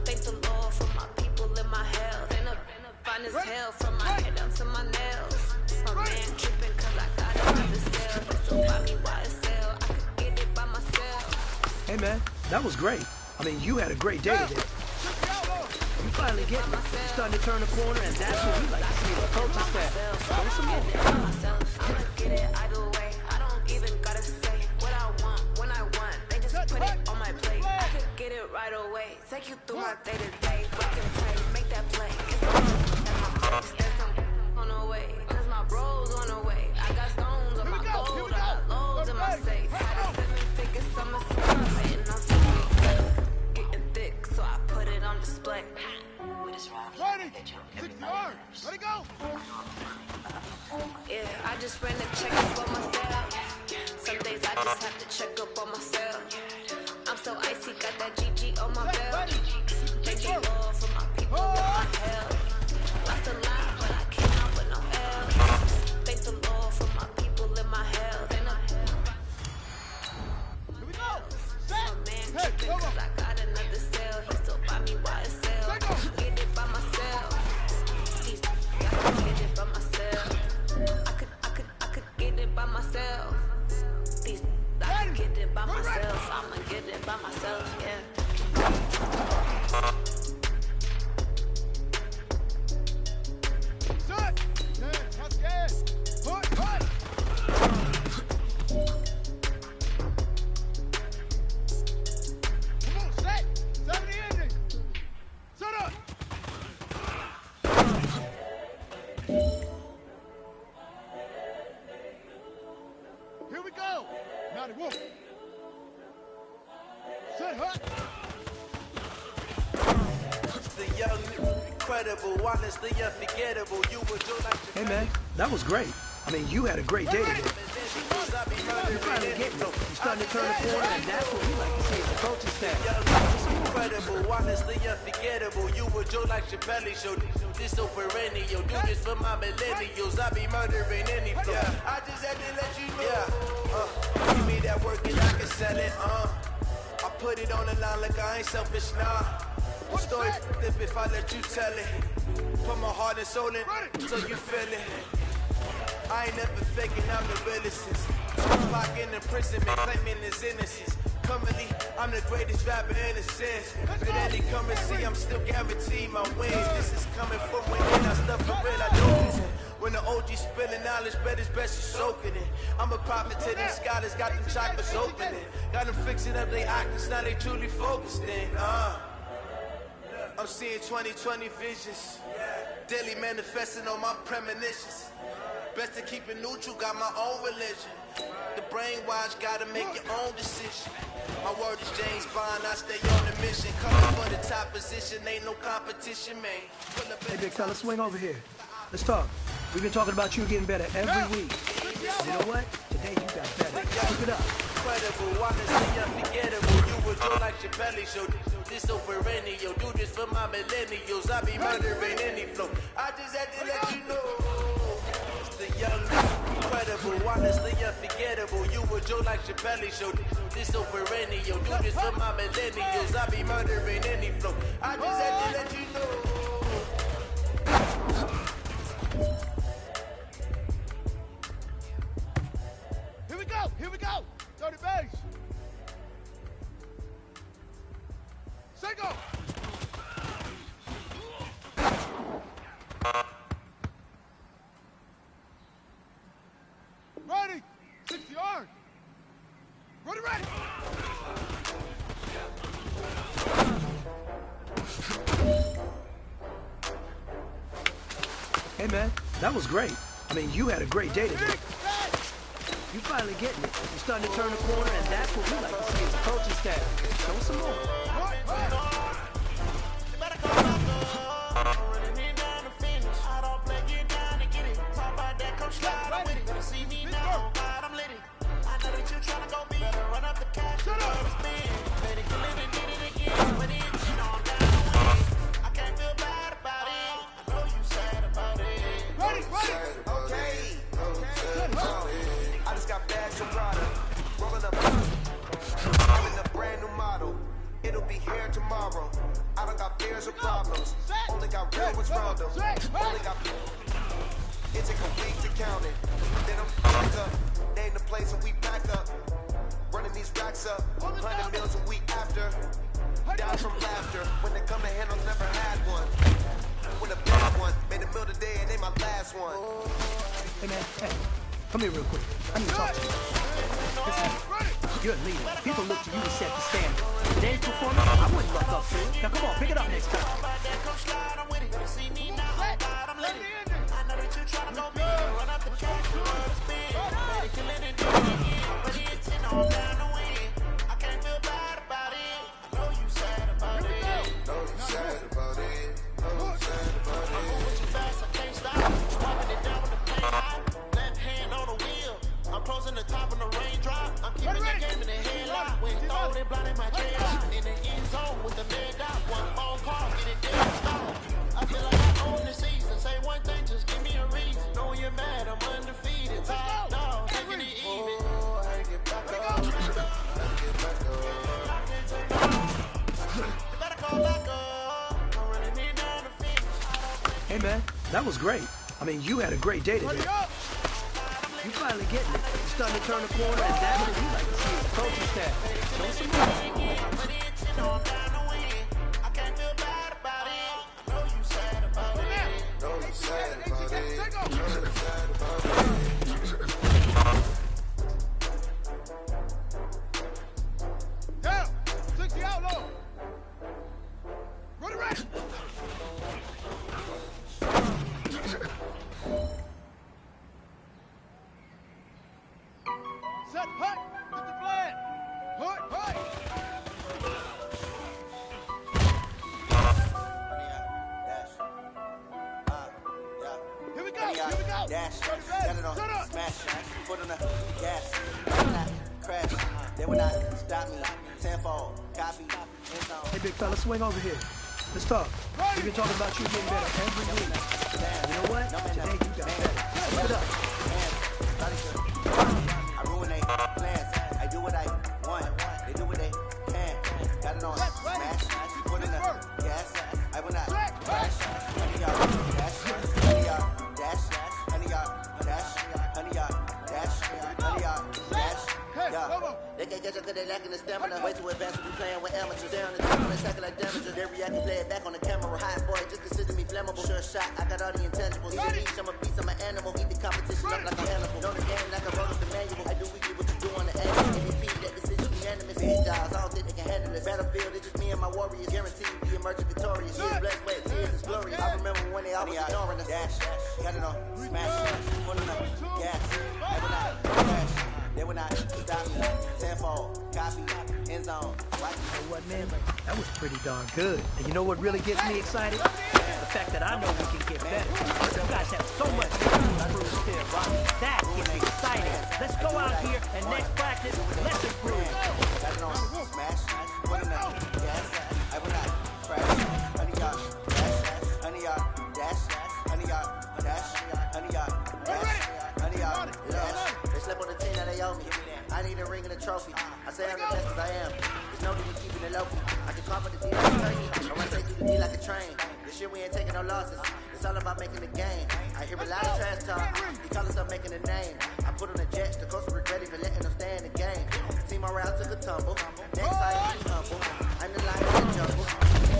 Thank the Lord for my people in my health. And I'm fine as hell from my head down to my nails. My man tripping cause I got another cell. He still buy me YSL. I could get it by myself. Hey, man, that was great. I mean, you had a great day today. You finally get me. You're starting to turn the corner, and that's what we like to see. The coaching staff. Go some more. I'ma get it either way. I don't even gotta say what I want when I want. They just put it on my plate. I could get it right away. Take you through my day to day. Work and play, make that play. It's at my place. There's some on the way. Cause my bros on the way. I got stones on my gold. I got loads in my safe. Had a 7-figure summer sitting on some getting thick, so I put it on display. Ready. 60 yards. Let it go. Yeah, I just ran a checkup on myself. Some days I just have to check up on myself. I'm so icy, got that GG on my belt. Thank the Lord for my people in my health. Lost a lot, but I came out with no L's. Thank the Lord for my people in my health. And Here we go. my man tripping cause I got another cell. He still buy me YSL. I could get it by myself. I could get it by myself. I could get it by myself. I could get it by myself. I'ma get it by myself, yeah. Set. Yeah, that's good. Put. Come on, set. 70 ending. Set up. Here we go. Now they whoop. Set hut. The young, incredible, honestly unforgettable. You were doing like Hey, man, that was great. I mean, you had a great day today. You finally get me. You're starting to turn the corner, and that's what we like to see as a coaching staff. incredible, honestly unforgettable. You were Joe like Chappelle show. This so perennial. Do this for my millennials. I be murdering any flow. Yeah. I just had to let you know. Yeah. Give me that work and I can sell it. I put it on the line like I ain't selfish, nah. The story if I let you tell it. Put my heart and soul in so you feel it. I ain't never faking, I'm the realest since Tupac in the prison, man, claiming his innocence. Currently, I'm the greatest rapper in a sense. With any currency, I'm still guaranteed my wins. This is coming from within, I stuff OG spilling knowledge, bet it's best you soaking it. I'm a prophet to them scholars, got them chakras opening. Got them fixing up they octaves, now they truly focused in. I'm seeing 2020 visions, daily manifesting on my premonitions. Best to keep it neutral, got my own religion. The brainwash, gotta make your own decision. My word is James Bond, I stay on the mission. Coming for the top position, ain't no competition, man. Hey, big fella, swing over here. Let's talk. We've been talking about you getting better every week. You know what? Today you got better. Keep it up. Incredible, honestly unforgettable. You were just like your belly show. This so perennial. Do this for my millennials. I be murdering any flow. I just had to let you know. It's the young, incredible, honestly unforgettable. You were just like your belly show. This so perennial. Do this for my millennials. I be murdering any flow. I just had to let you know. Here we go! Dirty bass! Single! Ready! 60 yard! Ready! Hey, man, that was great. I mean, you had a great day today. You finally getting it. You're starting to turn the corner, and that's what we like to see as a coaching staff. Show us some more. It'll be here tomorrow. I don't got fears or problems. Only got real ones round them. Only got. It take a week to count it. Then I'm back up. Name the place and we back up. Running these racks up. 100 meals a week after. Down from laughter. When they come to handles, never had one. With a bad one. Made a meal today and they my last one. Hey, man, hey. Come here real quick. I need to talk to you. Listen, you're a leader. People look to you to set the standard. Today's performance, I wouldn't look up to it. Now come on, pick it up next time. I'm closing the top of the raindrop. I'm keeping the game in the headlock. When thrown and blinding my dreadlock. In the end zone with the man dot. One phone call, get it dead stop. I feel like I own the season. Say one thing, just give me a reason. Know you're mad, I'm undefeated. Top dog, taking it even. I get back up. You better call back up. I'm running me down the finish. Hey, man, that was great. I mean, you had a great day today. You finally getting it. You're starting to turn the corner, and that's what we like to see as a coaching staff. Show us some more. I can't feel bad about it. I know you sad about it. Know you sad about it. Down! 60 out low! Run it right! Set, hut, get the flag. Hut, hut. Here we go, here we go. Dash, set it on, smash, foot on the gas, crash, they will not stop me, tenfold, copy, Hey, big fella, swing over here. Let's talk. We've been talking about you getting better every week. You know what? Today you got better. Keep it up. I ruin they plans. I do what I want. They do what they can. Got it on. Smash. Put in the gas. I will not crash. Honey y'all dash. Honey y'all dash. Honey y'all dash. Honey y'all dash. Honey y'all dash. Yeah. They can get you good they lacking the stamina. Way too advanced to be playing with amateurs. Down the team, attacking like damages. They react and play it back on the camera. Hot boy, just consider me flammable. Sure shot, I got all the intangibles. Eat a niche, I'm a beast, I'm an animal. Eat the competition up like a animal. Know the game like I wrote up the manual. I do weekly what you do on the annual. A.M.P, that decision unanimous. Big dogs, I don't think they can handle it. Battlefield, it's just me and my warriors. Guaranteed we emerging victorious. Years blessed, wet tears is glorious. I remember when they always ignoring us. Dash, got it on, smash, pulling up, gas. I will not crash. They will not stop me. Tenfold, copy, end zone. Watch me. You know what, man? That was pretty darn good. And you know what really gets me excited? The fact that I know we can get better. You guys have so much to improve still. That gets me excited. Let's go out here and next practice, let's improve. Got it on, smash, pulling up, gas. I will not crash. 100 yards, dash, 100 yards, dash, 100 yards, dash, 100 yards, dash, 100 yards, dash. They slept on the team that they owe me. I need a ring and a trophy. I say I'm the best as I am. There's no need in keeping it low. I can carve with the D like a turkey. I run take through the D like a train. This year we ain't taking no losses. It's all about making the game. I hear a lot of trash talk. He call us up making a name. I put on the jets. The coach regret even letting them stay in the game. Team around took a tumble. Next I am humble. I'm the lion in the jungle.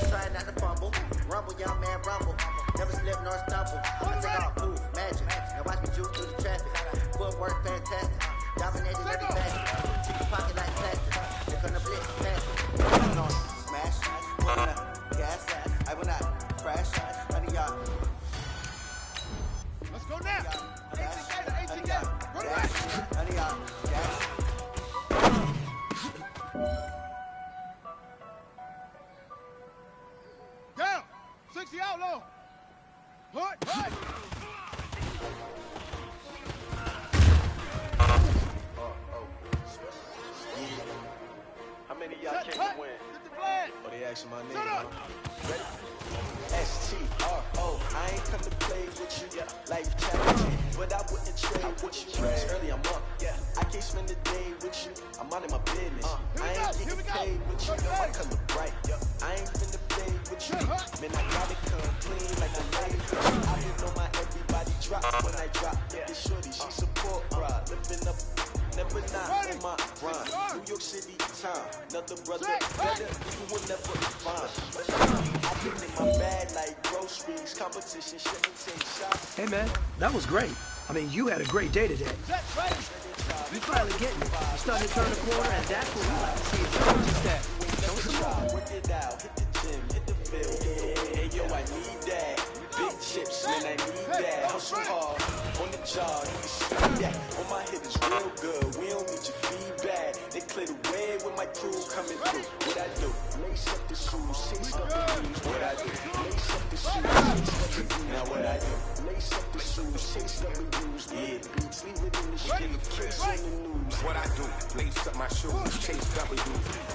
Trying not to fumble. Rumble, young man, rumble. Never slip nor stumble. I take off, move, magic. Now watch me juke through the traffic. Footwork fantastic. Dominated every basket. Keep the pocket like plastic. Here come the blitz, pass it. Got it on, smash, pulling up, gas. I will not crash. 100 yards. Let's go now. 100 yards, dash, 100 yards, dash. Down. 60 outlaw. Hut. How many of y'all came to win? Oh, they asking my name, huh? Ready? S-T-R-O. I ain't come to play with you, yeah. Life challenging, but I wouldn't trade with you. Early I'm up, yeah. I can't spend the day with you. I'm out in my business. I ain't getting paid with you. My color bright, yeah. I ain't finna play with you. Man, I gotta come clean like a light. I didn't know my everybody drop when I drop. This shorty, she support, ride. Living up. Never not on my grind. New York City time. Another brother better. You will never find. I put in my bag like groceries. Competition shouldn't take shots. Hey, man, that was great. I mean, you had a great day today. You finally getting it. You're starting to turn the corner, and that's what we like to see. It's just that. Show us some more. Work it out. Hit the gym. Hit the field. Hey, yo, I need that. Big chips, man, I need that. Hustle hard. On the job, you can see that. On my hit is real good. We don't need your feedback. They clear the way with my crew coming through. What I do? Lace up the shoes, chase up the shoes. What I do? Lace up the shoes, chase up the shoes. Now what I do? Lace up the shoes, chase up the shoes. Yeah, beats, leave it in the street, case on the news. What I do? Lace up my shoes, chase W's,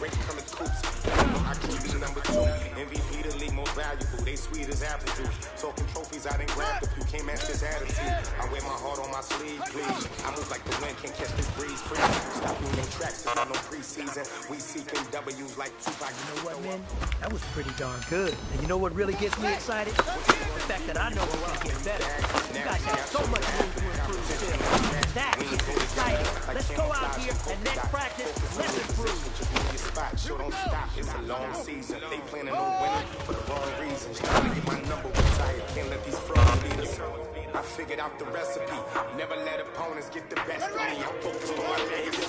great color coops. I can be number 2. MVP the league most valuable. They sweet as apple juice. Talking trophies, I done grabbed a few. Can't match this attitude. I wear my heart on my sleeve, please. I move like the wind, can't catch this breeze free. Stop moving tracks, it's not no preseason. We seeking W's like Tupac. You know what, man? That was pretty darn good. And you know what really gets me excited? The fact that I know we can get better. You guys have so much room to improve still. That gets me excited. Let's go out here and next practice, let's improve. So don't stop, it's a long season. They planning on winning for the wrong reasons. Trying to get my number retired, can't let these fraud lead us. I figured out the recipe. Never let opponents get the best of me. I'm focused on my legacy.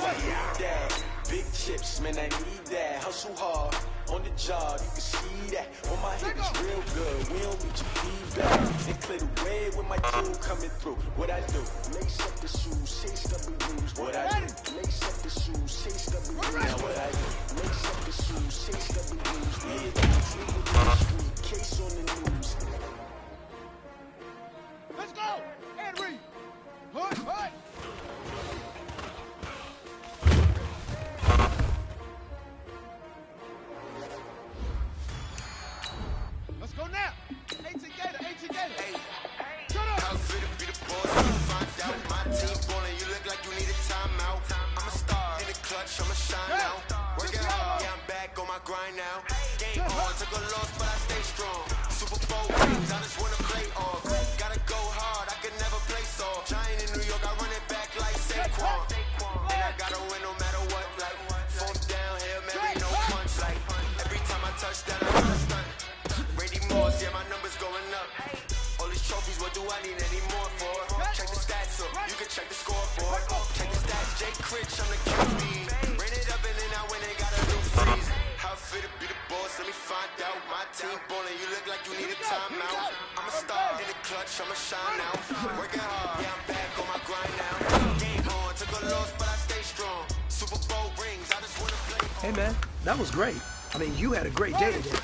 Big chips, man, I need that. Hustle hard on the job, you can see that. On my hip is real good. We don't need your feedback. They clear the way with my crew coming through. What I do? Lace up the shoes, chase W's. What I do? Lace up the shoes, chase W's. Now what I do? Lace up the shoes, chase W's. Yeah, beats, leave it in the street, case on the news. Let's go! And read! Hut! Let's go now! 18 Gator! Hey, how's it to be the boss? Find out my team ballin'. You look like you need a timeout. I'm a star in the clutch, I'ma shine now. Working hard, yeah, I'm back on my grind now. Game on, took a loss, but I stay strong. Super Bowl rings, I just wanna play off. Gotta go hard, I could never play soft. Giant in New York, I run it back like Saquon. And I gotta win no matter what, like 4th down. do I need any more for? Check the stats up, you can check the scoreboard. Check the stats, Jake Critch, I'm the QB. Ran it up and then I went and got a new freeze. How fit to be the boss, let me find out. My team ballin', you look like you need a timeout. I'm a star in the clutch, I'ma shine out. Working hard, yeah, I'm back on my grind now. Game on, took a loss, but I stay strong. Super Bowl rings, I just wanna play. Hey man, that was great. I mean, you had a great day today.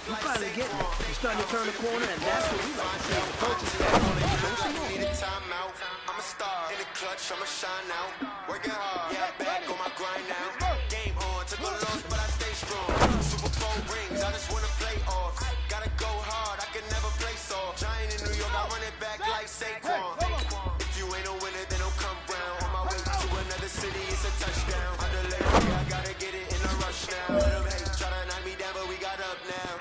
You finally getting it. You're starting to turn the corner, and that's what we like to see. The coaches back on it. You know some more. I'm a star in the clutch, I'ma shine out. Working hard, yeah, I'm back on my grind now. Game on, took a loss, but I stay strong. Super Bowl rings, I just wanna play off. Gotta go hard, I can never play soft. Giant in New York, I run it back like Saquon. If you ain't a winner, then don't come round. On my way to another city, it's a touchdown. I delay, yeah, I gotta get it in a rush now. Let them hate, try to knock me down, but we got up now.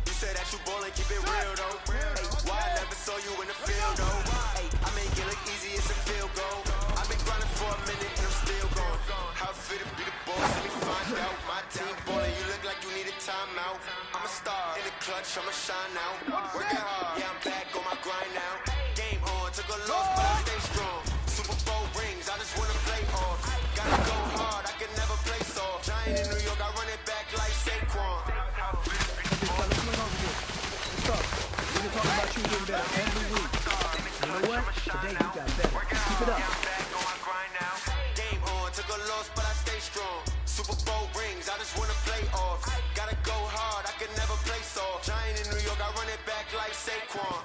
You say that you ballin', keep it real though. Hey, why I never saw you in the field though? Hey, I make it look easy, it's a field goal. I've been grinding for a minute and I'm still gone. How fit to be the boss, let me find out. My team ballin', you look like you need a timeout. I'm a star in the clutch, I'ma shine out. Working hard, yeah, I'm back on my grind now. Game on, took a loss, but I stay strong. Super Bowl rings, I just wanna play off. Gotta go hard, I can never play soft. Giant in New York, I run it back like Saquon. We've been talking about you getting better every week. You know what? Today you got better. Keep it up. Game on, took a loss, but I stay strong. Super Bowl rings, I just wanna play off. Gotta go hard, I can never play soft. Giant in New York, I run it back like Saquon.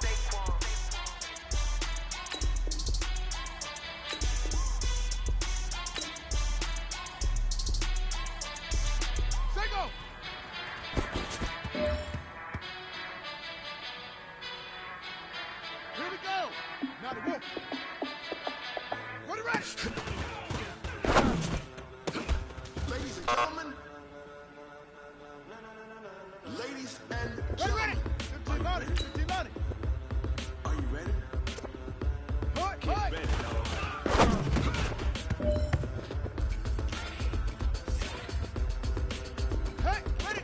Here we go. Now the wolf. What are you ready? Ladies and gentlemen. Ladies and gentlemen. Are you ready? Are you ready? Get ready. Hey, ready?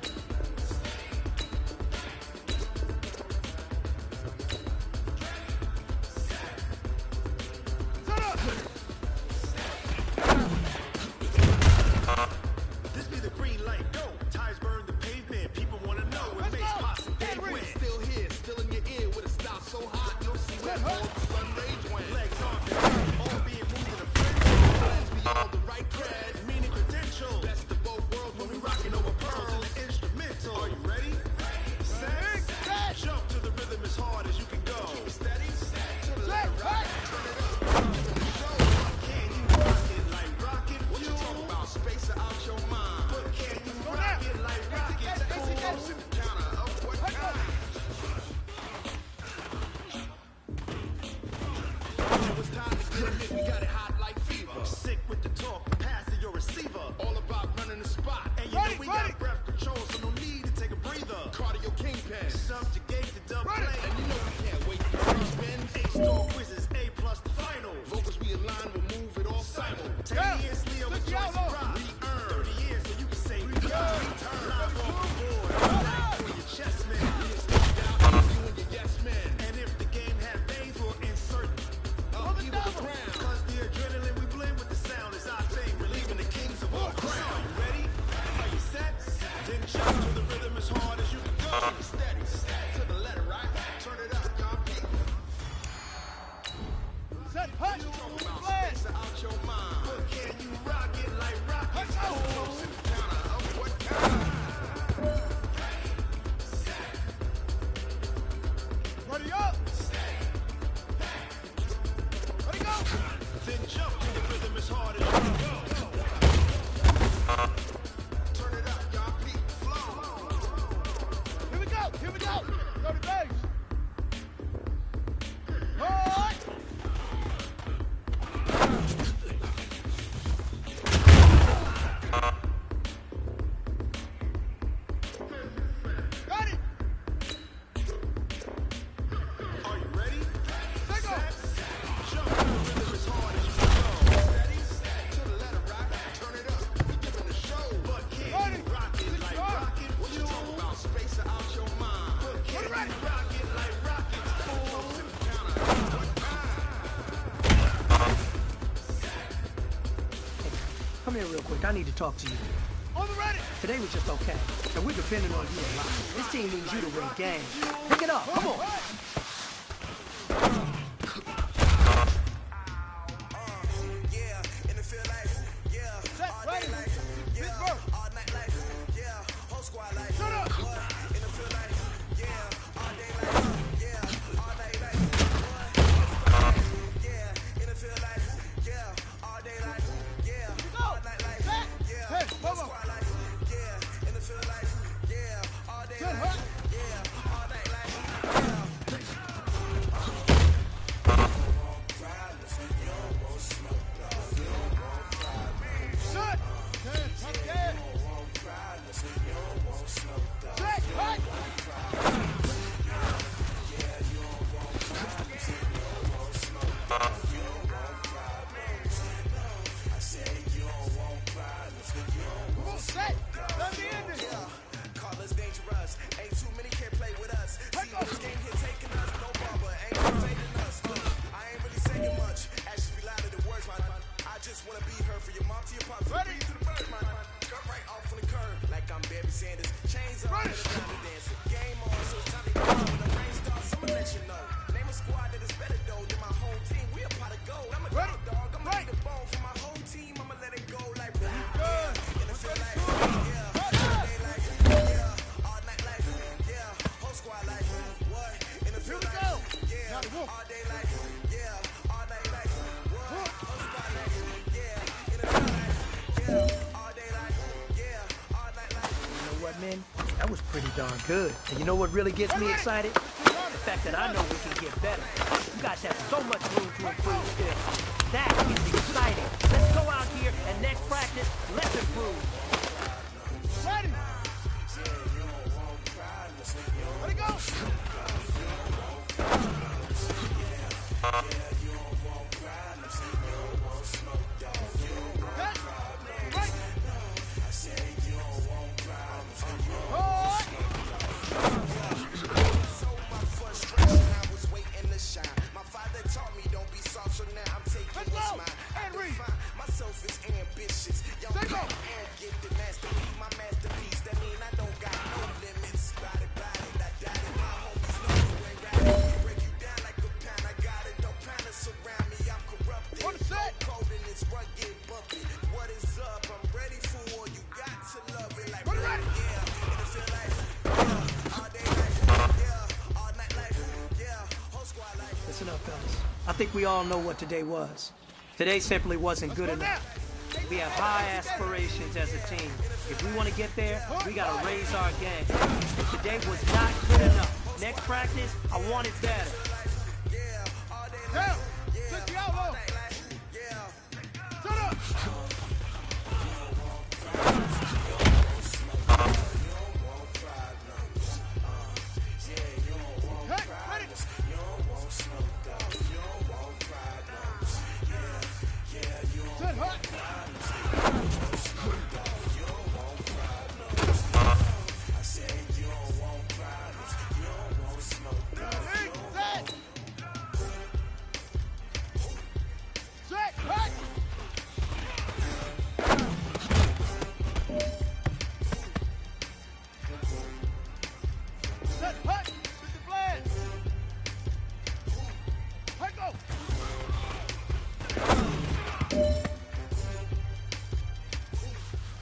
This be the green light, go. Tires burn the pavement. People wanna know what makes posse day win. Still here, still in your ear with a style so hot, you'll see where all the sun rage went. Legs on, all being moved in a friend. Friends be all the right cred, meaning credential. Best of both worlds when we rockin' over pearls and the instrumental. Are you ready? Set. Jump to the rhythm as hard as you can go. Keep it steady. To the left, right. Turn it up. Can you rock it like rocket fuel? What you talking about? Space out your mind. But can you rock it like rocket fuel? Sit the counter of what kind? It was time to get it. We got it hot like fever. Sick with the talk, passing your receiver. All about running the spot. And you know we got breath control, so no need to take a breather. Cardio kingpin, subjugate the dub play. And you know we can't wait to spin. 8-star quizzes, A+ the final. Vocals we align, we'll move it all simultaneously over choice and pride. We earn 30 years, so you can say we earn. Live off the board, like for your chest man. We extend out you and your yes man. And if the game had veins, we'll insert people the ground. Cause the adrenaline we blend with the sound is our thing. Relieving the kings of all crown. Are you ready? Are you set? Then jump to the rhythm as hard as you can go. Steady, to the letter, right? Turn it up, y'all. quick. I need to talk to you. Today was just okay, and we're depending on you a lot. This team needs you to win games. Pick it up. Come on. That was pretty darn good. And you know what really gets me excited? The fact that I know we can get better. You guys have so much room to improve still. That is exciting. Let's go out here and next practice, let's improve. Ready? Let it go. So now I'm taking what's mine. I define myself as ambitious. Young black and gifted masterpiece. My masterpiece. That mean I don't got no limits. Body, I got it. My homies know you ain't rapping. Break you down like a pound. I got it. Don't pound to surround me. I'm corrupted. What is that? Cold and it's rugged, bumpy. What is up? I'm ready for war. You got to love it. Like what ready? Yeah. And it feel like all day like all night like whole squad like. Listen up, fellas. I think we all know what today was. Today simply wasn't good enough. We have high aspirations as a team. If we want to get there, we got to raise our game. Today was not good enough. Next practice, I want it better. Down! Take you out low! Shut up!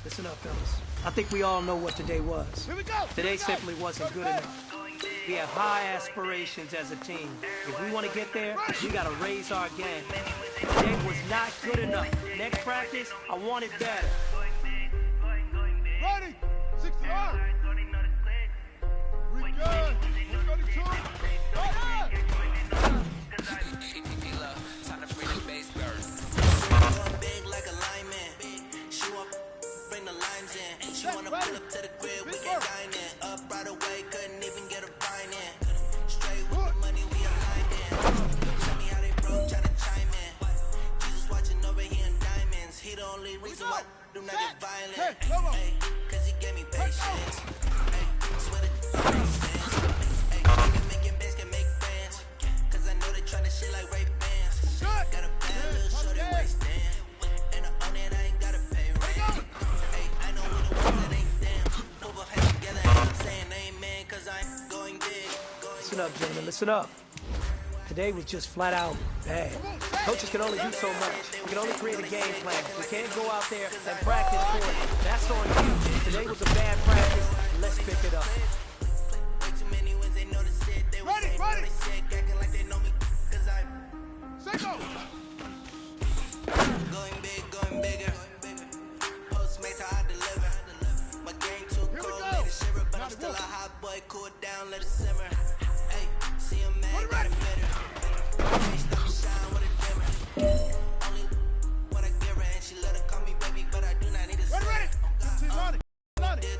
Listen up, fellas. I think we all know what today was. Here we go. Today simply wasn't good enough. We have high aspirations as a team. If we want to get there, we got to raise our game. Today was not good enough. Next practice, I want it better. Ready? 69. We good. 132. Right on. Time to bring the bass burst. Big like a lineman. Shoe up, bring the lines in. She wanna pull up to the crib, we can dine in. Up right away, couldn't even get a fine in. Straight with the money, we aligned in. Tell me how they broke, tryna chime in. Jesus watching over here in diamonds. He the only reason why I do not get violent. Hey, cause he gave me patience. Hey, swear to makes sense. Hey, making bands can make friends. Cause I know they tryna shit like Ray Bans. Got a bad little shorty wasting. And I own it, I ain't gotta pay rent. gentlemen, listen up. Today was just flat out bad. Coaches can only do so much. We can only create a game plan. We can't go out there and practice for it. That's on you. Today was a bad practice. Let's pick it up. Ready, ready. Go. Going big, going bigger. Postmates how I deliver. My game too cold, made it shiver, but I'm still a hot boy. Cool down, let it simmer. Hey, see a man got a bitter. Can't stop to shine with a dimmer. Only what I give her, and she let her call me baby, but I do not need a sin.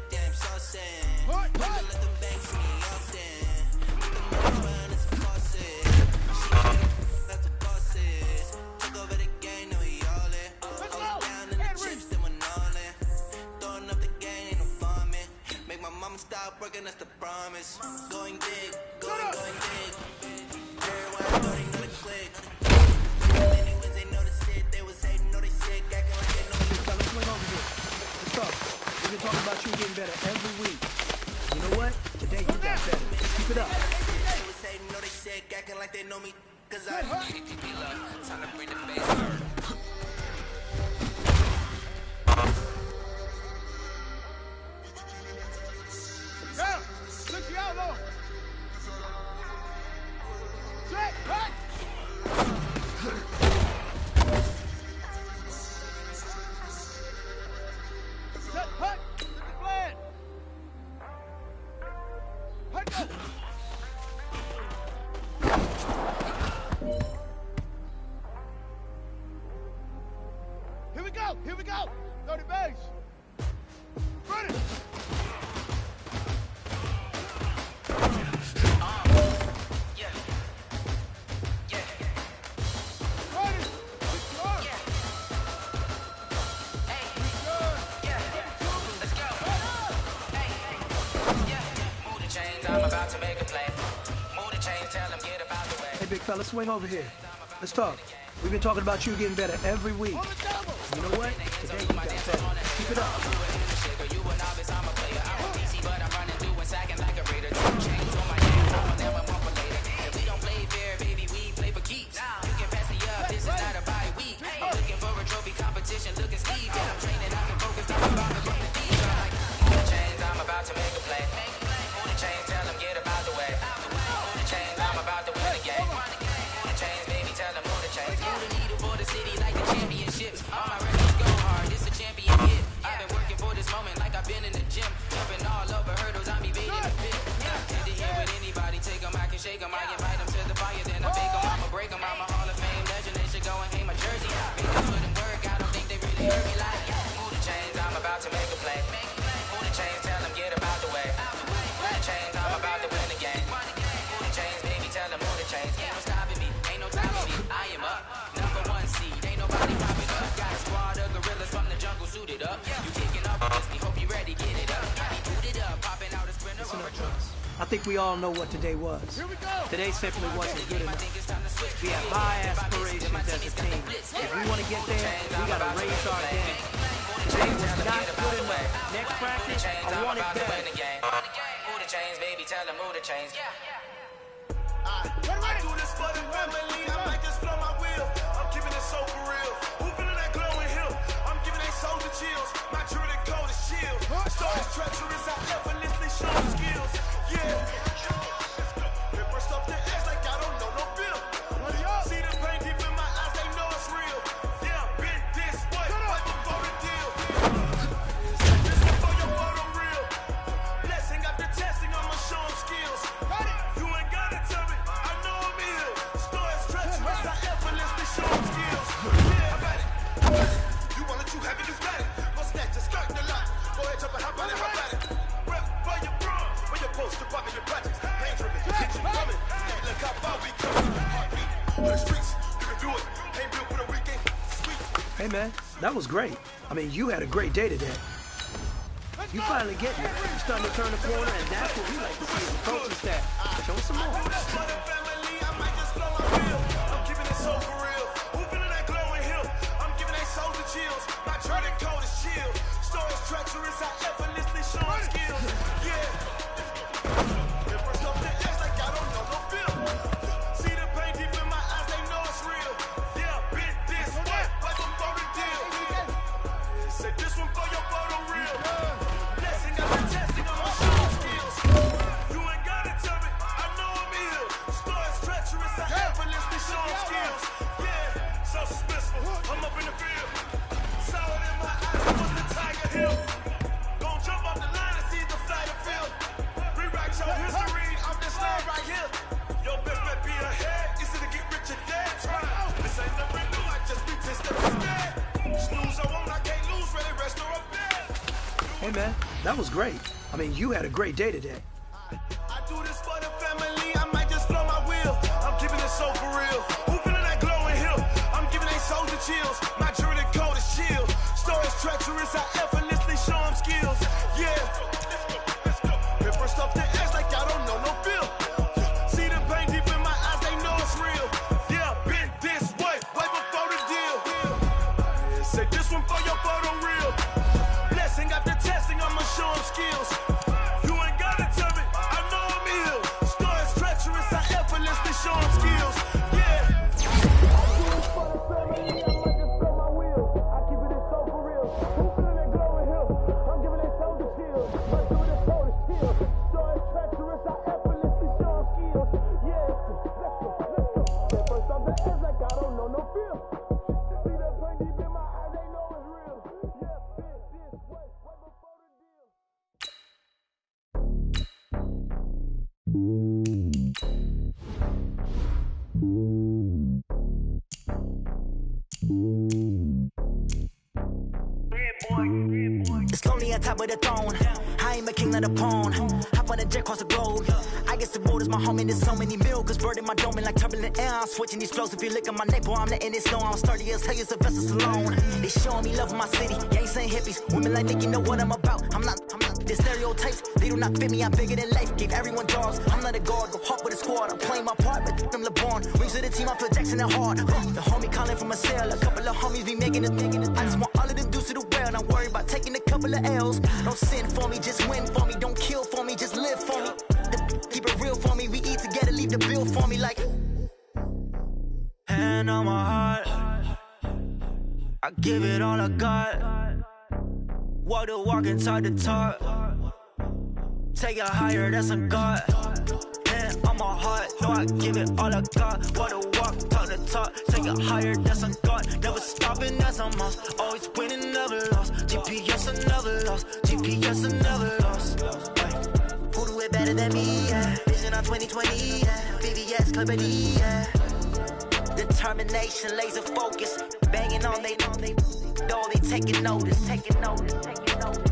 Damn, so sad. Let them banks see me often. The money run, it's a faucet. She that's a boss is. Took over the game, now we all in. All down in the chips, then we're all in. Throwing up the game, ain't no farming. Make my mama stop working, that's the promise. Going big, going big. Everywhere I go, they know the click. Many wins, they know the shit. They was hating, know they sick, acting like they know me. Let's swing over here. Let's talk. We've been talking about you getting better every week. You know what? Today you got better. Keep it up. They was hating, know they sick, acting like they know me. Cause I time to bring the bass hurt. Go! 60 out low! Check! Right! Set! Hut! Get the plan! Hut! Go! Here we go! Here we go! 30 base! Ready! Hey, big fella, swing over here. Let's talk. We've been talking about you getting better every week. You know what? Today you got better. Keep it up. Looking Steve, and I'm training, I can focus, I'm about to run the deep. Move the chains, I'm about to make a play. Move the chains, tell them get about the way. Move the chains, I'm about to win the game. Move the chains, baby, tell them move the chains. Move the needle for the city like the championships. All my records go hard, this a champion hit. I've been working for this moment like I've been in the gym. Jumping all over hurdles, I'm evading the pit. Hit the hit with anybody, take them, I can shake them. I invite them to the fire, then I bake them. I'ma break them, I'm a Hall of Fame legend. They should go and hang my jersey. Make them put them work, I don't think they really heard me like. Move the chains, I'm about to make a play. Move the chains, tell them get about the way. Move the chains, I'm about to win the game. Move the chains, baby, tell them move the chains. Ain't no stopping me, ain't no stopping me. I am up, #1 seed, ain't nobody popping up. Got a squad of gorillas from the jungle suited up. You kicking up against me, hope you ready, get it up. Got me booted up, popping out a sprinter or a truck. I think we all know what today was. Today simply wasn't good enough. We have high aspirations as a team. If we want to get there, we got to raise our game. Today was not good enough. Next practice, I want it better. Move the chains, baby, tell them move the chains. I do this for the family. I might just blow my wheel. I'm keeping it so for real. Who feeling that glowing hill? I'm giving they soldier chills. My jewelry cold as shield. So it's treacherous, I effortlessly show skills. Yeah. It burst up the edge like I don't know no bill. See the pain deep in my eyes, they know it's real. Yeah, been this way, right before the deal. This before your photo real. Blessing after testing, I'ma show them skills. You ain't gotta tell me, I know I'm ill. Stories treacherous, I effortlessly show them skills. Yeah, I got it. You want it, you have it, you got it. Go snatch it, skirt the lot. Go ahead, jump it, hop on it, hop on it. Rep for your bro, for your poster, pop in your projects. Pain driven, hit you coming. Look how far we coming. Heartbeat, for the streets, you can do it. Ain't built for the weekend. Sweet. Hey, man, that was great. I mean, you had a great day today. You finally get it. You're starting to turn the corner, and that's what we like to see as a coaching staff. Show us some more. I'm keeping it so for real. Who feeling that glowing hill? I'm giving they soldier chills. My journey cold is chill. Stories treacherous, I effortlessly show skills. Yeah. It burst up the edge like I don't know no Hey, man, that was great. I mean, you had a great day today. I do this for the family, I might just blow my wheel. I'm keeping it so for real. Who feeling that glowing hill? I'm giving they soldier chills. My jewelry code is chill. Stories treacherous, I effortlessly show them skills. Yeah. Hit first off the edge like I don't know no feel. See the pain deep in my eyes, they know it's real. Yeah, been this way before the deal. Yeah, say this one for your photo real. Blessing after testing, I'ma show them skills. You ain't gotta tell me, I know I'm ill. Stories treacherous, I effortlessly show them skills. Yeah. It's lonely on top of the throne. I ain't a king, not a pawn. Hop on a jet across the globe. I guess the road is my home and there's so many milkers burning my dome like turbulent air. I'm switching these flows. If you look at my neck, boy, I'm letting it snow. I'm sturdy as hell, it's a vessel alone. They showing me love in my city. Yeah, ain't saying hippies. Women like me, you know what I'm about. I'm not the stereotypes. They do not fit me. I'm bigger than life. Gave everyone jobs. I'm not a guard. Go hop with a squad. I'm playing my part, but them LeBron. Rings to the team. I feel Jackson and hard. The homie calling from a cell. A couple of homies be making it. I just want all of them dudes to the well. Not worry about taking a couple of L's. Don't sin for me, just win for me. Don't kill for me, just live for me. Keep it real for me. We eat together, leave the bill for me like. Hand on my heart, I give it all I got. Walk the walk and talk the talk. Take it higher, that's a God. Hand on my heart, no, I give it all I got. Walk the walk, talk the talk. Take it higher, that's a God. Never stopping, that's a must. Always winning, never lost. GPS, I never lost. GPS, I never lost. Who do it better than me? Yeah. Vision on 2020. Yeah. VVS, Clarity. Yeah. Determination, laser focus. Banging on they know they taking notice. Taking notice. Taking notice.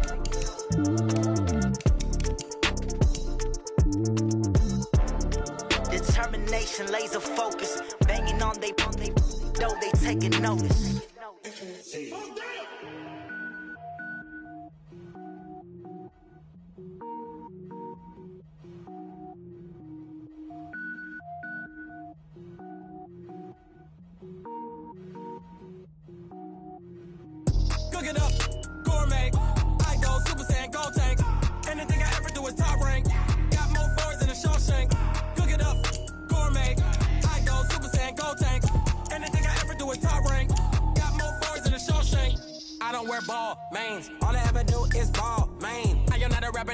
Determination, laser focus. Banging on they know they taking notice. Cook it up, gourmet. I go Super Saiyan, gold tank. Anything I ever do is top rank. Got more boys than a Shawshank. Cook it up, gourmet. I go Super Saiyan, gold tank. Anything I ever do is top rank. Got more boys than a Shawshank. I don't wear ball mains. All I ever do is ball main. I am not a rapper.